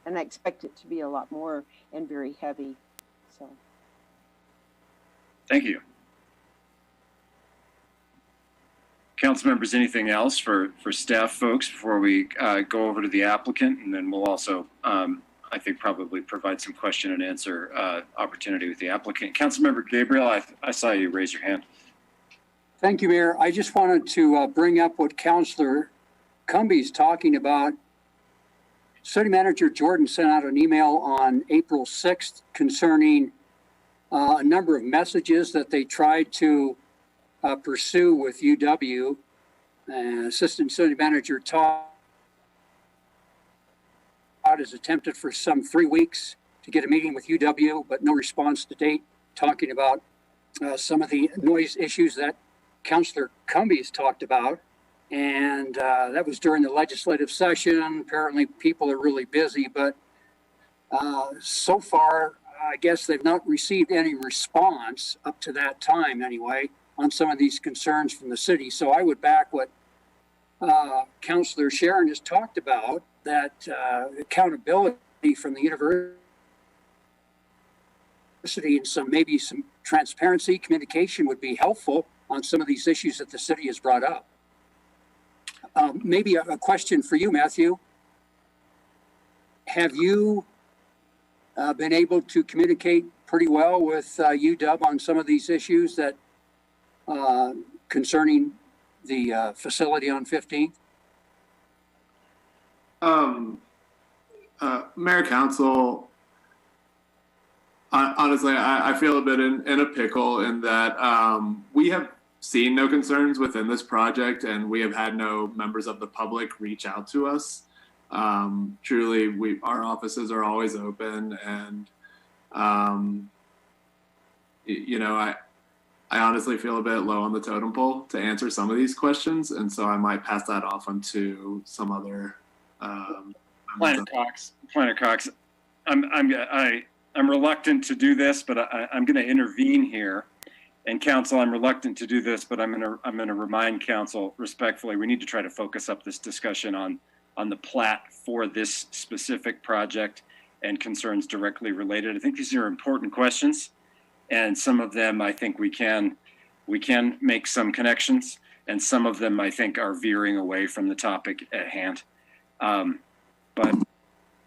And I expect it to be a lot more and very heavy. So, thank you. Council members, anything else for staff folks before we go over to the applicant? And then we'll also, I think, probably provide some question and answer opportunity with the applicant. Councilmember Gabriel, I saw you raise your hand. Thank you, Mayor. I just wanted to bring up what Councilor Cumby's talking about. City Manager Jordan sent out an email on April 6th concerning a number of messages that they tried to pursue with UW. Assistant City Manager Todd has attempted for some 3 weeks to get a meeting with UW, but no response to date, talking about some of the noise issues that Councilor Cumby's talked about. And that was during the legislative session. Apparently people are really busy, but so far, I guess they've not received any response up to that time anyway on some of these concerns from the city. So I would back what Councilor Sharon just talked about, that accountability from the university and maybe some transparency, communication would be helpful on some of these issues that the city has brought up. Maybe a question for you, Matthew. Have you been able to communicate pretty well with UW on some of these issues that concerning the facility on 15th? Mayor Council, honestly, I feel a bit in a pickle in that we have seen no concerns within this project, and we have had no members of the public reach out to us. Truly, our offices are always open, and you know, I honestly feel a bit low on the totem pole to answer some of these questions, and so I might pass that off onto some other. Planner Cox, I'm reluctant to do this, but I'm going to intervene here. And council, I'm reluctant to do this, but I'm going to remind council respectfully, we need to try to focus up this discussion on the plat for this specific project and concerns directly related. I think these are important questions, and some of them I think we can make some connections, and some of them I think are veering away from the topic at hand. But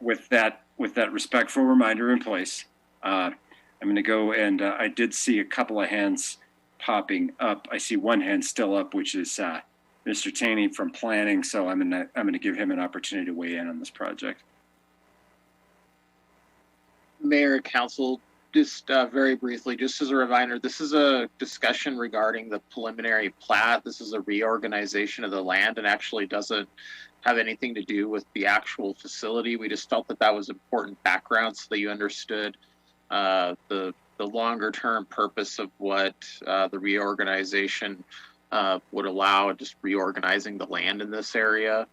with that respectful reminder in place, I'm going to go, and I did see a couple of hands popping up. I see one hand still up, which is Mr. Taney from planning. So I'm going to give him an opportunity to weigh in on this project. Mayor, Council, just very briefly, just as a reminder, this is a discussion regarding the preliminary plat. This is a reorganization of the land and actually doesn't have anything to do with the actual facility. We just felt that that was important background so that you understood the longer term purpose of what the reorganization would allow, just reorganizing the land in this area.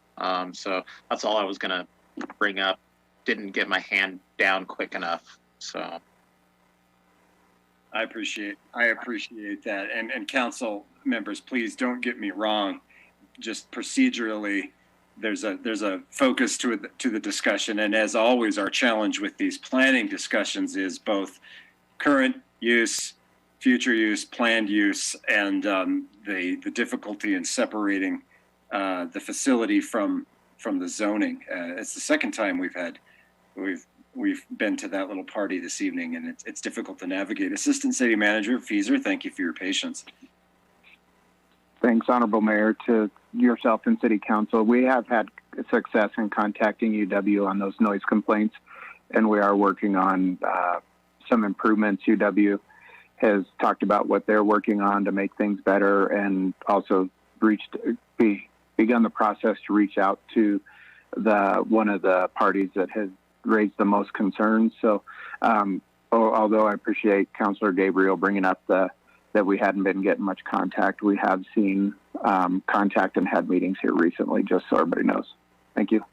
So that's all I was gonna bring up. Didn't get my hand down quick enough, so. I appreciate that. And council members, please don't get me wrong. Just procedurally, there's a focus to the discussion, and as always, our challenge with these planning discussions is both current use, future use, planned use, and the difficulty in separating the facility from the zoning. It's the second time we've been to that little party this evening, and it's difficult to navigate. Assistant City Manager Fieser, thank you for your patience. Thanks, Honorable Mayor, to yourself and City Council. We have had success in contacting UW on those noise complaints, and we are working on some improvements. UW has talked about what they're working on to make things better, and also begun the process to reach out to one of the parties that has raised the most concerns. So although I appreciate Councilor Gabriel bringing up that we hadn't been getting much contact, we have seen contact and had meetings here recently, just so everybody knows. Thank you.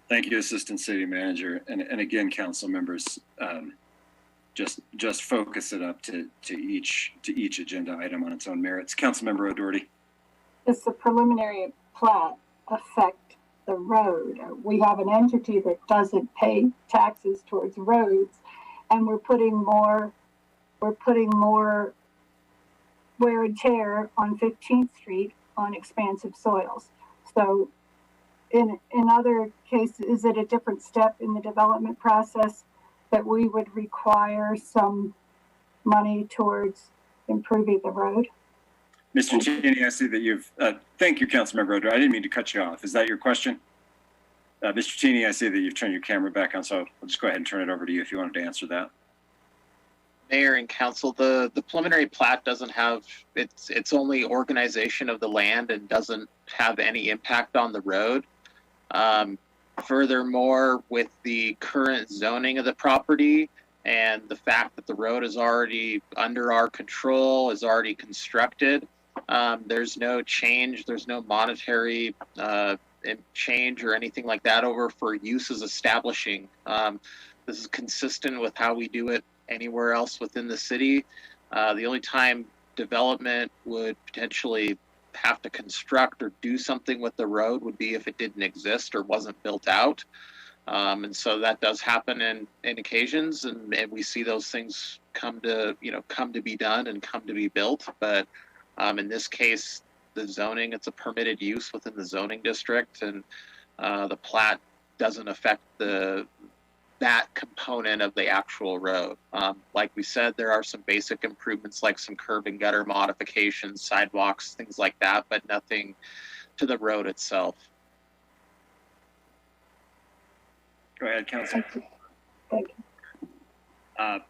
Thank you, Assistant City Manager. And again, council members, just focus it up to each agenda item on its own merits. Councilmember O'Doherty. Does the preliminary plat affect the road? We have an entity that doesn't pay taxes towards roads, and we're putting more wear and tear on 15th Street on expansive soils. So in other cases, is it a different step in the development process that we would require some money towards improving the road? Mr. Cheney, I see that you've, thank you, Councilmember O'Doherty. I didn't mean to cut you off. Is that your question? Mr. Cheney, I see that you've turned your camera back on, so I'll just go ahead and turn it over to you if you wanted to answer that. Mayor and Council, the preliminary plat doesn't have, it's only organization of the land and doesn't have any impact on the road. Furthermore, with the current zoning of the property and the fact that the road is already under our control, is already constructed, there's no change, there's no monetary change or anything like that over for uses establishing. This is consistent with how we do it anywhere else within the city. The only time development would potentially have to construct or do something with the road would be if it didn't exist or wasn't built out. And so that does happen in occasions, and we see those things come to be done and come to be built. But in this case, the zoning, it's a permitted use within the zoning district, and the plat doesn't affect that component of the actual road. Like we said, there are some basic improvements like some curb and gutter modifications, sidewalks, things like that, but nothing to the road itself. Go ahead, Council. Thank you.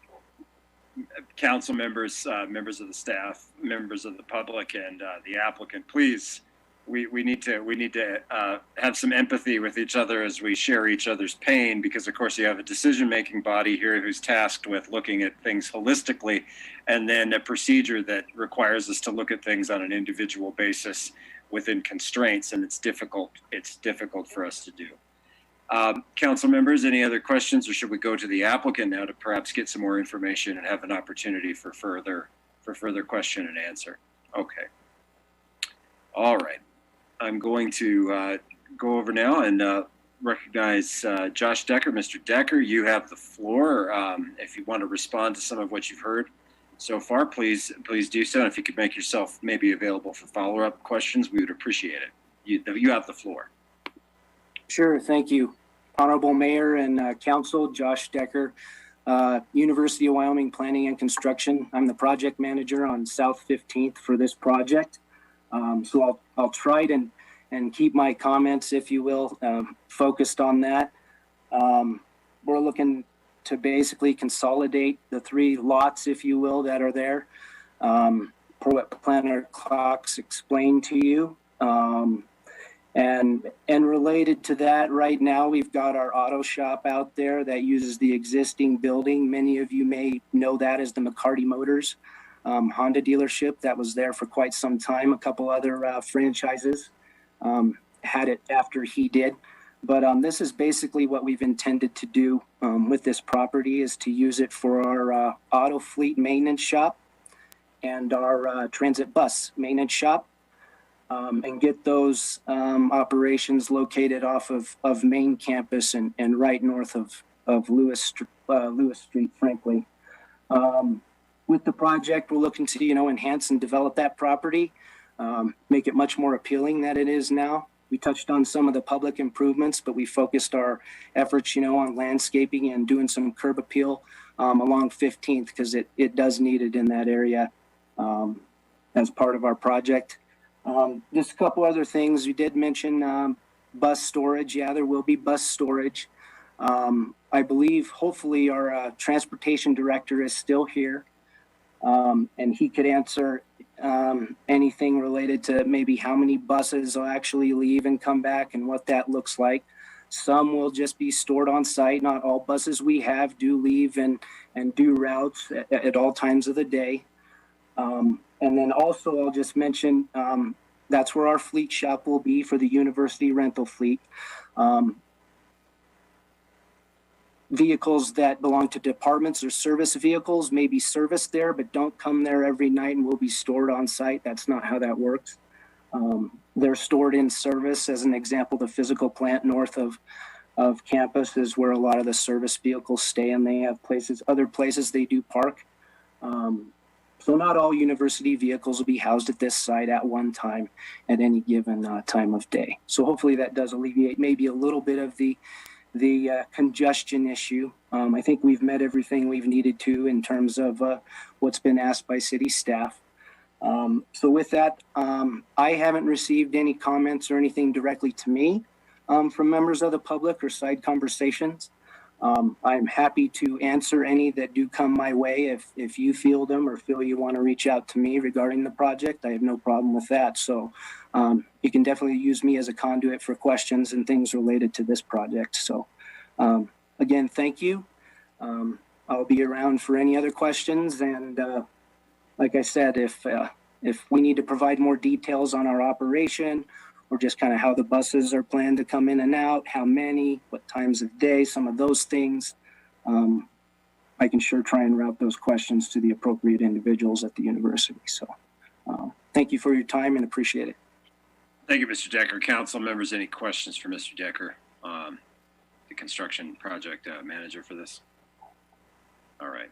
Council members, members of the staff, members of the public, and the applicant, please, we need to have some empathy with each other as we share each other's pain, because of course you have a decision-making body here who's tasked with looking at things holistically, and then a procedure that requires us to look at things on an individual basis within constraints, and it's difficult for us to do. Council members, any other questions, or should we go to the applicant now to perhaps get some more information and have an opportunity for further question and answer? Okay. All right. I'm going to go over now and recognize Josh Decker. Mr. Decker, you have the floor. If you want to respond to some of what you've heard so far, please do so. And if you could make yourself maybe available for follow-up questions, we would appreciate it. You have the floor. Sure, thank you. Honorable Mayor and Council, Josh Decker, University of Wyoming Planning and Construction. I'm the project manager on South 15th for this project. So I'll try and keep my comments, if you will, focused on that. We're looking to basically consolidate the 3 lots, if you will, that are there. Per what Planner Cox explained to you. And related to that, right now we've got our auto shop out there that uses the existing building. Many of you may know that as the McCarty Motors Honda dealership that was there for quite some time. A couple other franchises had it after he did. But this is basically what we've intended to do with this property, is to use it for our auto fleet maintenance shop and our transit bus maintenance shop. And get those operations located off of main campus and right north of Lewis Street, frankly. With the project, we're looking to, enhance and develop that property, make it much more appealing than it is now. We touched on some of the public improvements, but we focused our efforts, on landscaping and doing some curb appeal along 15th, because it does need it in that area as part of our project. Just a couple other things. You did mention bus storage. Yeah, there will be bus storage. I believe hopefully our transportation director is still here, and he could answer anything related to maybe how many buses will actually leave and come back and what that looks like. Some will just be stored on site. Not all buses we have do leave and do routes at all times of the day. And then also I'll just mention that's where our fleet shop will be for the university rental fleet. Vehicles that belong to departments or service vehicles may be serviced there, but don't come there every night and will be stored on site. That's not how that works. They're stored in service. As an example, the physical plant north of campus is where a lot of the service vehicles stay, and they have other places they do park. So not all university vehicles will be housed at this site at one time at any given time of day. So hopefully that does alleviate maybe a little bit of the congestion issue. I think we've met everything we've needed to in terms of what's been asked by city staff. So with that, I haven't received any comments or anything directly to me from members of the public or side conversations. I'm happy to answer any that do come my way if you feel them or feel you want to reach out to me regarding the project. I have no problem with that. So you can definitely use me as a conduit for questions and things related to this project. So again, thank you. I'll be around for any other questions. And like I said, if we need to provide more details on our operation, or just kind of how the buses are planned to come in and out, how many, what times of day, some of those things. I can sure try and route those questions to the appropriate individuals at the university. So thank you for your time and appreciate it. Thank you, Mr. Decker. Council members, any questions for Mr. Decker, the construction project manager for this? All right.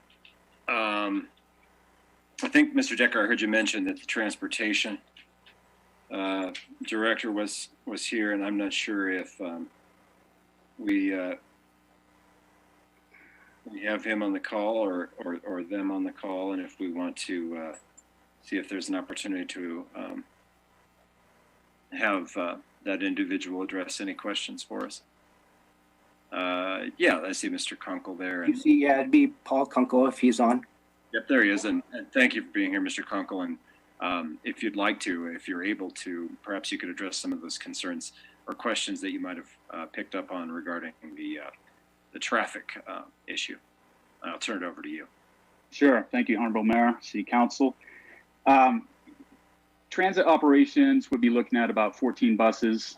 I think, Mr. Decker, I heard you mention that the transportation director was here, and I'm not sure if we have him on the call or them on the call, and if we want to see if there's an opportunity to have that individual address any questions for us. Yeah, I see Mr. Kunkel there. You see, yeah, it'd be Paul Kunkel if he's on. Yep, there he is. And thank you for being here, Mr. Kunkel. And if you'd like to, if you're able to, perhaps you could address some of those concerns or questions that you might have picked up on regarding the traffic issue. I'll turn it over to you. Sure. Thank you, Honorable Mayor, City Council. Transit operations would be looking at about 14 buses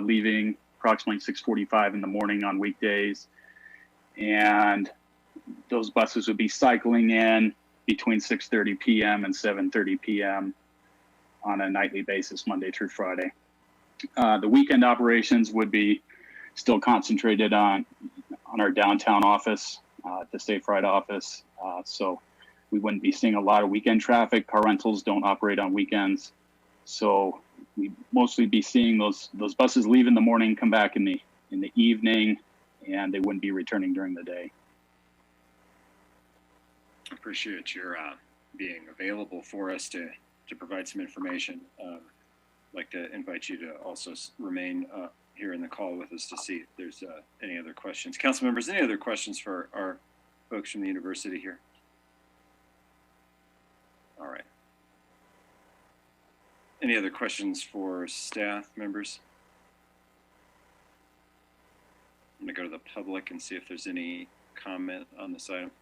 leaving approximately 6:45 in the morning on weekdays. And those buses would be cycling in between 6:30 p.m. and 7:30 p.m. on a nightly basis, Monday through Friday. The weekend operations would be still concentrated on our downtown office, the State Fright office. So we wouldn't be seeing a lot of weekend traffic. Car rentals don't operate on weekends. So we'd mostly be seeing those buses leave in the morning, come back in the evening, and they wouldn't be returning during the day. Appreciate your being available for us to provide some information. I'd like to invite you to also remain here in the call with us to see if there's any other questions. Council members, any other questions for our folks from the university here? All right. Any other questions for staff members? I'm going to go to the public and see if there's any comment on this item.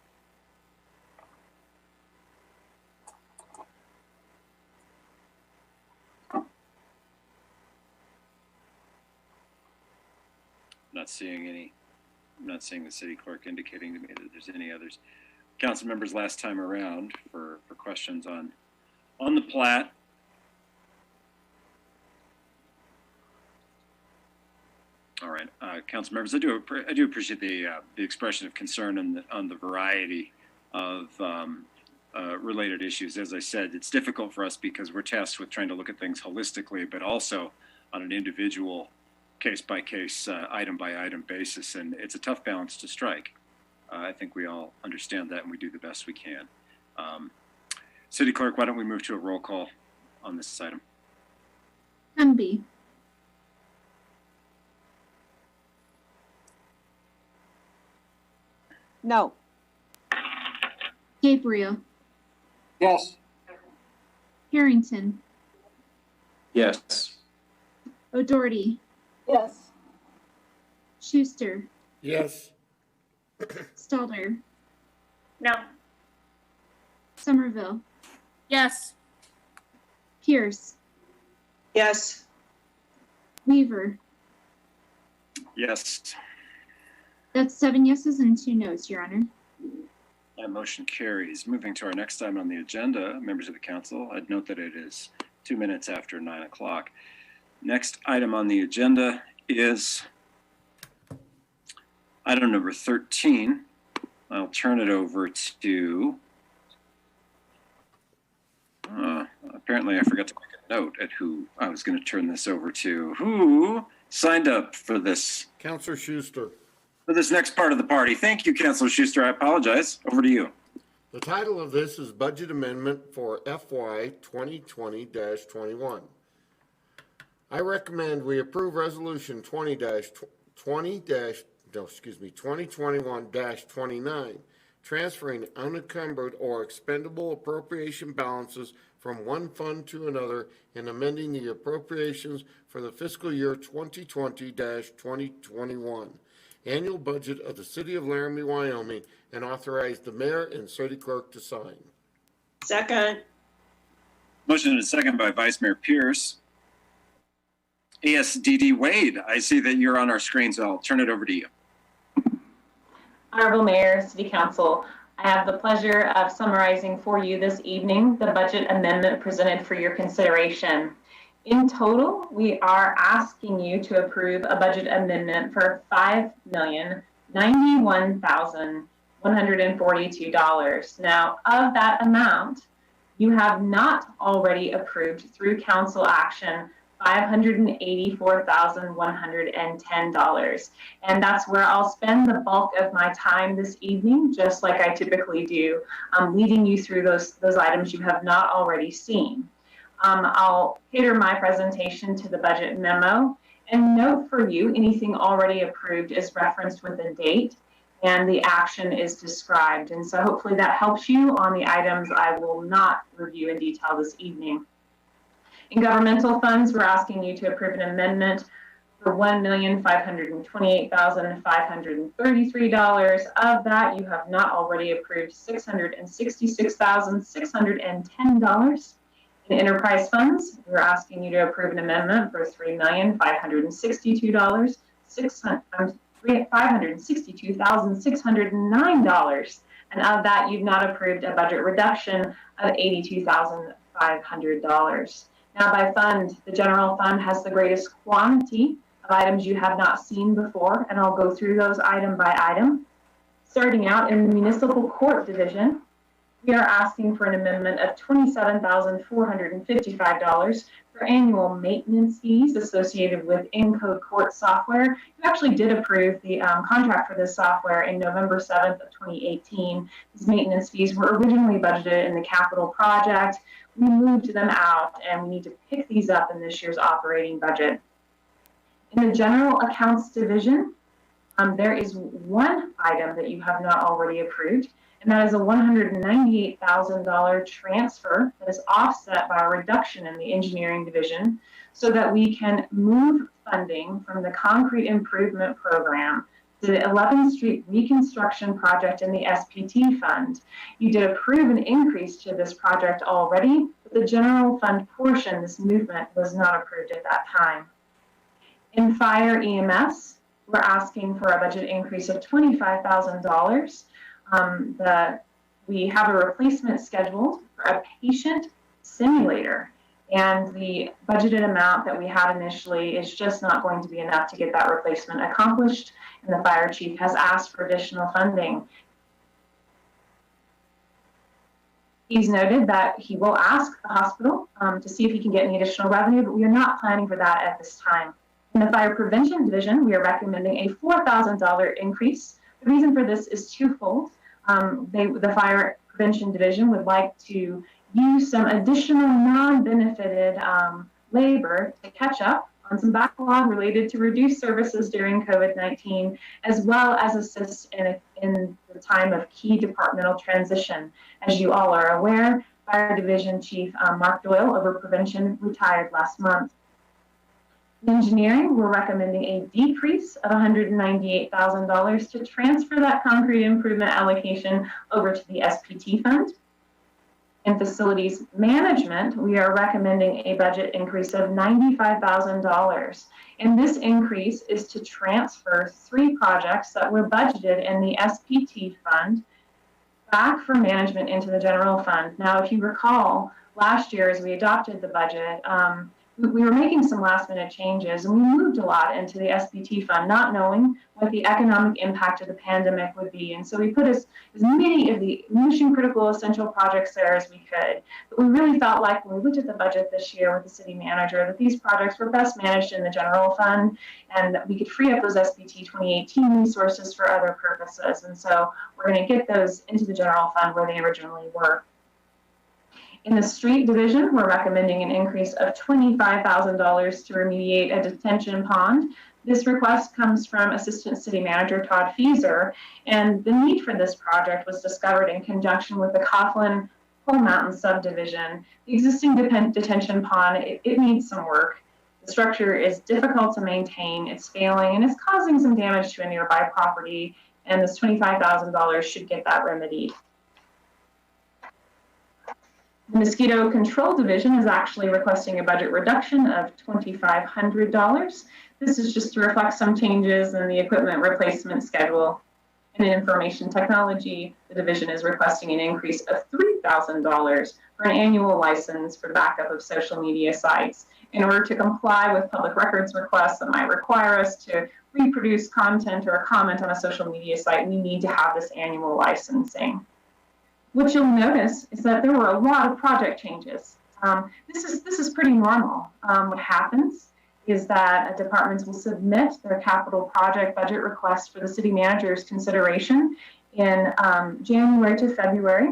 Not seeing any. I'm not seeing the city clerk indicating to me that there's any others. Council members, last time around for questions on the plat. All right, council members, I do appreciate the expression of concern on the variety of related issues. As I said, it's difficult for us because we're tasked with trying to look at things holistically, but also on an individual case-by-case, item-by-item basis, and it's a tough balance to strike. I think we all understand that, and we do the best we can. City Clerk, why don't we move to a roll call on this item? Humby. No. Gabriel. Yes. Harrington. Yes. O'Doherty. Yes. Schuster. Yes. Stalder. No. Somerville. Yes. Pierce. Yes. Weaver. Yes. That's 7 yeses and 2 noes, Your Honor. That motion carries. Moving to our next item on the agenda, members of the council, I'd note that it is 2 minutes after 9 o'clock. Next item on the agenda is item number 13. I'll turn it over to, apparently I forgot to make a note at who I was going to turn this over to. Who signed up for this? Councilor Schuster. For this next part of the party. Thank you, Councilor Schuster. I apologize. Over to you. The title of this is Budget Amendment for FY 2020-21. I recommend we approve Resolution 2021-29, transferring unencumbered or expendable appropriation balances from one fund to another and amending the appropriations for the fiscal year 2020-2021 annual budget of the City of Laramie, Wyoming, and authorize the mayor and city clerk to sign. Second. Motion and a second by Vice Mayor Pierce. ASDD Wade, I see that you're on our screen, so I'll turn it over to you. Honorable Mayor, City Council, I have the pleasure of summarizing for you this evening the budget amendment presented for your consideration. In total, we are asking you to approve a budget amendment for $5,091,142. Now, of that amount, you have not already approved through council action $584,110. And that's where I'll spend the bulk of my time this evening, just like I typically do, leading you through those items you have not already seen. I'll cater my presentation to the budget memo, And note for you, anything already approved is referenced with a date and the action is described. And so hopefully that helps you on the items I will not review in detail this evening. In governmental funds, we're asking you to approve an amendment for $1,528,533. Of that, you have not already approved $666,610. In enterprise funds, we're asking you to approve an amendment for $562,609. And of that, you've not approved a budget reduction of $82,500. Now by fund, the general fund has the greatest quantity of items you have not seen before, and I'll go through those item by item. Starting out in the municipal court division, we are asking for an amendment of $27,455 for annual maintenance fees associated with Encode Court software. You actually did approve the contract for this software in November 7th of 2018. These maintenance fees were originally budgeted in the capital project. We moved them out and we need to pick these up in this year's operating budget. In the general accounts division, there is one item that you have not already approved, and that is a $198,000 transfer that is offset by a reduction in the engineering division so that we can move funding from the concrete improvement program to the 11th Street reconstruction project in the SPT fund. You did approve an increase to this project already, but the general fund portion, this movement, was not approved at that time. In fire EMS, we're asking for a budget increase of $25,000. We have a replacement scheduled for a patient simulator, and the budgeted amount that we had initially is just not going to be enough to get that replacement accomplished, and the fire chief has asked for additional funding. He's noted that he will ask the hospital to see if he can get any additional revenue, but we are not planning for that at this time. In the fire prevention division, we are recommending a $4,000 increase. The reason for this is twofold. The fire prevention division would like to use some additional non-benefited labor to catch up on some backlog related to reduced services during COVID-19, as well as assist in the time of key departmental transition. As you all are aware, Fire Division Chief Mark Doyle over prevention retired last month. In engineering, we're recommending a decrease of $198,000 to transfer that concrete improvement allocation over to the SPT fund. In facilities management, we are recommending a budget increase of $95,000. And this increase is to transfer 3 projects that were budgeted in the SPT fund back from management into the general fund. Now, if you recall, last year as we adopted the budget, we were making some last minute changes, and we moved a lot into the SPT fund, not knowing what the economic impact of the pandemic would be. And so we put as many of the mission critical essential projects there as we could. But we really felt like when we looked at the budget this year with the city manager that these projects were best managed in the general fund, and that we could free up those SPT 2018 resources for other purposes. And so we're going to get those into the general fund where they originally were. In the street division, we're recommending an increase of $25,000 to remediate a detention pond. This request comes from Assistant City Manager Todd Fieser, and the need for this project was discovered in conjunction with the Coughlin Pole Mountain subdivision. The existing detention pond, it needs some work. The structure is difficult to maintain, it's failing, and it's causing some damage to a nearby property, and this $25,000 should get that remedied. The Mosquito Control Division is actually requesting a budget reduction of $2,500. This is just to reflect some changes in the equipment replacement schedule. In information technology, the division is requesting an increase of $3,000 for an annual license for the backup of social media sites. In order to comply with public records requests that might require us to reproduce content or comment on a social media site, we need to have this annual licensing. What you'll notice is that there were a lot of project changes. This is pretty normal. What happens is that departments will submit their capital project budget request for the city manager's consideration in January to February.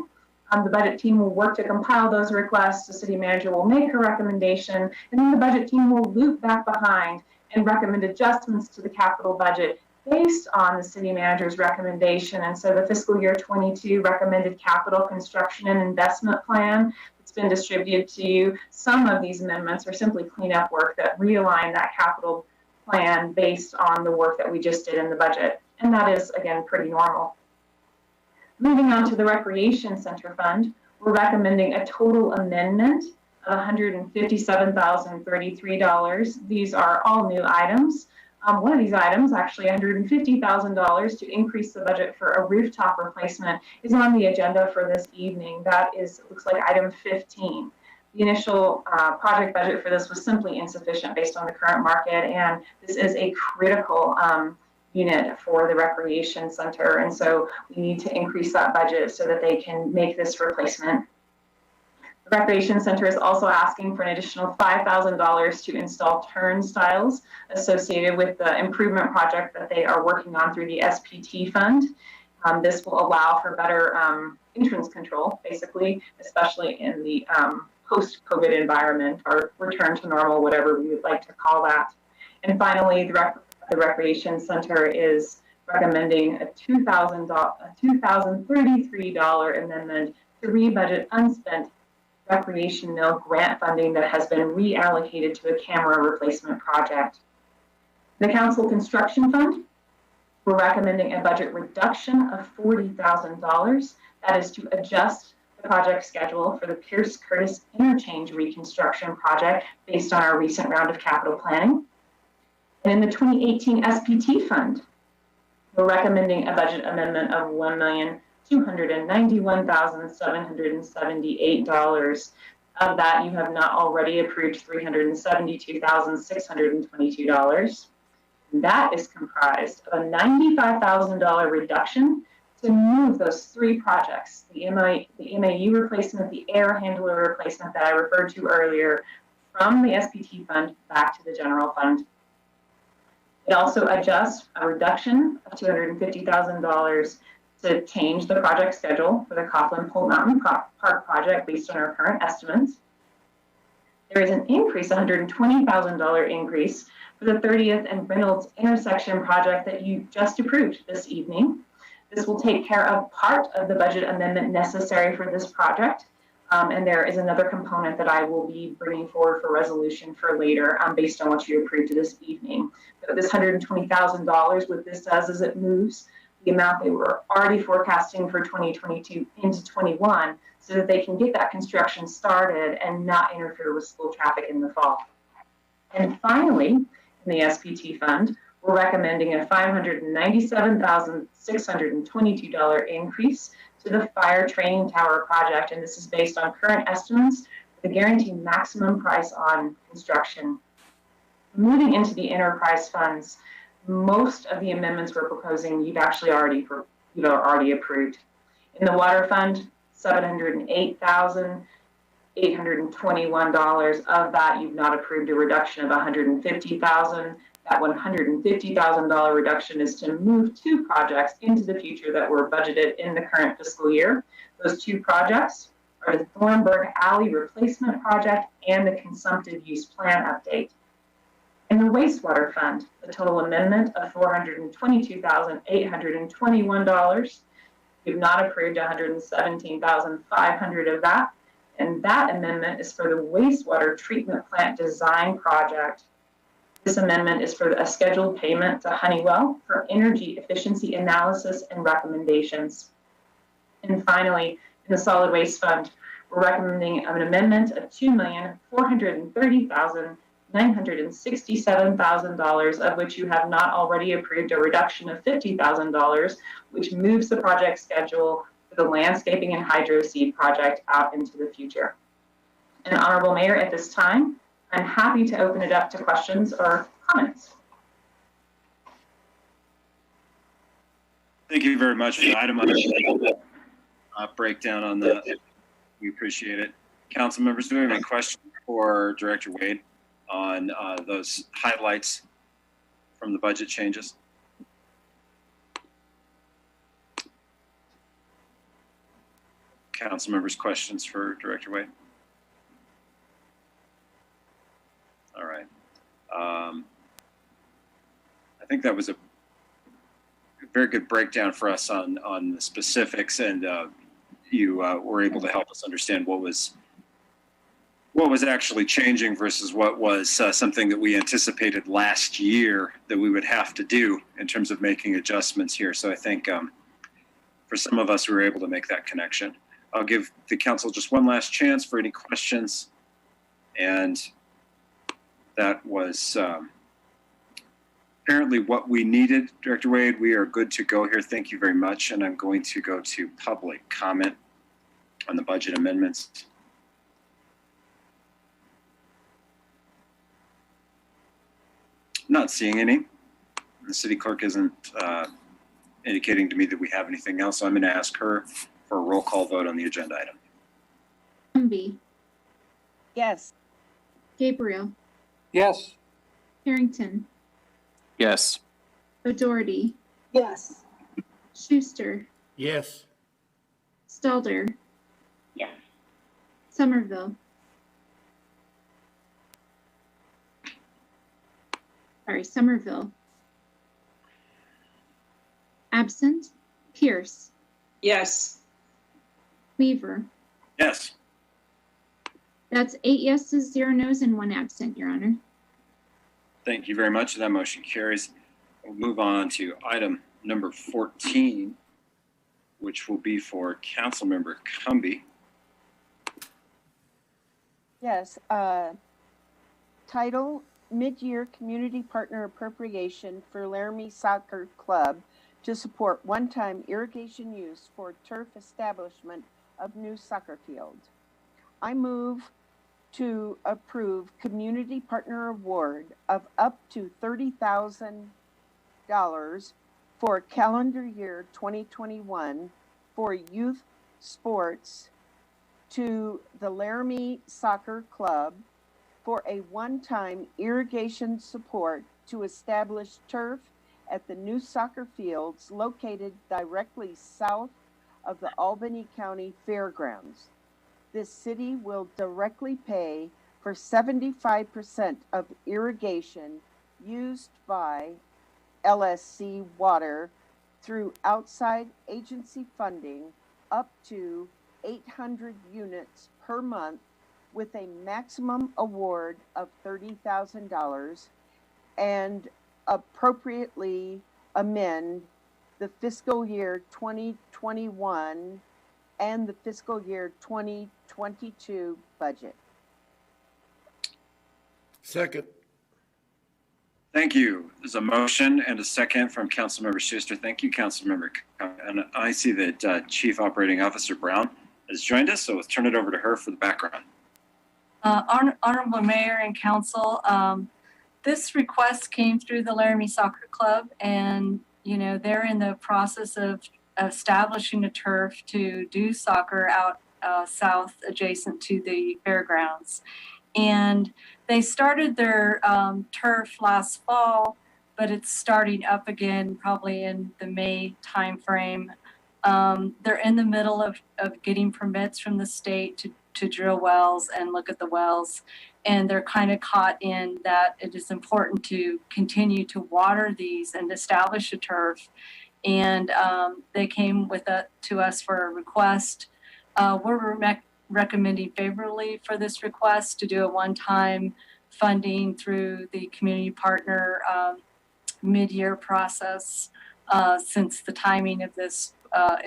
The budget team will work to compile those requests. The city manager will make a recommendation, and then the budget team will loop back behind and recommend adjustments to the capital budget based on the city manager's recommendation. And so the fiscal year 22 recommended capital construction and investment plan that's been distributed to you. Some of these amendments are simply cleanup work that realign that capital plan based on the work that we just did in the budget. And that is, again, pretty normal. Moving on to the Recreation Center Fund, we're recommending a total amendment of $157,033. These are all new items. One of these items, actually $150,000 to increase the budget for a rooftop replacement, is on the agenda for this evening. That is, looks like item 15. The initial project budget for this was simply insufficient based on the current market, and this is a critical unit for the recreation center, and so we need to increase that budget so that they can make this replacement. The Recreation Center is also asking for an additional $5,000 to install turnstiles associated with the improvement project that they are working on through the SPT fund. This will allow for better entrance control, basically, especially in the post-COVID environment, or return to normal, whatever we would like to call that. And finally, the Recreation Center is recommending a $2,033 amendment to rebudget unspent recreation mill grant funding that has been reallocated to a camera replacement project. The Council Construction Fund, we're recommending a budget reduction of $40,000. That is to adjust the project schedule for the Pierce Curtis Interchange reconstruction project based on our recent round of capital planning. And in the 2018 SPT Fund, we're recommending a budget amendment of $1,291,778. Of that, you have not already approved $372,622. That is comprised of a $95,000 reduction to move those three projects, the MAU replacement, the air handler replacement that I referred to earlier, from the SPT fund back to the general fund. It also adjusts a reduction of $250,000 to change the project schedule for the Coughlin Pole Mountain Park project based on our current estimates. There is an increase, $120,000 increase for the 30th and Reynolds Intersection project that you just approved this evening. This will take care of part of the budget amendment necessary for this project. And there is another component that I will be bringing forward for resolution for later based on what you approved this evening. So this $120,000, what this does is it moves the amount they were already forecasting for 2022 into 21 so that they can get that construction started and not interfere with school traffic in the fall. And finally, in the SPT fund, we're recommending a $597,622 increase to the fire training tower project, and this is based on current estimates, the guaranteed maximum price on construction. Moving into the enterprise funds, most of the amendments we're proposing you've already approved. In the water fund, $708,821. Of that, you've not approved a reduction of $150,000. That $150,000 reduction is to move two projects into the future that were budgeted in the current fiscal year. Those two projects are the Thornburg Alley Replacement Project and the Consumptive Use Plan Update. In the wastewater fund, the total amendment of $422,821. You've not approved $117,500 of that, and that amendment is for the wastewater treatment plant design project. This amendment is for a scheduled payment to Honeywell for energy efficiency analysis and recommendations. And finally, in the solid waste fund, we're recommending an amendment of $2,430,967,000, of which you have not already approved a reduction of $50,000, which moves the project schedule for the landscaping and hydro seed project out into the future. And Honorable Mayor, at this time, I'm happy to open it up to questions or comments. Thank you very much for the item breakdown on that. We appreciate it. Council members, do we have any questions for Director Wade on those highlights from the budget changes? Council members, questions for Director Wade? All right. think that was a very good breakdown for us on the specifics, and you were able to help us understand what was actually changing versus what was something that we anticipated last year that we would have to do in terms of making adjustments here. So I think for some of us, we were able to make that connection. I'll give the council just one last chance for any questions. And that was apparently what we needed. Director Wade, we are good to go here. Thank you very much. And I'm going to go to public comment on the budget amendments. Not seeing any. The city clerk isn't indicating to me that we have anything else. So I'm going to ask her for a roll call vote on the agenda item. Humby, Yes. Gabriel, Yes. Harrington, Yes. O'Doherty, Yes. Schuster, Yes. Stalder, Yes. Somerville. Somerville. Absent, Pierce, Yes. Weaver. Yes. That's 8 yeses, 0 nos, and 1 absent, Your Honor. Thank you very much. That motion carries. We'll move on to item number 14, which will be for Councilmember Cumby. Yes. Title, Mid-Year Community Partner Appropriation for Laramie Soccer Club to support one-time irrigation use for turf establishment of new soccer field. I move to approve Community Partner Award of up to $30,000 for calendar year 2021 for youth sports to the Laramie Soccer Club for a one-time irrigation support to establish turf at the new soccer fields located directly south of the Albany County Fairgrounds. This city will directly pay for 75% of irrigation used by LSC Water through outside agency funding up to 800 units per month, with a maximum award of $30,000, and appropriately amend the fiscal year 2021 and the fiscal year 2022 budget. Second. Thank you. There's a motion and a second from Councilmember Schuster. Thank you, Councilmember. And I see that Chief Operating Officer Brown has joined us, so let's turn it over to her for the background. Honorable Mayor and Council, this request came through the Laramie Soccer Club, and they're in the process of establishing a turf to do soccer out south adjacent to the fairgrounds. And they started their turf last fall, but it's starting up again probably in the May timeframe. They're in the middle of getting permits from the state to drill wells and look at the wells. And they're kind of caught in that it is important to continue to water these and establish a turf. And they came to us for a request. We're recommending favorably for this request to do a one-time funding through the community partner mid-year process, since the timing of this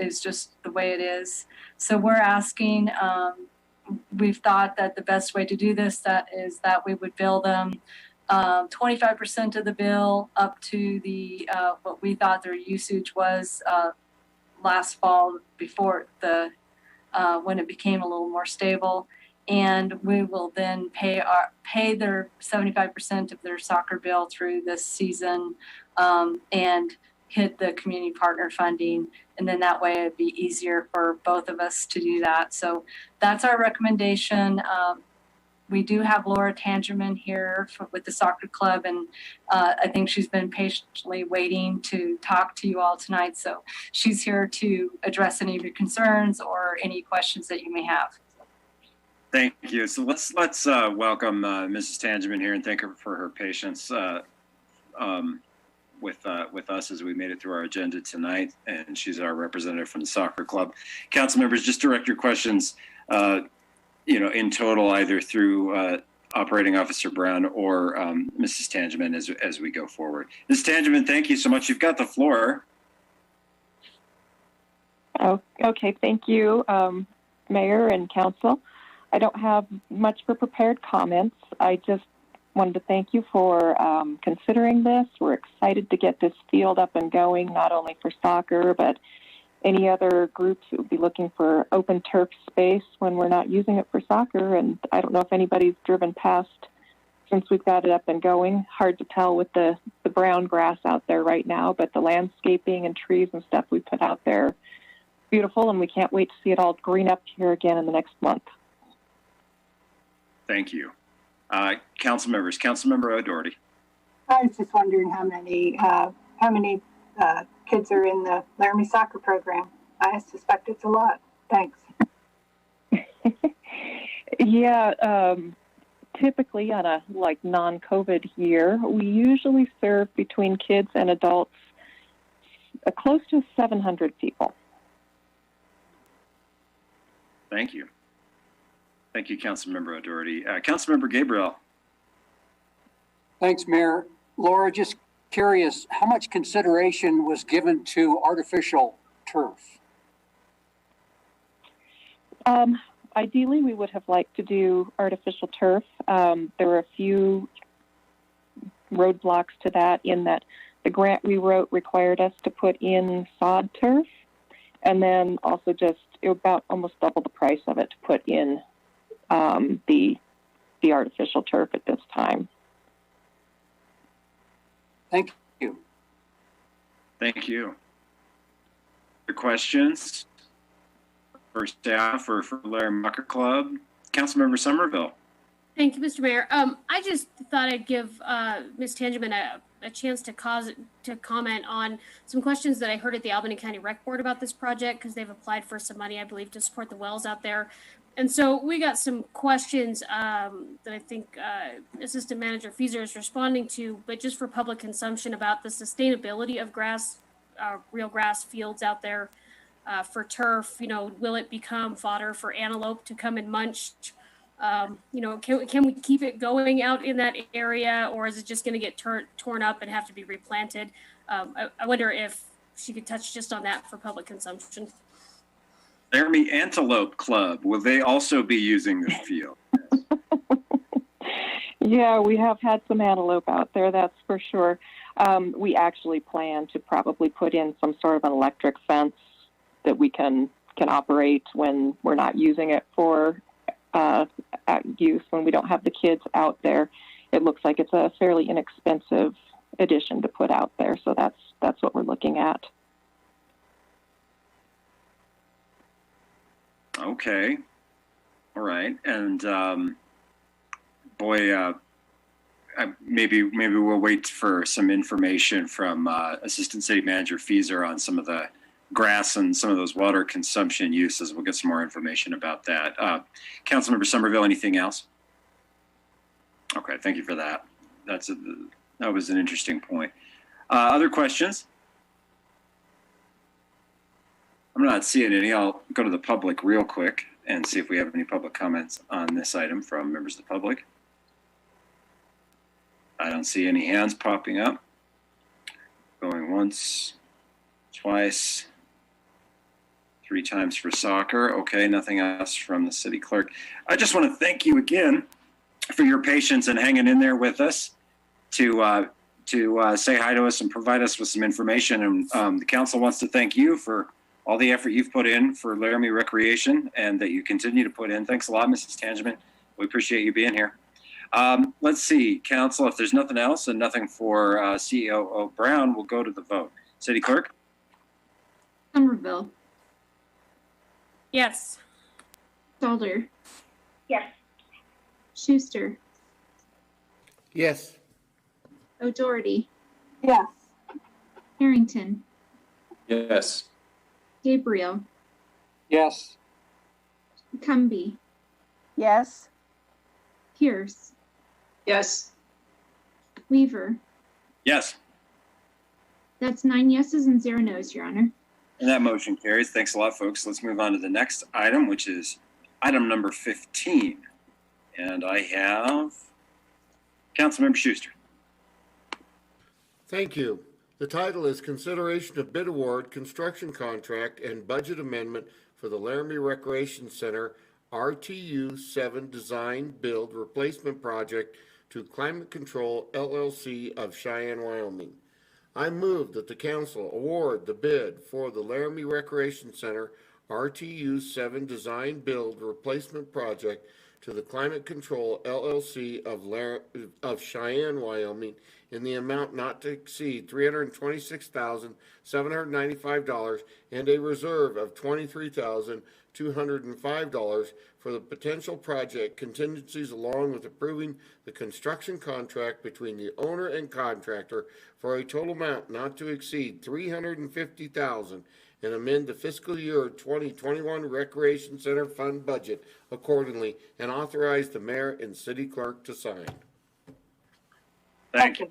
is just the way it is. So we're asking, we've thought that the best way to do this is that we would bill them 25% of the bill up to the what we thought their usage was last fall before the when it became a little more stable, and we will then pay their 75% of their soccer bill through this season and hit the community partner funding, and then that way it'd be easier for both of us to do that. So that's our recommendation. We do have Laura Tangerman here with the soccer club, and I think she's been patiently waiting to talk to you all tonight. So she's here to address any of your concerns or any questions that you may have. Thank you. So let's welcome Mrs. Tangerman here and thank her for her patience. with us as we made it through our agenda tonight, and she's our representative from the soccer club. Council members, just direct your questions, in total, either through Operating Officer Brown or Mrs. Tangeman as we go forward. Mrs. Tangeman, thank you so much. You've got the floor. Oh, okay, thank you, Mayor and Council. I don't have much for prepared comments. I just wanted to thank you for considering this. We're excited to get this field up and going, not only for soccer, but any other groups that would be looking for open turf space when we're not using it for soccer. And I don't know if anybody's driven past since we've got it up and going. Hard to tell with the brown grass out there right now, but the landscaping and trees and stuff we put out there, beautiful, and we can't wait to see it all green up here again in the next month. Thank you. Council members, Councilmember O'Doherty. I was just wondering how many kids are in the Laramie soccer program. I suspect it's a lot. Thanks. Yeah, typically on a non-COVID year, we usually serve between kids and adults close to 700 people. Thank you. Thank you, Councilmember O'Doherty. Councilmember Gabriel. Thanks, Mayor. Laura, just curious, how much consideration was given to artificial turf? Ideally, we would have liked to do artificial turf. There were a few roadblocks to that in that the grant we wrote required us to put in sod turf, and then also just about almost double the price of it to put in the artificial turf at this time. Thank you. Thank you. Your questions for staff or for Laramie Soccer Club? Councilmember Somerville. Thank you, Mr. Mayor. I just thought I'd give Ms. Tangeman a chance to comment on some questions that I heard at the Albany County Rec Board about this project, because they've applied for some money, I believe, to support the wells out there. And so we got some questions that I think Assistant Manager Fieser is responding to, but just for public consumption about the sustainability of grass, real grass fields out there for turf. Will it become fodder for antelope to come and munch? Can we keep it going out in that area, or is it just going to get torn up and have to be replanted? I wonder if she could touch just on that for public consumption. Laramie Antelope Club, will they also be using the field? Yeah, we have had some antelope out there, that's for sure. We actually plan to probably put in some sort of an electric fence that we can operate when we're not using it for use, when we don't have the kids out there. It looks like it's a fairly inexpensive addition to put out there, so that's what we're looking at. Okay. All right. And maybe we'll wait for some information from Assistant City Manager Fieser on some of the grass and some of those water consumption uses. We'll get some more information about that. Councilmember Somerville, anything else? Okay, thank you for that. That was an interesting point. Other questions? I'm not seeing any. I'll go to the public real quick and see if we have any public comments on this item from members of the public. I don't see any hands popping up. Going once, twice, 3 times for soccer. Okay, nothing else from the city clerk. I just want to thank you again for your patience and hanging in there with us to say hi to us and provide us with some information. And the council wants to thank you for all the effort you've put in for Laramie Recreation and that you continue to put in. Thanks a lot, Mrs. Tangeman. We appreciate you being here. Let's see, council, if there's nothing else and nothing for CEO Brown, we'll go to the vote. City Clerk? Somerville. Yes. Stalder. Yes. Schuster. Yes. O'Doherty. Yes. Harrington. Yes. Gabriel. Yes. Cumby. Yes. Pierce. Yes. Weaver. Yes. That's 9 yeses and 0 nos, Your Honor. And that motion carries. Thanks a lot, folks. Let's move on to the next item, which is item number 15. And I have Councilmember Schuster. Thank you. The title is Consideration of Bid Award, Construction Contract, and Budget Amendment for the Laramie Recreation Center RTU 7 Design Build Replacement Project to Climate Control LLC of Cheyenne, Wyoming. I move that the council award the bid for the Laramie Recreation Center RTU 7 Design Build Replacement Project to the Climate Control LLC of Cheyenne, Wyoming in the amount not to exceed $326,795 and a reserve of $23,205 for the potential project contingencies, along with approving the construction contract between the owner and contractor for a total amount not to exceed $350,000 and amend the fiscal year 2021 Recreation Center Fund budget accordingly and authorize the mayor and city clerk to sign. Thank you.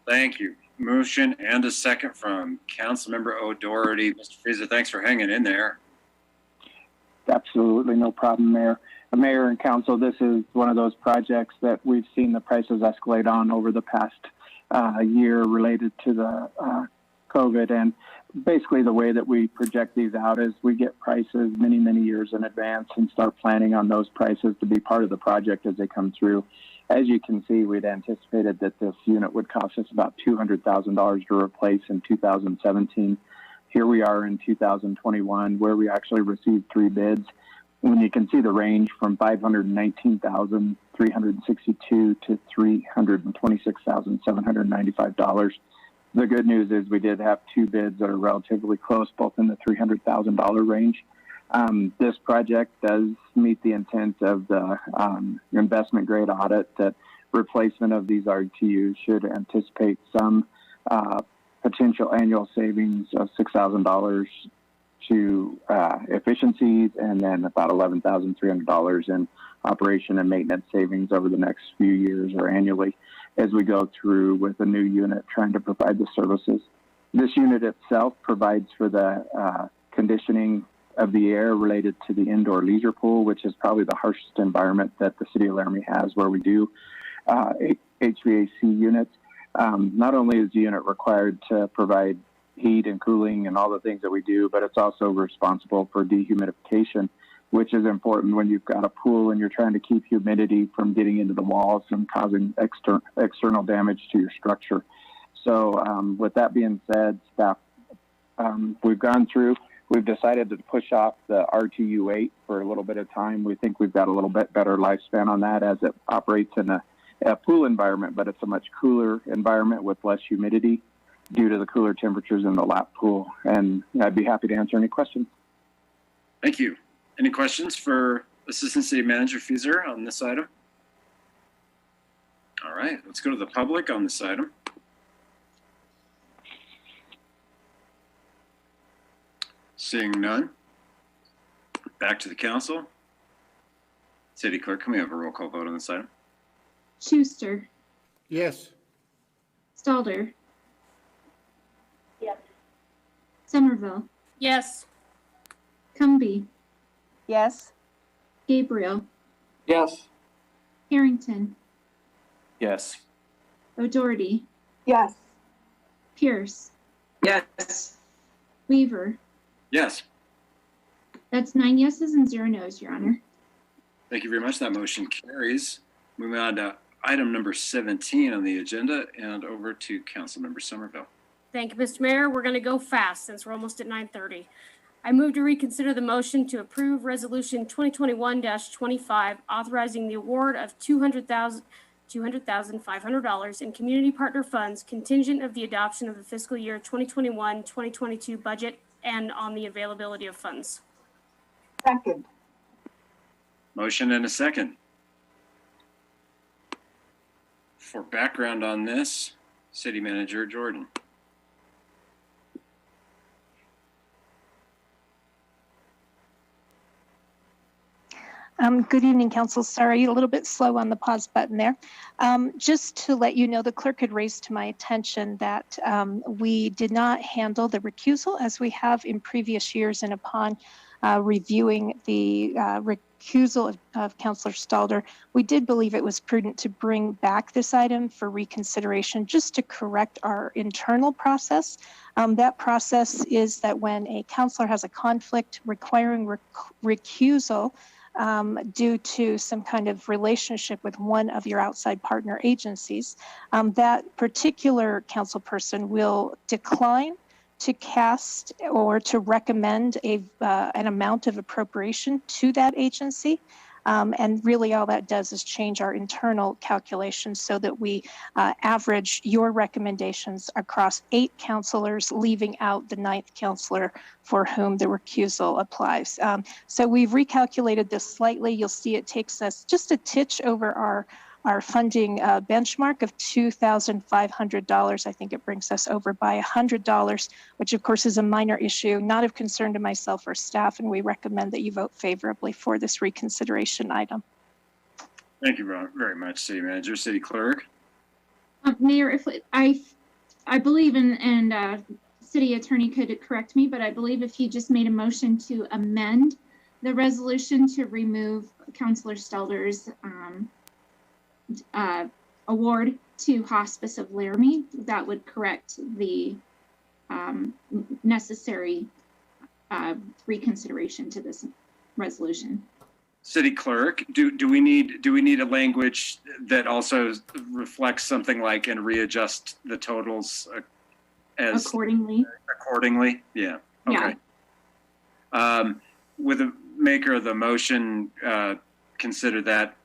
Thank you. Motion and a second from Councilmember O'Doherty. Mr. Friesa, thanks for hanging in there. Absolutely no problem, Mayor. Mayor and Council, this is one of those projects that we've seen the prices escalate on over the past year related to the COVID. And basically the way that we project these out is we get prices many, many years in advance and start planning on those prices to be part of the project as they come through. As you can see, we'd anticipated that this unit would cost us about $200,000 to replace in 2017. Here we are in 2021, where we actually received 3 bids. When you can see the range from $519,362 to $326,795. The good news is we did have 2 bids that are relatively close, both in the $300,000 range. This project does meet the intent of the investment grade audit that replacement of these RTUs should anticipate some potential annual savings of $6,000 to efficiencies, and then about $11,300 in operation and maintenance savings over the next few years or annually as we go through with a new unit trying to provide the services. This unit itself provides for the conditioning of the air related to the indoor leisure pool, which is probably the harshest environment that the city of Laramie has, where we do HVAC units. Not only is the unit required to provide heat and cooling and all the things that we do, but it's also responsible for dehumidification, which is important when you've got a pool and you're trying to keep humidity from getting into the walls and causing external damage to your structure. So with that being said, staff, we've gone through, we've decided to push off the RTU 8 for a little bit of time. We think we've got a little bit better lifespan on that as it operates in a pool environment, but it's a much cooler environment with less humidity due to the cooler temperatures in the lap pool. And I'd be happy to answer any questions. Thank you. Any questions for Assistant City Manager Fieser on this item? All right, let's go to the public on this item. Seeing none, back to the council. City Clerk, can we have a roll call vote on this item? Schuster, Yes. Stalder, Yes. Somerville, Yes. Cumbie, Yes. Gabriel, Yes. Harrington, Yes. O'Doherty, Yes. Pierce, Yes. Weaver. Yes. That's 9 yeses and 0 nos, Your Honor. Thank you very much. That motion carries. Moving on to item number 17 on the agenda and over to Councilmember Somerville. Thank you, Mr. Mayor. We're going to go fast since we're almost at 9:30. I move to reconsider the motion to approve Resolution 2021-25, authorizing the award of $200,500 in community partner funds contingent of the adoption of the fiscal year 2021-2022 budget and on the availability of funds. Second. Motion and a second. For background on this, City Manager Jordan. Good evening, Council. Sorry, a little bit slow on the pause button there. Just to let you know, the clerk had raised to my attention that we did not handle the recusal as we have in previous years, and upon reviewing the recusal of Councillor Stalder, we did believe it was prudent to bring back this item for reconsideration just to correct our internal process. That process is that when a councillor has a conflict requiring recusal due to some kind of relationship with one of your outside partner agencies, that particular council person will decline to cast or to recommend an amount of appropriation to that agency. And really all that does is change our internal calculations so that we average your recommendations across 8 councillors, leaving out the 9th councillor for whom the recusal applies. So we've recalculated this slightly. You'll see it takes us just a titch over our funding benchmark of $2,500. I think it brings us over by $100, which of course is a minor issue, not of concern to myself or staff, and we recommend that you vote favorably for this reconsideration item. Thank you very much, City Manager. City Clerk? Mayor, if I believe, and City Attorney could correct me, but I believe if you just made a motion to amend the resolution to remove Councillor Stalder's award to Hospice of Laramie, that would correct the necessary reconsideration to this resolution. City Clerk, do we need a language that also reflects something like and readjust the totals as accordingly? Accordingly, yeah. Okay. Yeah. With the maker of the motion, consider that.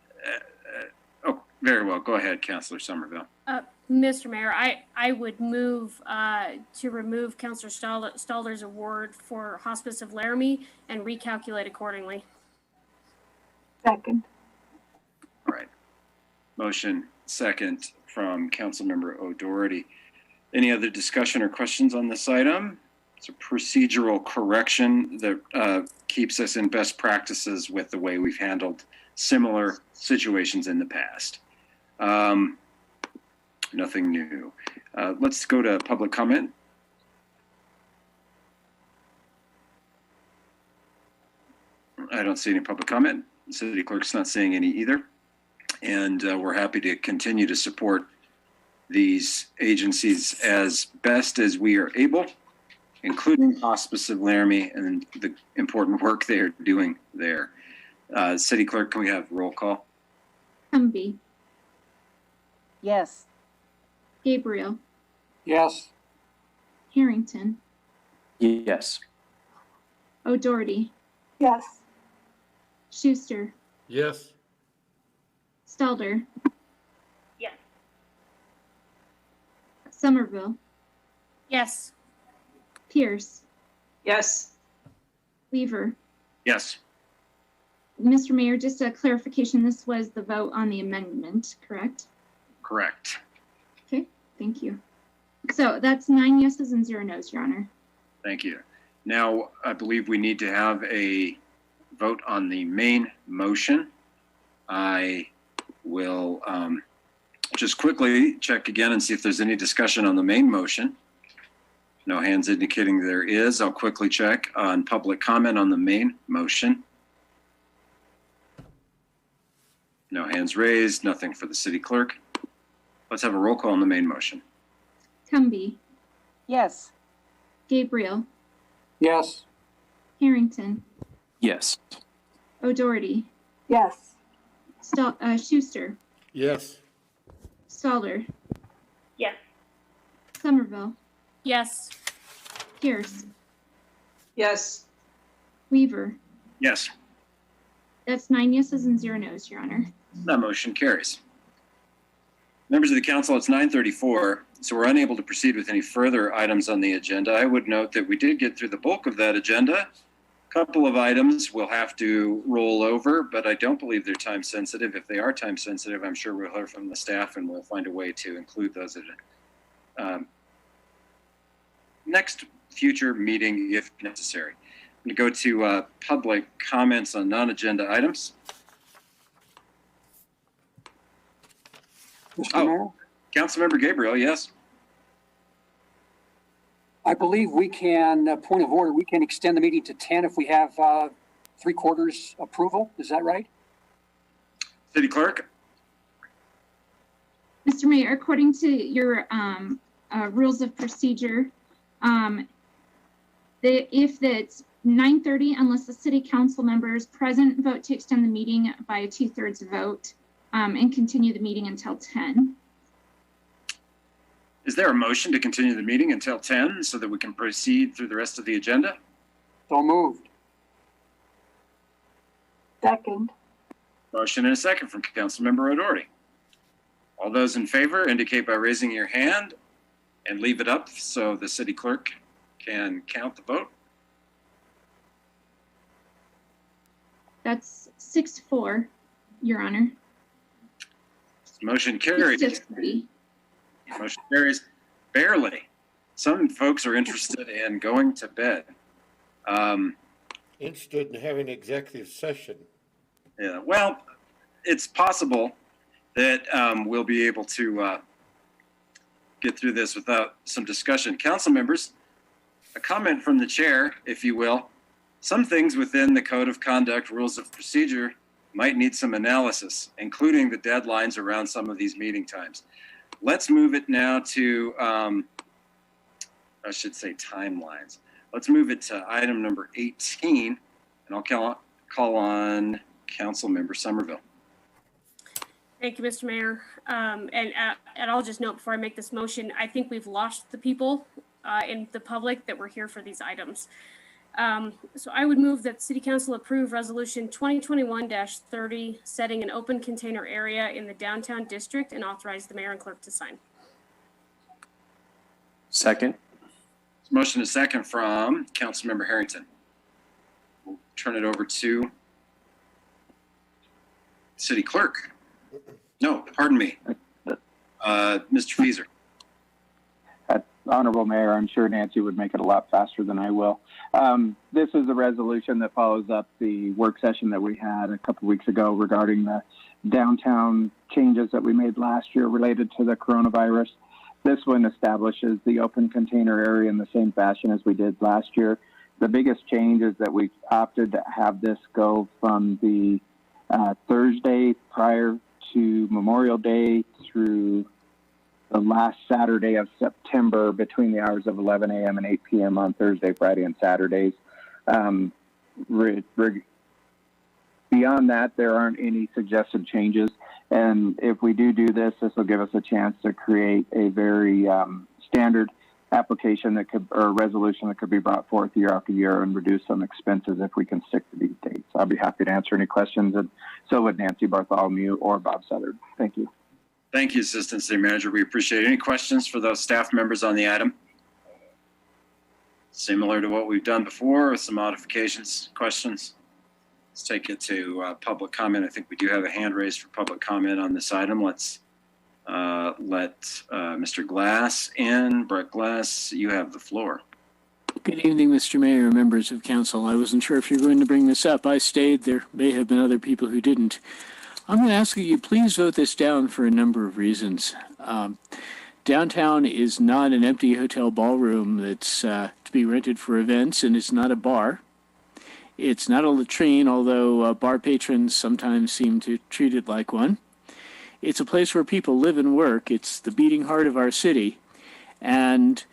Oh, very well. Go ahead, Councillor Somerville. Mr. Mayor, I would move to remove Councillor Stalder's award for Hospice of Laramie and recalculate accordingly. Second. All right. Motion second from Councilmember O'Doherty. Any other discussion or questions on this item? It's a procedural correction that keeps us in best practices with the way we've handled similar situations in the past. Nothing new. Let's go to public comment. I don't see any public comment. The City Clerk's not seeing any either. And we're happy to continue to support these agencies as best as we are able, including Hospice of Laramie and the important work they are doing there. City Clerk, can we have roll call? Humby. Yes. Gabriel. Yes. Harrington. Yes. O'Doherty. Yes. Schuster. Yes. Stalder. Yes. Somerville. Yes. Pierce. Yes. Weaver. Yes. Mr. Mayor, just a clarification, this was the vote on the amendment, correct? Correct. Okay, thank you. So that's 9 yeses and 0 noes, Your Honor. Thank you. Now, I believe we need to have a vote on the main motion. I will just quickly check again and see if there's any discussion on the main motion. No hands indicating there is. I'll quickly check on public comment on the main motion. No hands raised, nothing for the City Clerk. Let's have a roll call on the main motion. Humby. Yes. Gabriel. Yes. Harrington. Yes. O'Doherty. Yes. Schuster. Yes. Stalder. Yes. Somerville. Yes. Pierce. Yes. Weaver. Yes. That's 9 yeses and 0 noes, Your Honor. That motion carries. Members of the council, it's 9:34, so we're unable to proceed with any further items on the agenda. I would note that we did get through the bulk of that agenda. A couple of items we'll have to roll over, but I don't believe they're time sensitive. If they are time sensitive, I'm sure we'll hear from the staff and we'll find a way to include those at next future meeting if necessary. I'm going to go to public comments on non-agenda items. Mr. Mayor? Councilmember Gabriel, yes. I believe we can, point of order, we can extend the meeting to 10 if we have 3/4 approval. Is that right? City Clerk? Mr. Mayor, according to your rules of procedure, if it's 9:30, unless the city council members present vote to extend the meeting by a 2/3 vote and continue the meeting until 10. Is there a motion to continue the meeting until 10 so that we can proceed through the rest of the agenda? So moved. Second. Motion and a second from Councilmember O'Doherty. All those in favor indicate by raising your hand and leave it up so the city clerk can count the vote. That's 6-4, Your Honor. Motion carries. 6-3. Motion carries barely. Some folks are interested in going to bed. Interested in having an executive session. Yeah, well, it's possible that we'll be able to get through this without some discussion. Council members, a comment from the chair, if you will. Some things within the Code of Conduct Rules of Procedure might need some analysis, including the deadlines around some of these meeting times. Let's move it now to, I should say timelines. Let's move it to item number 18, and I'll call on Councilmember Somerville. Thank you, Mr. Mayor. And I'll just note before I make this motion, I think we've lost the people in the public that were here for these items. So I would move that City Council approve Resolution 2021-30, setting an open container area in the downtown district and authorize the mayor and clerk to sign. Second. Motion is second from Councilmember Harrington. We'll turn it over to City Clerk. No, pardon me. Mr. Feaser. Honorable Mayor, I'm sure Nancy would make it a lot faster than I will. This is a resolution that follows up the work session that we had a couple weeks ago regarding the downtown changes that we made last year related to the coronavirus. This one establishes the open container area in the same fashion as we did last year. The biggest change is that we opted to have this go from the Thursday prior to Memorial Day through the last Saturday of September between the hours of 11 a.m. and 8 p.m. on Thursday, Friday, and Saturdays. Beyond that, there aren't any suggested changes. And if we do this, this will give us a chance to create a very standard application that could, or resolution that could be brought forth year after year and reduce some expenses if we can stick to these dates. I'll be happy to answer any questions, and so would Nancy Bartholomew or Bob Southard. Thank you. Thank you, Assistant City Manager. We appreciate it. Any questions for those staff members on the item? Similar to what we've done before with some modifications, questions? Let's take it to public comment. I think we do have a hand raised for public comment on this item. Let's let Mr. Glass in. Brett Glass, you have the floor. Good evening, Mr. Mayor, members of council. I wasn't sure if you're going to bring this up. I stayed. There may have been other people who didn't. I'm going to ask you please vote this down for a number of reasons. Downtown is not an empty hotel ballroom that's to be rented for events, and it's not a bar. It's not a latrine, although bar patrons sometimes seem to treat it like one. It's a place where people live and work. It's the beating heart of our city. And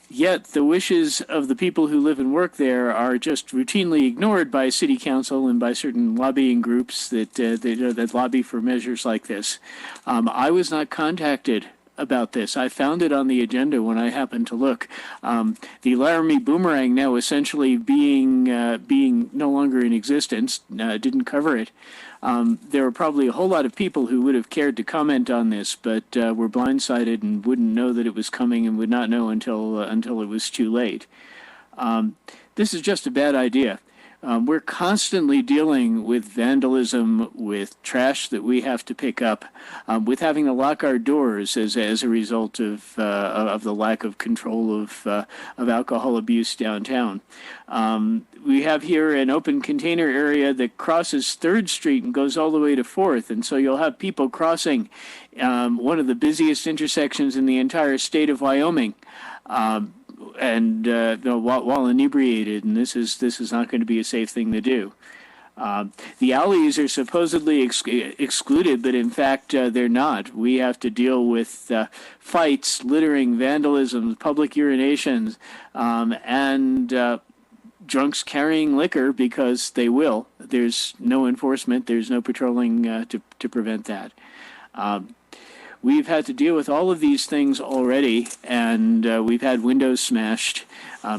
yet the wishes of the people who live and work there are just routinely ignored by city council and by certain lobbying groups that lobby for measures like this. I was not contacted about this. I found it on the agenda when I happened to look. The Laramie Boomerang, now essentially being no longer in existence, didn't cover it. There were probably a whole lot of people who would have cared to comment on this, but were blindsided and wouldn't know that it was coming and would not know until it was too late. This is just a bad idea. We're constantly dealing with vandalism, with trash that we have to pick up, with having to lock our doors as a result of the lack of control of alcohol abuse downtown. We have here an open container area that crosses 3rd Street and goes all the way to 4th, and so you'll have people crossing one of the busiest intersections in the entire state of Wyoming. While inebriated, and this is not going to be a safe thing to do. The alleys are supposedly excluded, but in fact they're not. We have to deal with fights, littering, vandalism, public urinations, and drunks carrying liquor because they will. There's no enforcement. There's no patrolling to prevent that. We've had to deal with all of these things already, and we've had windows smashed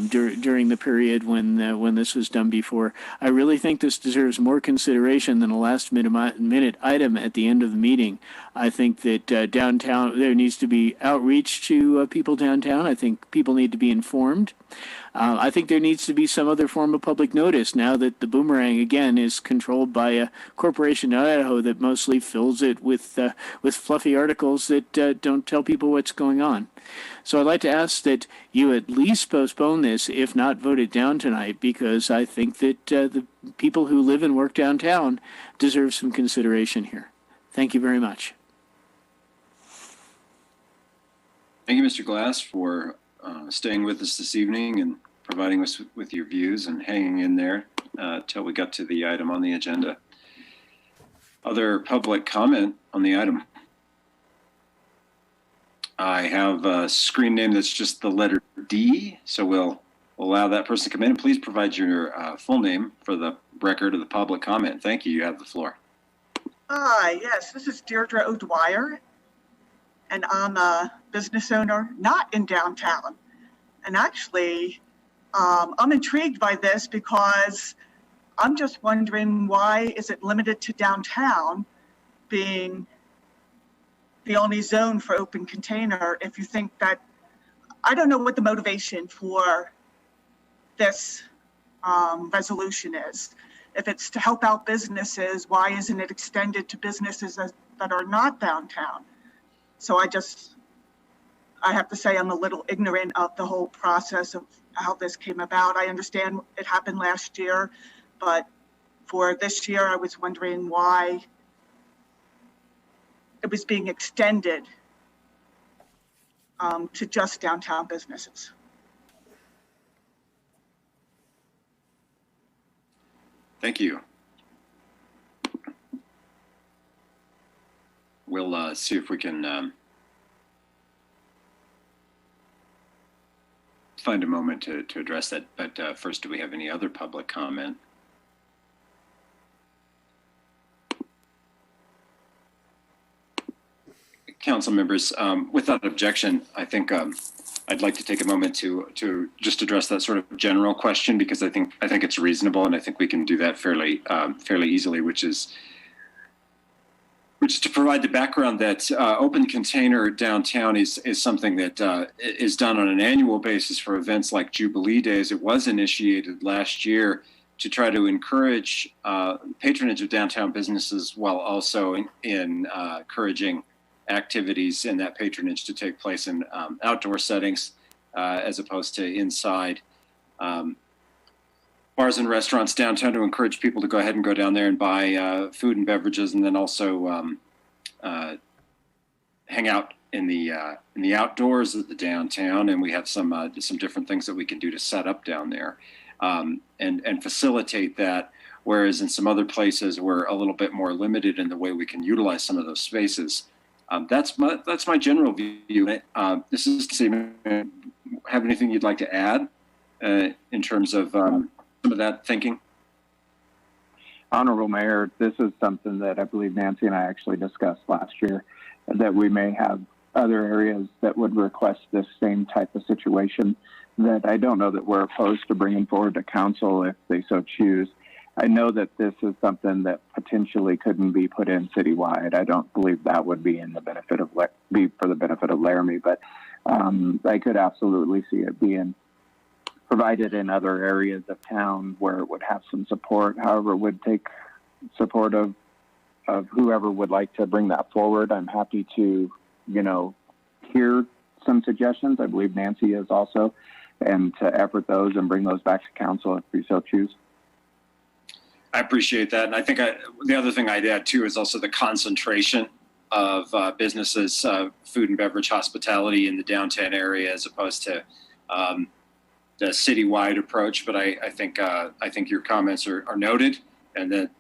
during the period when this was done before. I really think this deserves more consideration than a last-minute item at the end of the meeting. I think that downtown, there needs to be outreach to people downtown. I think people need to be informed. I think there needs to be some other form of public notice now that the Boomerang, again, is controlled by a corporation in Idaho that mostly fills it with fluffy articles that don't tell people what's going on. So I'd like to ask that you at least postpone this, if not vote it down tonight, because I think that the people who live and work downtown deserve some consideration here. Thank you very much. Thank you, Mr. Glass, for staying with us this evening and providing us with your views and hanging in there till we got to the item on the agenda. Other public comment on the item? I have a screen name that's just the letter D, so we'll allow that person to come in. And please provide your full name for the record of the public comment. Thank you. You have the floor. Hi, yes, this is Deirdre O'Dwyer, and I'm a business owner not in downtown. And actually, I'm intrigued by this because I'm just wondering, why is it limited to downtown being the only zone for open container? If you think that, I don't know what the motivation for this resolution is. If it's to help out businesses, why isn't it extended to businesses that are not downtown? So I have to say I'm a little ignorant of the whole process of how this came about. I understand it happened last year, but for this year, I was wondering why it was being extended to just downtown businesses. Thank you. We'll see if we can find a moment to address that. But first, do we have any other public comment? Council members, without objection, I think I'd like to take a moment to just address that sort of general question, because I think it's reasonable, and I think we can do that fairly easily, which is to provide the background that open container downtown is something that is done on an annual basis for events like Jubilee Days. It was initiated last year to try to encourage patronage of downtown businesses, while also encouraging activities in that patronage to take place in outdoor settings as opposed to inside. Bars and restaurants downtown to encourage people to go ahead and go down there and buy food and beverages, and then also hang out in the outdoors of the downtown. And we have some different things that we can do to set up down there and facilitate that. Whereas in some other places we're a little bit more limited in the way we can utilize some of those spaces. That's my general view. This is to say, have anything you'd like to add in terms of some of that thinking? Honorable Mayor, this is something that I believe Nancy and I actually discussed last year, that we may have other areas that would request this same type of situation, that I don't know that we're opposed to bringing forward to council if they so choose. I know that this is something that potentially couldn't be put in citywide. I don't believe that would be for the benefit of Laramie, but I could absolutely see it being provided in other areas of town where it would have some support. However, it would take support of whoever would like to bring that forward. I'm happy to, hear some suggestions. I believe Nancy is also, and to effort those and bring those back to council if we so choose. I appreciate that. And I think the other thing I'd add too is also the concentration of businesses, food and beverage hospitality in the downtown area as opposed to the citywide approach. But I think your comments are noted, and that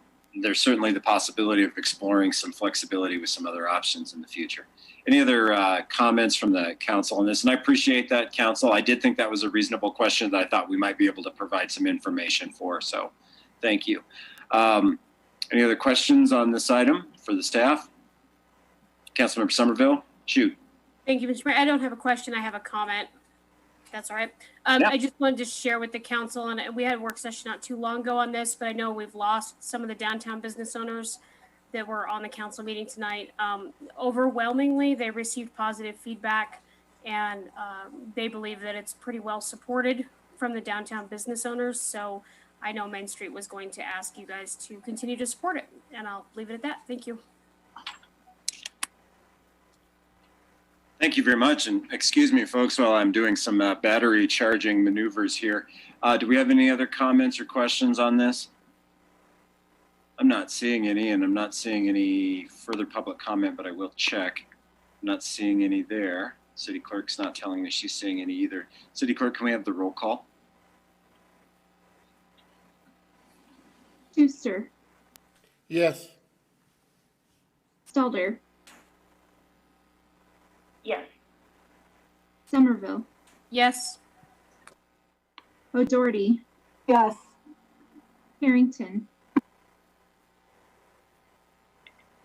there's certainly the possibility of exploring some flexibility with some other options in the future. Any other comments from the council on this? And I appreciate that, council. I did think that was a reasonable question that I thought we might be able to provide some information for. So thank you. Any other questions on this item for the staff? Councilmember Somerville, shoot. Thank you, Mr. Mayor. I don't have a question. I have a comment. That's all right. Yeah. I just wanted to share with the council, and we had a work session not too long ago on this, but I know we've lost some of the downtown business owners that were on the council meeting tonight. Overwhelmingly, they received positive feedback, and they believe that it's pretty well supported from the downtown business owners. So I know Main Street was going to ask you guys to continue to support it, and I'll leave it at that. Thank you. Thank you very much. And excuse me, folks, while I'm doing some battery charging maneuvers here. Do we have any other comments or questions on this? I'm not seeing any, and I'm not seeing any further public comment, but I will check. I'm not seeing any there. City Clerk's not telling me she's seeing any either. City Clerk, can we have the roll call? Schuster, Yes. Stalder, Yes. Somerville, Yes. O'Doherty, Yes. Harrington,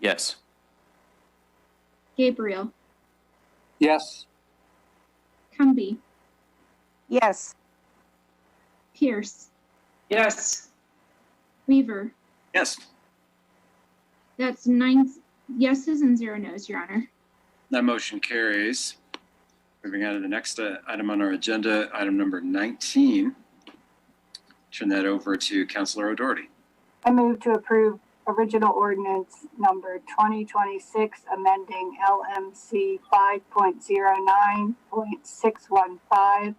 Yes. Gabriel, Yes. Cumby, Yes. Pierce, Yes. Weaver. Yes. That's 9 yeses and 0 nos, Your Honor. That motion carries. Moving on to the next item on our agenda, item number 19. Turn that over to Councilor O'Doherty. I move to approve original ordinance number 2026, amending LMC 5.09.615,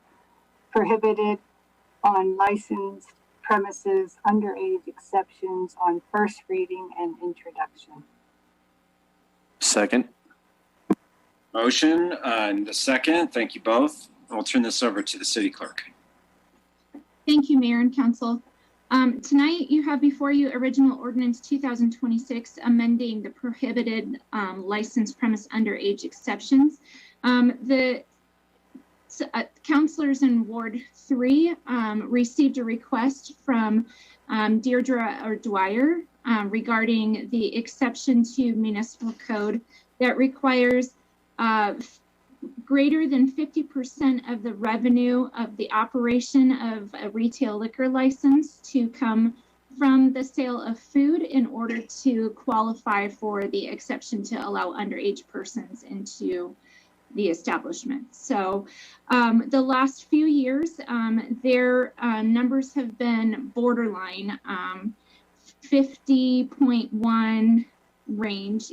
prohibited on licensed premises underage exceptions on first reading and introduction. Second. Motion and a second. Thank you both. I'll turn this over to the City Clerk. Thank you, Mayor and Council. Tonight you have before you original ordinance 2026 amending the prohibited licensed premise underage exceptions. The councilors in Ward 3 received a request from Deirdre O'Dwyer regarding the exception to municipal code that requires greater than 50% of the revenue of the operation of a retail liquor license to come from the sale of food in order to qualify for the exception to allow underage persons into the establishment. So the last few years, their numbers have been borderline 50.1 range,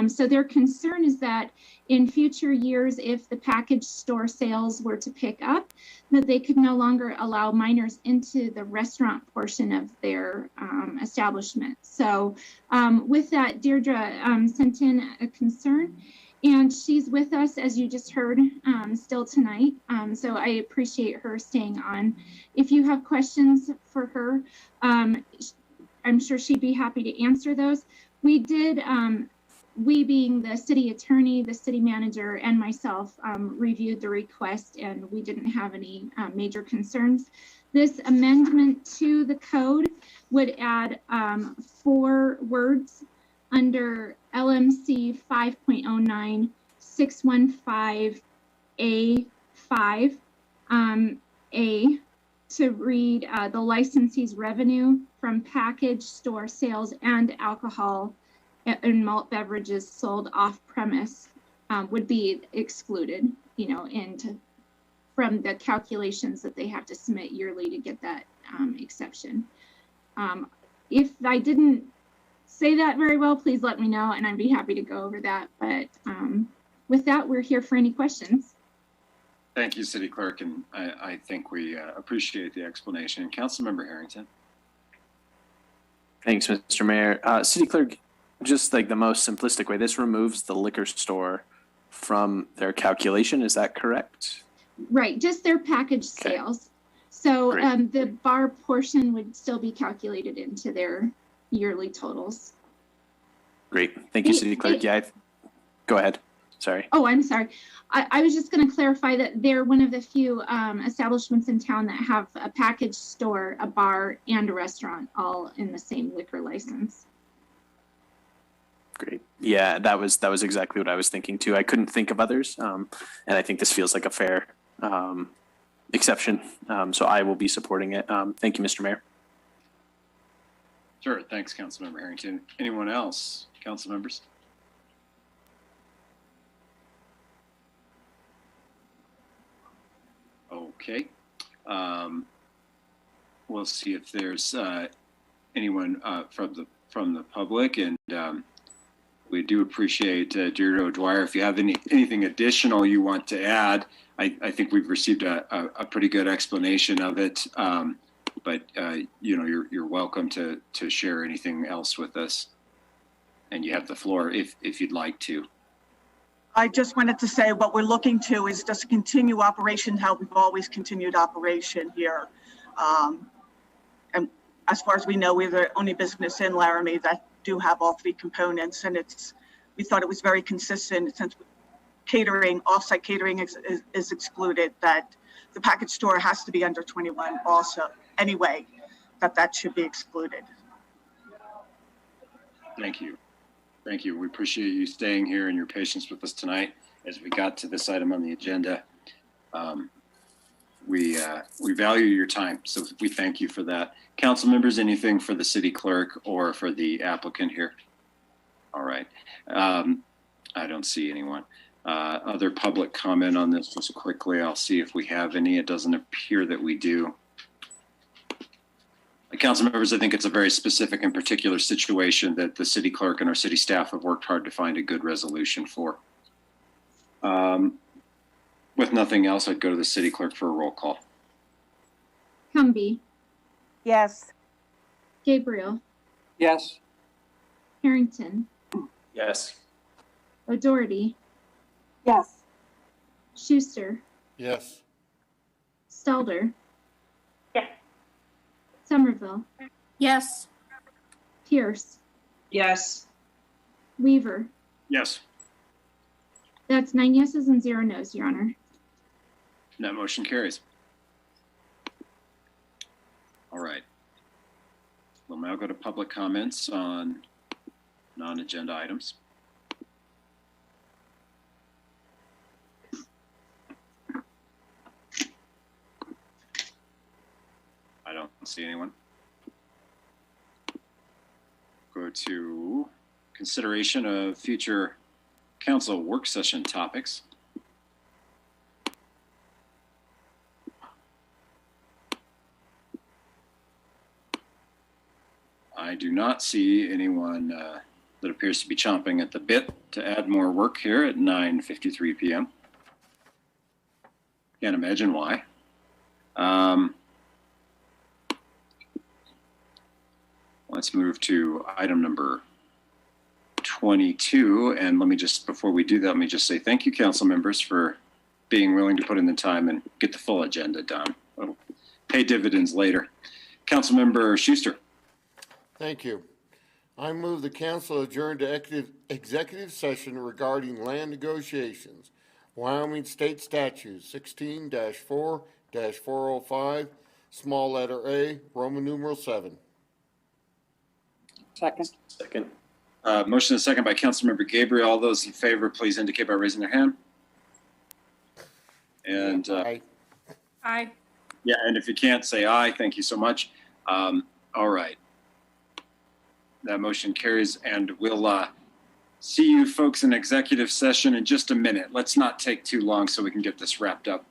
so their concern is that in future years, if the package store sales were to pick up, that they could no longer allow minors into the restaurant portion of their establishment. So with that, Deirdre sent in a concern, and she's with us, as you just heard, still tonight. So I appreciate her staying on. If you have questions for her, I'm sure she'd be happy to answer those. We did, we being the city attorney, the city manager, and myself reviewed the request, and we didn't have any major concerns. This amendment to the code would add 4 words under LMC 5.09.615A5, A, to read the licensee's revenue from package store sales and alcohol and malt beverages sold off premise would be excluded, and from the calculations that they have to submit yearly to get that exception. If I didn't say that very well, please let me know and I'd be happy to go over that. But with that, we're here for any questions. Thank you, City Clerk, and I think we appreciate the explanation. Councilmember Harrington. Thanks, Mr. Mayor. City Clerk, just like the most simplistic way, this removes the liquor store from their calculation. Is that correct? Right, just their package sales. So the bar portion would still be calculated into their yearly totals. Great. Thank you, City Clerk. Yeah, go ahead. Sorry. Oh, I'm sorry. I was just going to clarify that they're one of the few establishments in town that have a package store, a bar, and a restaurant all in the same liquor license. Great. Yeah, that was exactly what I was thinking too. I couldn't think of others, and I think this feels like a fair exception. So I will be supporting it. Thank you, Mr. Mayor. Sure. Thanks, Councilmember Harrington. Anyone else? Council members? Okay. We'll see if there's anyone from the public, and we do appreciate Deirdre O'Dwyer. If you have anything additional you want to add, I think we've received a pretty good explanation of it. But you know, you're welcome to share anything else with us, and you have the floor if you'd like to. I just wanted to say what we're looking to is just continue operation how we've always continued operation here. And as far as we know, we're the only business in Laramie that do have all three components, and we thought it was very consistent since catering, off-site catering is excluded, that the package store has to be under 21 also. Anyway, that should be excluded. Thank you. Thank you. We appreciate you staying here and your patience with us tonight as we got to this item on the agenda. We value your time, so we thank you for that. Council members, anything for the city clerk or for the applicant here? All right. I don't see anyone. Other public comment on this just quickly. I'll see if we have any. It doesn't appear that we do. Council members, I think it's a very specific and particular situation that the city clerk and our city staff have worked hard to find a good resolution for. With nothing else, I'd go to the city clerk for a roll call. Humby. Yes. Gabriel. Yes. Harrington. Yes. O'Doherty. Yes. Schuster. Yes. Stelter. Yes. Somerville. Yes. Pierce. Yes. Weaver. Yes. That's 9 yeses and 0 nos, Your Honor. That motion carries. All right. We'll now go to public comments on non-agenda items. I don't see anyone. Go to consideration of future council work session topics. I do not see anyone that appears to be chomping at the bit to add more work here at 9:53 p.m. Can't imagine why. Let's move to item number 22. And let me just, before we do that, let me just say thank you, council members, for being willing to put in the time and get the full agenda done. It'll pay dividends later. Councilmember Schuster. Thank you. I move the council adjourn to executive session regarding land negotiations. Wyoming State Statute 16-4-405, small letter A, Roman numeral 7. Second. Second. Motion and second by Councilmember Gabriel. All those in favor, please indicate by raising their hand. And Aye. Aye. yeah, and if you can't, say aye. Thank you so much. All right. That motion carries, and we'll see you folks in executive session in just a minute. Let's not take too long so we can get this wrapped up.